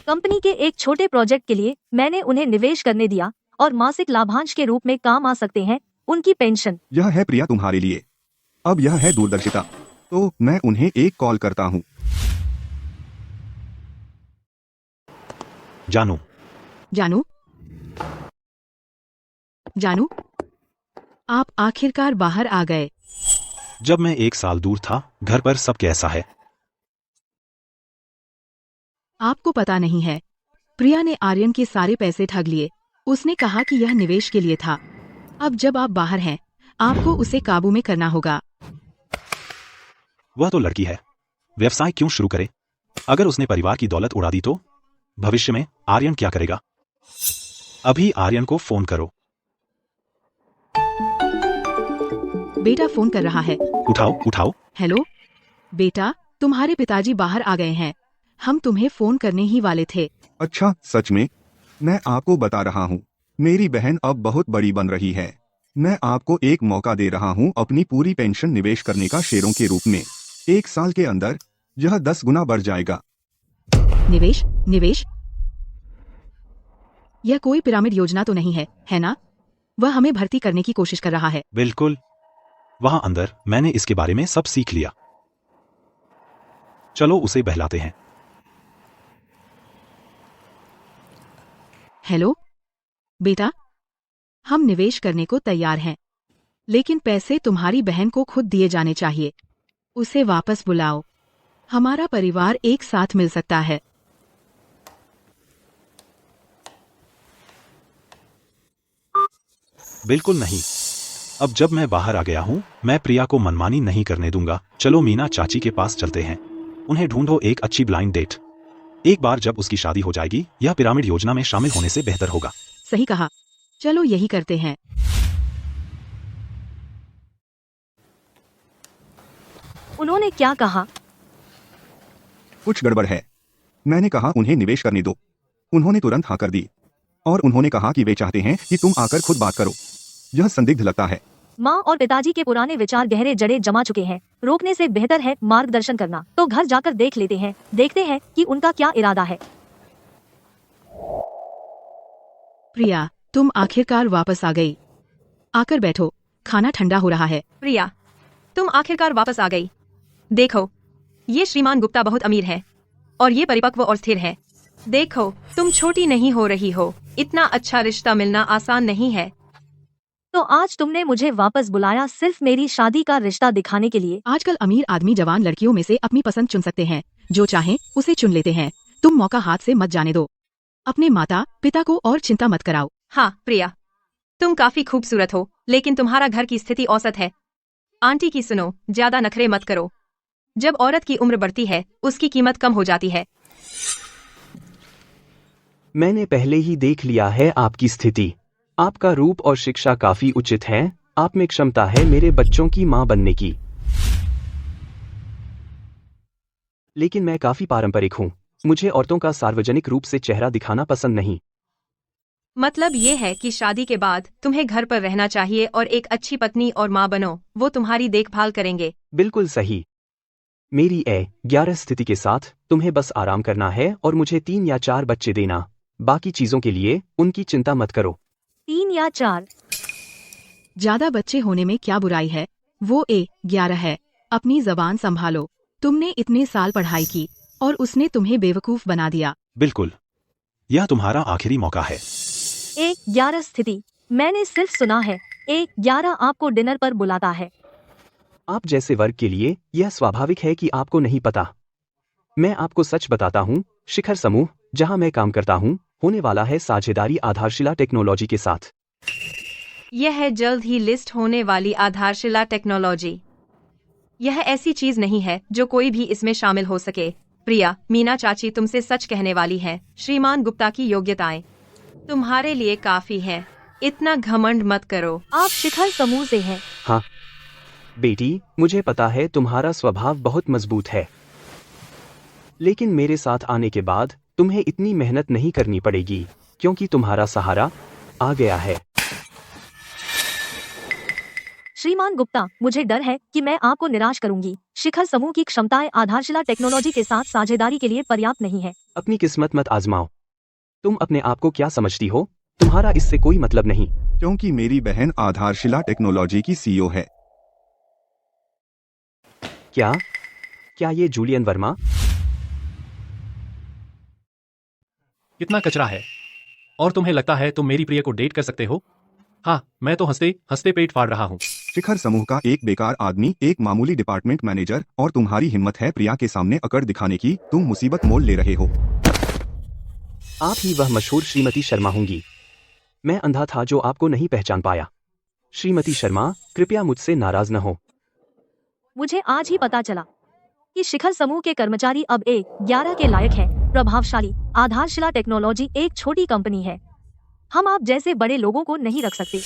कंपनी के एक छोटे प्रोजेक्ट के लिए मैंने उन्हें निवेश करने दिया और मासिक लाभांश के रूप में काम आ सकते हैं उनकी पेंशन। यह है प्रिया तुम्हारे लिए। अब यह है दूरदर्शिता। तो मैं उन्हें एक कॉल करता हूँ। जानू, जानू, जानू, आप आखिरकार बाहर आ गए। जब मैं 1 साल दूर था, घर पर सब कैसा है? आपको पता नहीं है, प्रिया ने आर्यन के सारे पैसे ठग लिए। उसने कहा कि यह निवेश के लिए था। अब जब आप बाहर हैं, आपको उसे काबू में करना होगा। वह तो लड़की है, व्यवसाय क्यों शुरू करे? अगर उसने परिवार की दौलत उड़ा दी तो भविष्य में आर्यन क्या करेगा? अभी आर्यन को फोन करो। बेटा फोन कर रहा है। उठाओ उठाओ। हेलो बेटा, तुम्हारे पिताजी बाहर आ गए हैं। हम तुम्हें फोन करने ही वाले थे। अच्छा सच में? मैं आपको बता रहा हूँ, मेरी बहन अब बहुत बड़ी बन रही है। मैं आपको एक मौका दे रहा हूँ अपनी पूरी पेंशन निवेश करने का शेयरों के रूप में। 1 साल के अंदर यह 10 गुना बढ़ जाएगा। निवेश? निवेश? यह कोई पिरामिड योजना तो नहीं है ना? वह हमें भर्ती करने की कोशिश कर रहा है। बिल्कुल, वहां अंदर मैंने इसके बारे में सब सीख लिया। चलो उसे बहलाते हैं। हेलो बेटा, हम निवेश करने को तैयार हैं, लेकिन पैसे तुम्हारी बहन को खुद दिए जाने चाहिए। उसे वापस बुलाओ। हमारा परिवार एक साथ मिल सकता है। बिल्कुल नहीं। अब जब मैं बाहर आ गया हूँ, मैं प्रिया को मनमानी नहीं करने दूंगा। चलो मीना चाची के पास चलते हैं। उन्हें ढूंढो एक अच्छी ब्लाइंड डेट। एक बार जब उसकी शादी हो जाएगी, यह पिरामिड योजना में शामिल होने से बेहतर होगा। सही कहा, चलो यही करते हैं। उन्होंने क्या कहा? कुछ गड़बड़ है। मैंने कहा उन्हें निवेश करने दो। उन्होंने तुरंत हाँ कर दी और उन्होंने कहा कि वे चाहते हैं कि तुम आकर खुद बात करो। यह संदिग्ध लगता है। माँ और पिताजी के पुराने विचार गहरे जड़े जमा चुके हैं। रोकने से बेहतर है मार्गदर्शन करना। तो घर जाकर देख लेते हैं, देखते हैं कि उनका क्या इरादा है। प्रिया, तुम आखिरकार वापस आ गई। आकर बैठो, खाना ठंडा हो रहा है। प्रिया, तुम आखिरकार वापस आ गई। देखो, ये श्रीमान गुप्ता बहुत अमीर है और ये परिपक्व और स्थिर है। देखो, तुम छोटी नहीं हो रही हो। इतना अच्छा रिश्ता मिलना आसान नहीं है। तो आज तुमने मुझे वापस बुलाया सिर्फ मेरी शादी का रिश्ता दिखाने के लिए? आजकल अमीर आदमी जवान लड़कियों में से अपनी पसंद चुन सकते हैं। जो चाहें उसे चुन लेते हैं। तुम मौका हाथ से मत जाने दो। अपने माता पिता को और चिंता मत कराओ। हाँ प्रिया, तुम काफी खूबसूरत हो, लेकिन तुम्हारा घर की स्थिति औसत है। आंटी की सुनो, ज्यादा नखरे मत करो। जब औरत की उम्र बढ़ती है, उसकी कीमत कम हो जाती है। मैंने पहले ही देख लिया है आपकी स्थिति। आपका रूप और शिक्षा काफी उचित है, आप में क्षमता है मेरे बच्चों की मां बनने की, लेकिन मैं काफी पारंपरिक हूं। मुझे औरतों का सार्वजनिक रूप से चेहरा दिखाना पसंद नहीं। मतलब ये है कि शादी के बाद तुम्हें घर पर रहना चाहिए और एक अच्छी पत्नी और माँ बनो, वो तुम्हारी देखभाल करेंगे। बिल्कुल सही। मेरी 11 स्थिति के साथ तुम्हें बस आराम करना है और मुझे 3 या 4 बच्चे देना। बाकी चीजों के लिए उनकी चिंता मत करो। 3 या 4। ज्यादा बच्चे होने में क्या बुराई है? वो 11 है। अपनी जबान संभालो। तुमने इतने साल पढ़ाई की और उसने तुम्हें बेवकूफ बना दिया। बिल्कुल, यह तुम्हारा आखिरी मौका है। 11 स्थिति, मैंने सिर्फ सुना है। 11 आपको डिनर पर बुलाता है। आप जैसे वर्ग के लिए यह स्वाभाविक है कि आपको नहीं पता। मैं आपको सच बताता हूँ, शिखर समूह जहाँ मैं काम करता हूँ होने वाला है साझेदारी आधारशिला टेक्नोलॉजी के साथ। यह है जल्द ही लिस्ट होने वाली आधारशिला टेक्नोलॉजी। यह ऐसी चीज नहीं है जो कोई भी इसमें शामिल हो सके। प्रिया, मीना चाची तुमसे सच कहने वाली है। श्रीमान गुप्ता की योग्यताएं तुम्हारे लिए काफी है। इतना घमंड मत करो। आप शिखर समूह से हैं। हाँ बेटी, मुझे पता है तुम्हारा स्वभाव बहुत मजबूत है, लेकिन मेरे साथ आने के बाद तुम्हें इतनी मेहनत नहीं करनी पड़ेगी क्योंकि तुम्हारा सहारा आ गया है। श्रीमान गुप्ता, मुझे डर है कि मैं आपको निराश करूंगी। शिखर समूह की क्षमताएं आधारशिला टेक्नोलॉजी के साथ साझेदारी के लिए पर्याप्त नहीं है। अपनी किस्मत मत आजमाओ। तुम अपने आप को क्या समझती हो? तुम्हारा इससे कोई मतलब नहीं। क्योंकि मेरी बहन आधारशिला टेक्नोलॉजी की सीईओ है। क्या ये जूलियन वर्मा? कितना कचरा है, और तुम्हें लगता है तुम मेरी प्रिया को डेट कर सकते हो? हाँ, मैं तो हंसते हंसते पेट फाड़ रहा हूँ। शिखर समूह का एक बेकार आदमी, एक मामूली डिपार्टमेंट मैनेजर, और तुम्हारी हिम्मत है प्रिया के सामने अकड़ दिखाने की। तुम मुसीबत मोल ले रहे हो। आप ही वह मशहूर श्रीमती शर्मा होंगी। मैं अंधा था जो आपको नहीं पहचान पाया। श्रीमती शर्मा, कृपया मुझसे नाराज न हो। मुझे आज ही पता चला कि शिखर समूह के कर्मचारी अब 11 के लायक है। प्रभावशाली आधारशिला टेक्नोलॉजी एक छोटी कंपनी है। हम आप जैसे बड़े लोगों को नहीं रख सकते।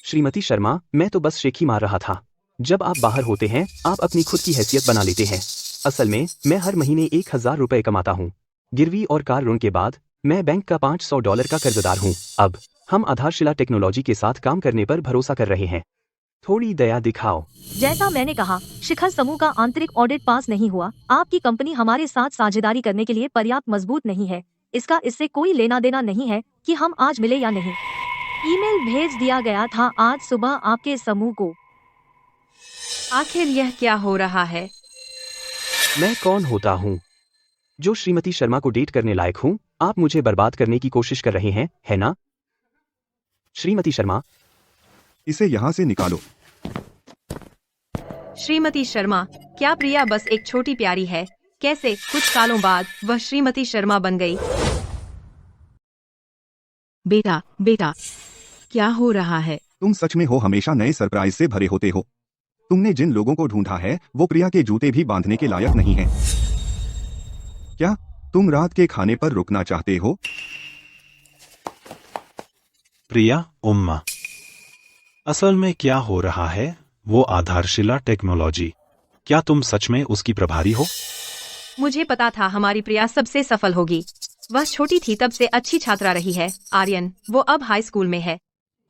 श्रीमती शर्मा, मैं तो बस शेखी मार रहा था। जब आप बाहर होते हैं आप अपनी खुद की हैसियत बना लेते हैं। असल में मैं हर महीने 1000 रुपए कमाता हूँ। गिरवी और कार ऋण के बाद मैं बैंक का $500 का कर्जदार हूँ। अब हम आधारशिला टेक्नोलॉजी के साथ काम करने पर भरोसा कर रहे हैं। थोड़ी दया दिखाओ। जैसा मैंने कहा, शिखर समूह का आंतरिक ऑडिट पास नहीं हुआ। आपकी कंपनी हमारे साथ साझेदारी करने के लिए पर्याप्त मजबूत नहीं है। इसका इससे कोई लेना देना नहीं है कि हम आज मिले या नहीं। ईमेल भेज दिया गया था आज सुबह आपके समूह को। आखिर यह क्या हो रहा है? मैं कौन होता हूँ जो श्रीमती शर्मा को डेट करने लायक हूँ? आप मुझे बर्बाद करने की कोशिश कर रहे हैं, है ना? श्रीमती शर्मा, इसे यहाँ से निकालो। श्रीमती शर्मा, क्या प्रिया बस एक छोटी प्यारी है? कैसे कुछ सालों बाद वह श्रीमती शर्मा बन गई? बेटा, क्या हो रहा है? तुम सच में हो हमेशा नए सरप्राइज से भरे होते हो। तुमने जिन लोगों को ढूंढा है वो प्रिया के जूते भी बांधने के लायक नहीं है। क्या तुम रात के खाने पर रुकना चाहते हो? प्रिया उम्मा, असल में क्या हो रहा है वो आधारशिला टेक्नोलॉजी, क्या तुम सच में उसकी प्रभारी हो? मुझे पता था हमारी प्रिया सबसे सफल होगी। वह छोटी थी तब से अच्छी छात्रा रही है। आर्यन, वो अब हाई स्कूल में है।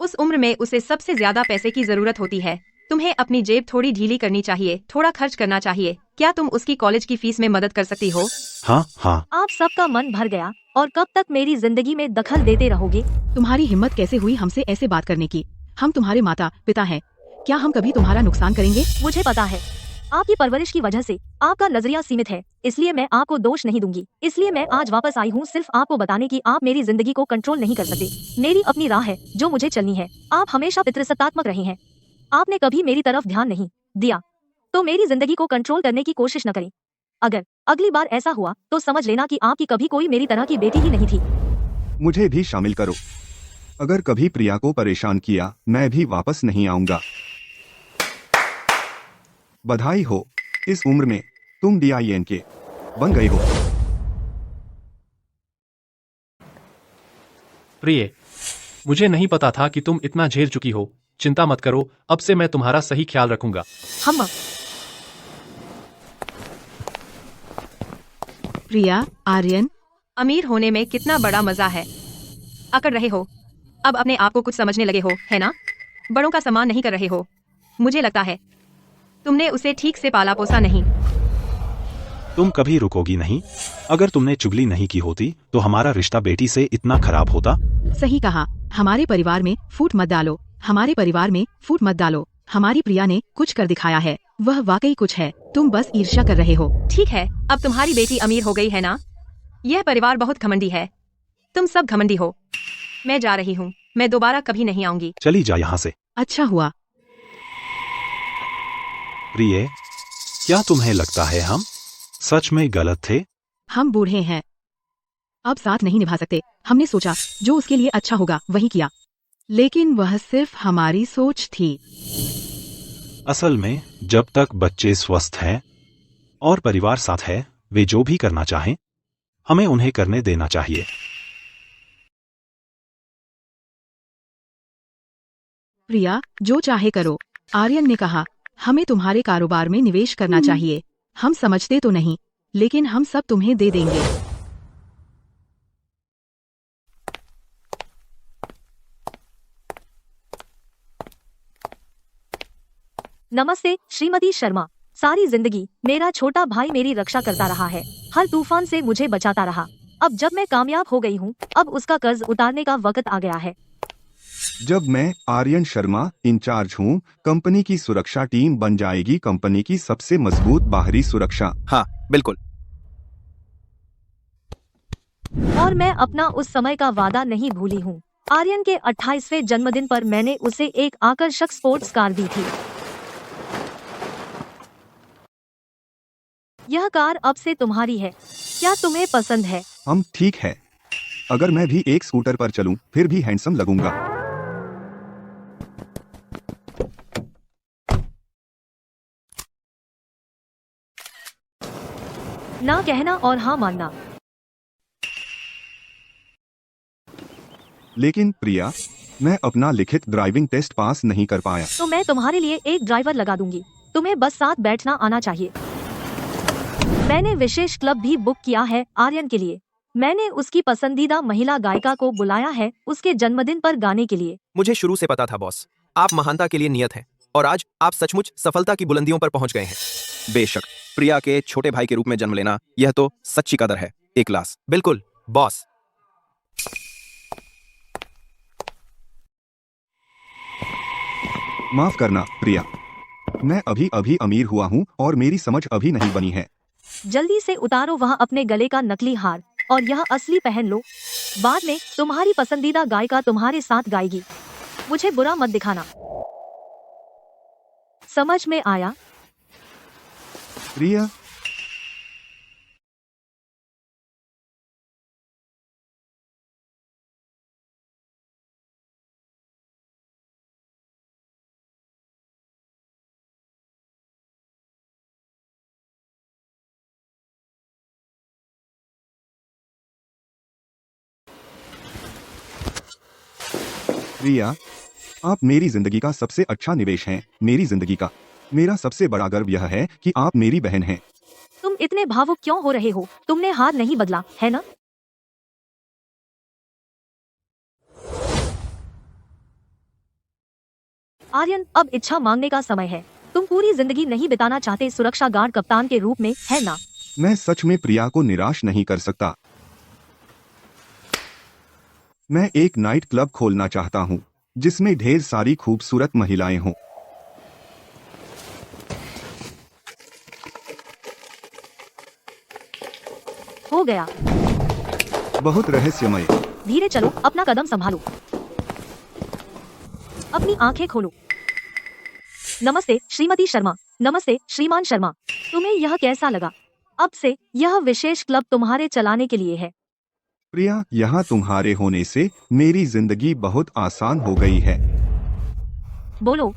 उस उम्र में उसे सबसे ज्यादा पैसे की जरूरत होती है। तुम्हें अपनी जेब थोड़ी ढीली करनी चाहिए, थोड़ा खर्च करना चाहिए। क्या तुम उसकी कॉलेज की फीस में मदद कर सकती हो? हाँ। आप सबका मन भर गया और कब तक मेरी जिंदगी में दखल देते रहोगे? तुम्हारी हिम्मत कैसे हुई हमसे ऐसे बात करने की? हम तुम्हारे माता पिता हैं। क्या हम कभी तुम्हारा नुकसान करेंगे? मुझे पता है, आपकी परवरिश की वजह से आपका नजरिया सीमित है, इसलिए मैं आपको दोष नहीं दूंगी। इसलिए मैं आज वापस आई हूँ सिर्फ आपको बताने की आप मेरी जिंदगी को कंट्रोल नहीं कर सकते। मेरी अपनी राह है जो मुझे चलनी है। आप हमेशा पितृसत्तात्मक रहे हैं। आपने कभी मेरी तरफ ध्यान नहीं दिया, तो मेरी जिंदगी को कंट्रोल करने की कोशिश न करें। अगर अगली बार ऐसा हुआ तो समझ लेना कि आपकी कभी कोई मेरी तरह की बेटी ही नहीं थी। मुझे भी शामिल करो। अगर कभी प्रिया को परेशान किया मैं भी वापस नहीं आऊंगा। बधाई हो, इस उम्र में तुम DIN के बन गए हो। प्रिय, मुझे नहीं पता था कि तुम इतना झेल चुकी हो। चिंता मत करो, अब से मैं तुम्हारा सही ख्याल रखूंगा। हम प्रिया, आर्यन, अमीर होने में कितना बड़ा मजा है। अकड़ रहे हो, अब अपने आप को कुछ समझने लगे हो, है ना? बड़ों का सम्मान नहीं कर रहे हो। मुझे लगता है तुमने उसे ठीक से पाला पोसा नहीं। तुम कभी रुकोगी नहीं। अगर तुमने चुगली नहीं की होती तो हमारा रिश्ता बेटी से इतना खराब होता। सही कहा। हमारे परिवार में फूट मत डालो, हमारे परिवार में फूट मत डालो। हमारी प्रिया ने कुछ कर दिखाया है, वह वाकई कुछ है। तुम बस ईर्ष्या कर रहे हो। ठीक है, अब तुम्हारी बेटी अमीर हो गई है ना? यह परिवार बहुत घमंडी है। तुम सब घमंडी हो। मैं जा रही हूँ, मैं दोबारा कभी नहीं आऊंगी। चली जा यहाँ से। अच्छा हुआ। प्रिय, क्या तुम्हें लगता है हम सच में गलत थे? हम बूढ़े हैं, अब साथ नहीं निभा सकते। हमने सोचा जो उसके लिए अच्छा होगा वही किया, लेकिन वह सिर्फ हमारी सोच थी। असल में जब तक बच्चे स्वस्थ हैं और परिवार साथ है, वे जो भी करना चाहें हमें उन्हें करने देना चाहिए। प्रिया, जो चाहे करो। आर्यन ने कहा हमें तुम्हारे कारोबार में निवेश करना चाहिए। हम समझते तो नहीं, लेकिन हम सब तुम्हें दे देंगे। नमस्ते श्रीमती शर्मा। सारी जिंदगी मेरा छोटा भाई मेरी रक्षा करता रहा है, हर तूफान से मुझे बचाता रहा। अब जब मैं कामयाब हो गई हूँ, अब उसका कर्ज उतारने का वक्त आ गया है। जब मैं आर्यन शर्मा इंचार्ज हूँ, कंपनी की सुरक्षा टीम बन जाएगी कंपनी की सबसे मजबूत बाहरी सुरक्षा। हाँ बिल्कुल। और मैं अपना उस समय का वादा नहीं भूली हूँ। आर्यन के 28वें जन्मदिन पर मैंने उसे एक आकर्षक स्पोर्ट्स कार दी थी। यह कार अब से तुम्हारी है, क्या तुम्हें पसंद है? हम ठीक है। अगर मैं भी एक स्कूटर पर चलूं, फिर भी हैंडसम लगूंगा। ना कहना और हाँ मानना। लेकिन प्रिया, मैं अपना लिखित ड्राइविंग टेस्ट पास नहीं कर पाया। तो मैं तुम्हारे लिए एक ड्राइवर लगा दूंगी, तुम्हें बस साथ बैठना आना चाहिए। मैंने विशेष क्लब भी बुक किया है आर्यन के लिए। मैंने उसकी पसंदीदा महिला गायिका को बुलाया है उसके जन्मदिन पर गाने के लिए। मुझे शुरू से पता था बॉस, आप महानता के लिए नियत हैं और आज आप सचमुच सफलता की बुलंदियों पर पहुंच गए हैं। बेशक, प्रिया के छोटे भाई के रूप में जन्म लेना यह तो सच्ची कदर है। एक क्लास। बिल्कुल बॉस। माफ करना प्रिया, मैं अभी अभी अमीर हुआ हूँ और मेरी समझ अभी नहीं बनी है। जल्दी से उतारो वह अपने गले का नकली हार और यह असली पहन लो। बाद में तुम्हारी पसंदीदा गायिका तुम्हारे साथ गाएगी। मुझे बुरा मत दिखाना, समझ में आया? प्रिया, प्रिया, आप मेरी जिंदगी का सबसे अच्छा निवेश हैं। मेरी जिंदगी का मेरा सबसे बड़ा गर्व यह है कि आप मेरी बहन हैं। तुम इतने भावुक क्यों हो रहे हो? तुमने हार नहीं बदला है ना? आर्यन, अब इच्छा मांगने का समय है। तुम पूरी जिंदगी नहीं बिताना चाहते सुरक्षा गार्ड कप्तान के रूप में, है ना? मैं सच में प्रिया को निराश नहीं कर सकता। मैं एक नाइट क्लब खोलना चाहता हूँ जिसमें ढेर सारी खूबसूरत महिलाएं हों। हो गया। बहुत रहस्यमय। धीरे चलो, अपना कदम संभालो, अपनी आंखें खोलो। नमस्ते श्रीमती शर्मा। नमस्ते श्रीमान शर्मा। तुम्हें यह कैसा लगा? अब से यह विशेष क्लब तुम्हारे चलाने के लिए है। प्रिया, यहाँ तुम्हारे होने से मेरी जिंदगी बहुत आसान हो गई है। बोलो।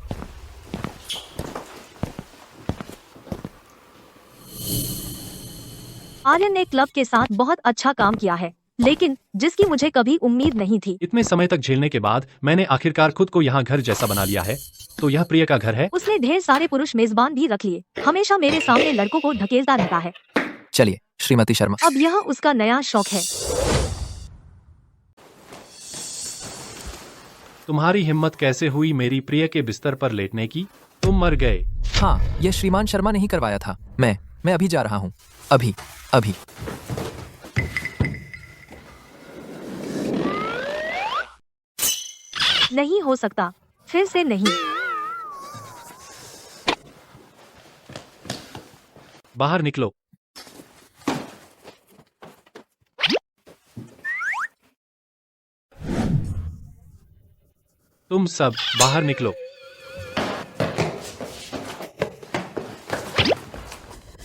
आर्यन ने क्लब के साथ बहुत अच्छा काम किया है। लेकिन जिसकी मुझे कभी उम्मीद नहीं थी। इतने समय तक झेलने के बाद मैंने आखिरकार खुद को यहाँ घर जैसा बना लिया है। तो यह प्रिया का घर है। उसने ढेर सारे पुरुष मेजबान भी रख लिए, हमेशा मेरे सामने लड़कों को ढकेलता रहता है। चलिए श्रीमती शर्मा, अब यह उसका नया शौक है। तुम्हारी हिम्मत कैसे हुई मेरी प्रिया के बिस्तर पर लेटने की? तुम मर गए। हाँ, यह श्रीमान शर्मा ने ही करवाया था। मैं अभी जा रहा हूँ। अभी। नहीं हो सकता, फिर से नहीं। बाहर निकलो। तुम सब बाहर निकलो।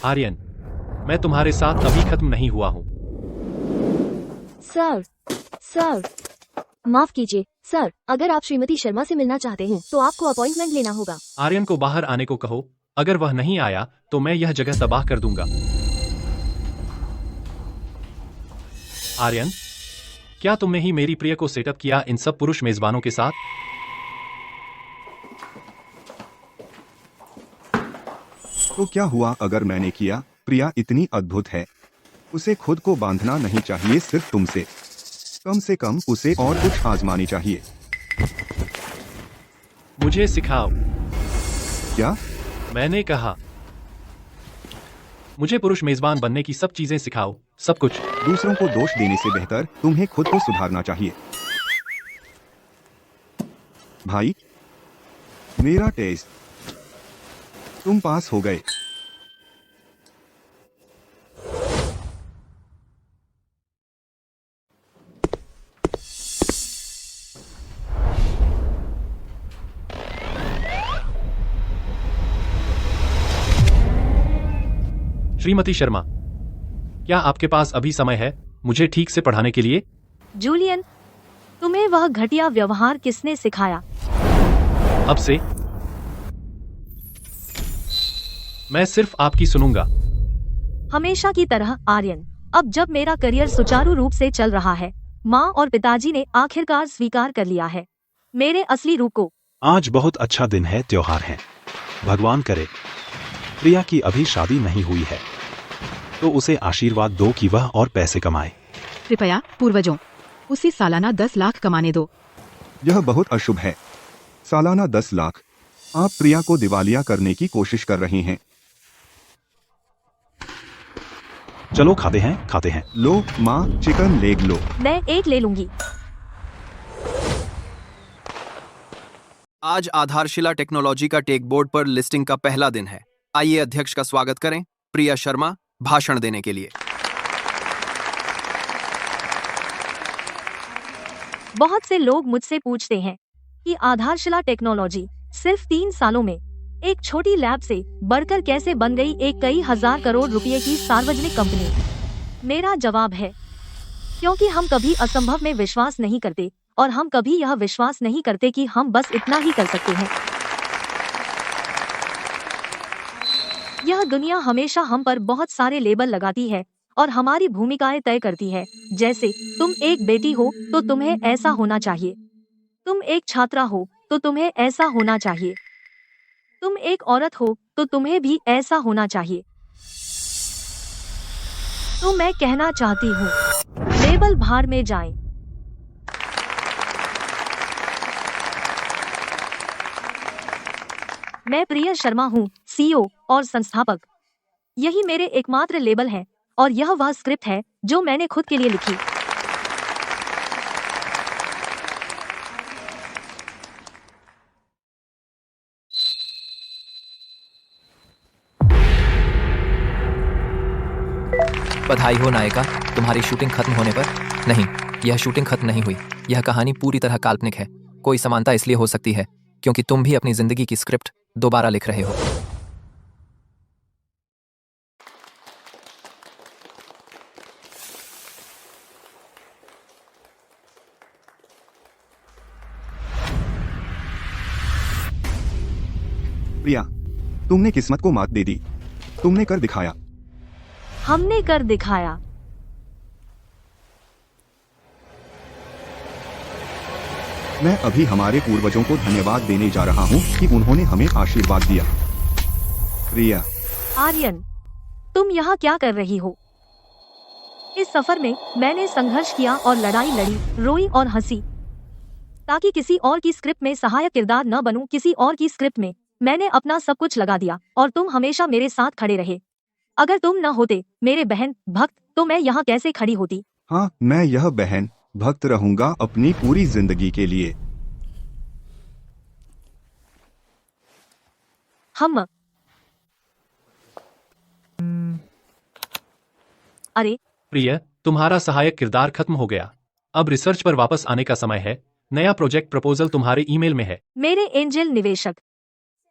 आर्यन, मैं तुम्हारे साथ अभी खत्म नहीं हुआ हूँ। सर, माफ कीजिए सर, अगर आप श्रीमती शर्मा से मिलना चाहते हैं तो आपको अपॉइंटमेंट लेना होगा। आर्यन को बाहर आने को कहो। अगर वह नहीं आया तो मैं यह जगह तबाह कर दूंगा। आर्यन, क्या तुमने ही मेरी प्रिया को सेटअप किया इन सब पुरुष मेजबानों के साथ? तो क्या हुआ अगर मैंने किया? प्रिया इतनी अद्भुत है, उसे खुद को बांधना नहीं चाहिए सिर्फ तुमसे। कम से कम उसे और कुछ आजमानी चाहिए। मुझे सिखाओ। क्या? मैंने कहा मुझे पुरुष मेजबान बनने की सब चीजें सिखाओ, सब कुछ। दूसरों को दोष देने से बेहतर तुम्हें खुद को सुधारना चाहिए। भाई, मेरा टेस्ट, तुम पास हो गए। श्रीमती शर्मा, क्या आपके पास अभी समय है मुझे ठीक से पढ़ाने के लिए? जूलियन, तुम्हें वह घटिया व्यवहार किसने सिखाया? अब से मैं सिर्फ आपकी सुनूंगा। हमेशा की तरह आर्यन, अब जब मेरा करियर सुचारू रूप से चल रहा है, माँ और पिताजी ने आखिरकार स्वीकार कर लिया है मेरे असली रूप को। आज बहुत अच्छा दिन है, त्योहार है। भगवान करे प्रिया की अभी शादी नहीं हुई है तो उसे आशीर्वाद दो कि वह और पैसे कमाए। कृपया पूर्वजों, उसे सालाना 10 लाख कमाने दो। यह बहुत अशुभ है। सालाना 10 लाख? आप प्रिया को दिवालिया करने की कोशिश कर रहे हैं। चलो खाते हैं। लो माँ, चिकन लेग लो। मैं एक ले लूंगी। आज आधारशिला टेक्नोलॉजी का टेक बोर्ड पर लिस्टिंग का पहला दिन है। आइए अध्यक्ष का स्वागत करें, प्रिया शर्मा, भाषण देने के लिए। बहुत से लोग मुझसे पूछते हैं कि आधारशिला टेक्नोलॉजी सिर्फ 3 सालों में एक छोटी लैब से बढ़कर कैसे बन गई एक कई हजार करोड़ रुपए की सार्वजनिक कंपनी। मेरा जवाब है, क्योंकि हम कभी असंभव में विश्वास नहीं करते और हम कभी यह विश्वास नहीं करते कि हम बस इतना ही कर सकते हैं। यह दुनिया हमेशा हम पर बहुत सारे लेबल लगाती है और हमारी भूमिकाएं तय करती है। जैसे तुम एक बेटी हो तो तुम्हें ऐसा होना चाहिए, तुम एक छात्रा हो तो तुम्हें ऐसा होना चाहिए, तुम एक औरत हो तो तुम्हें भी ऐसा होना चाहिए। तो मैं कहना चाहती हूँ, लेबल भाड़ में जाएं। मैं प्रिया शर्मा हूँ, CEO और संस्थापक। यही मेरे एकमात्र लेबल है और यह वह स्क्रिप्ट है जो मैंने खुद के लिए लिखी। बधाई हो नायिका, तुम्हारी शूटिंग खत्म होने पर। नहीं, यह शूटिंग खत्म नहीं हुई। यह कहानी पूरी तरह काल्पनिक है। कोई समानता इसलिए हो सकती है क्योंकि तुम भी अपनी जिंदगी की स्क्रिप्ट दोबारा लिख रहे हो। प्रिया, तुमने किस्मत को मात दे दी। तुमने कर दिखाया। हमने कर दिखाया। मैं अभी हमारे पूर्वजों को धन्यवाद देने जा रहा हूँ कि उन्होंने हमें आशीर्वाद दिया। प्रिया, आर्यन, तुम यहाँ क्या कर रही हो? इस सफर में मैंने संघर्ष किया और लड़ाई लड़ी, रोई और हंसी, ताकि किसी और की स्क्रिप्ट में सहायक किरदार न बनूं। किसी और की स्क्रिप्ट में मैंने अपना सब कुछ लगा दिया और तुम हमेशा मेरे साथ खड़े रहे। अगर तुम न होते मेरे बहन भक्त, तो मैं यहाँ कैसे खड़ी होती? हाँ, मैं यह बहन भक्त रहूंगा अपनी पूरी जिंदगी के लिए। हम अरे प्रिय, तुम्हारा सहायक किरदार खत्म हो गया। अब रिसर्च पर वापस आने का समय है। नया प्रोजेक्ट प्रपोजल तुम्हारे ईमेल में है। मेरे एंजल निवेशक,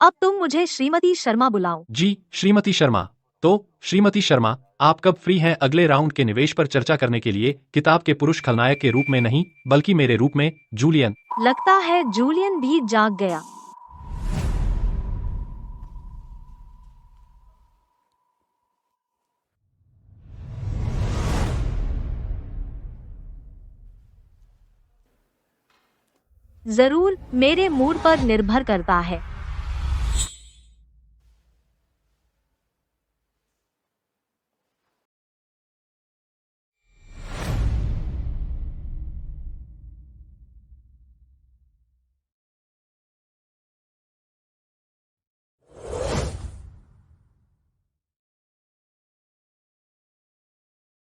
अब तुम मुझे श्रीमती शर्मा बुलाओ। जी श्रीमती शर्मा। तो श्रीमती शर्मा, आप कब फ्री हैं अगले राउंड के निवेश पर चर्चा करने के लिए? किताब के पुरुष खलनायक के रूप में नहीं, बल्कि मेरे रूप में, जूलियन। लगता है जूलियन भी जाग गया। जरूर, मेरे मूड पर निर्भर करता है।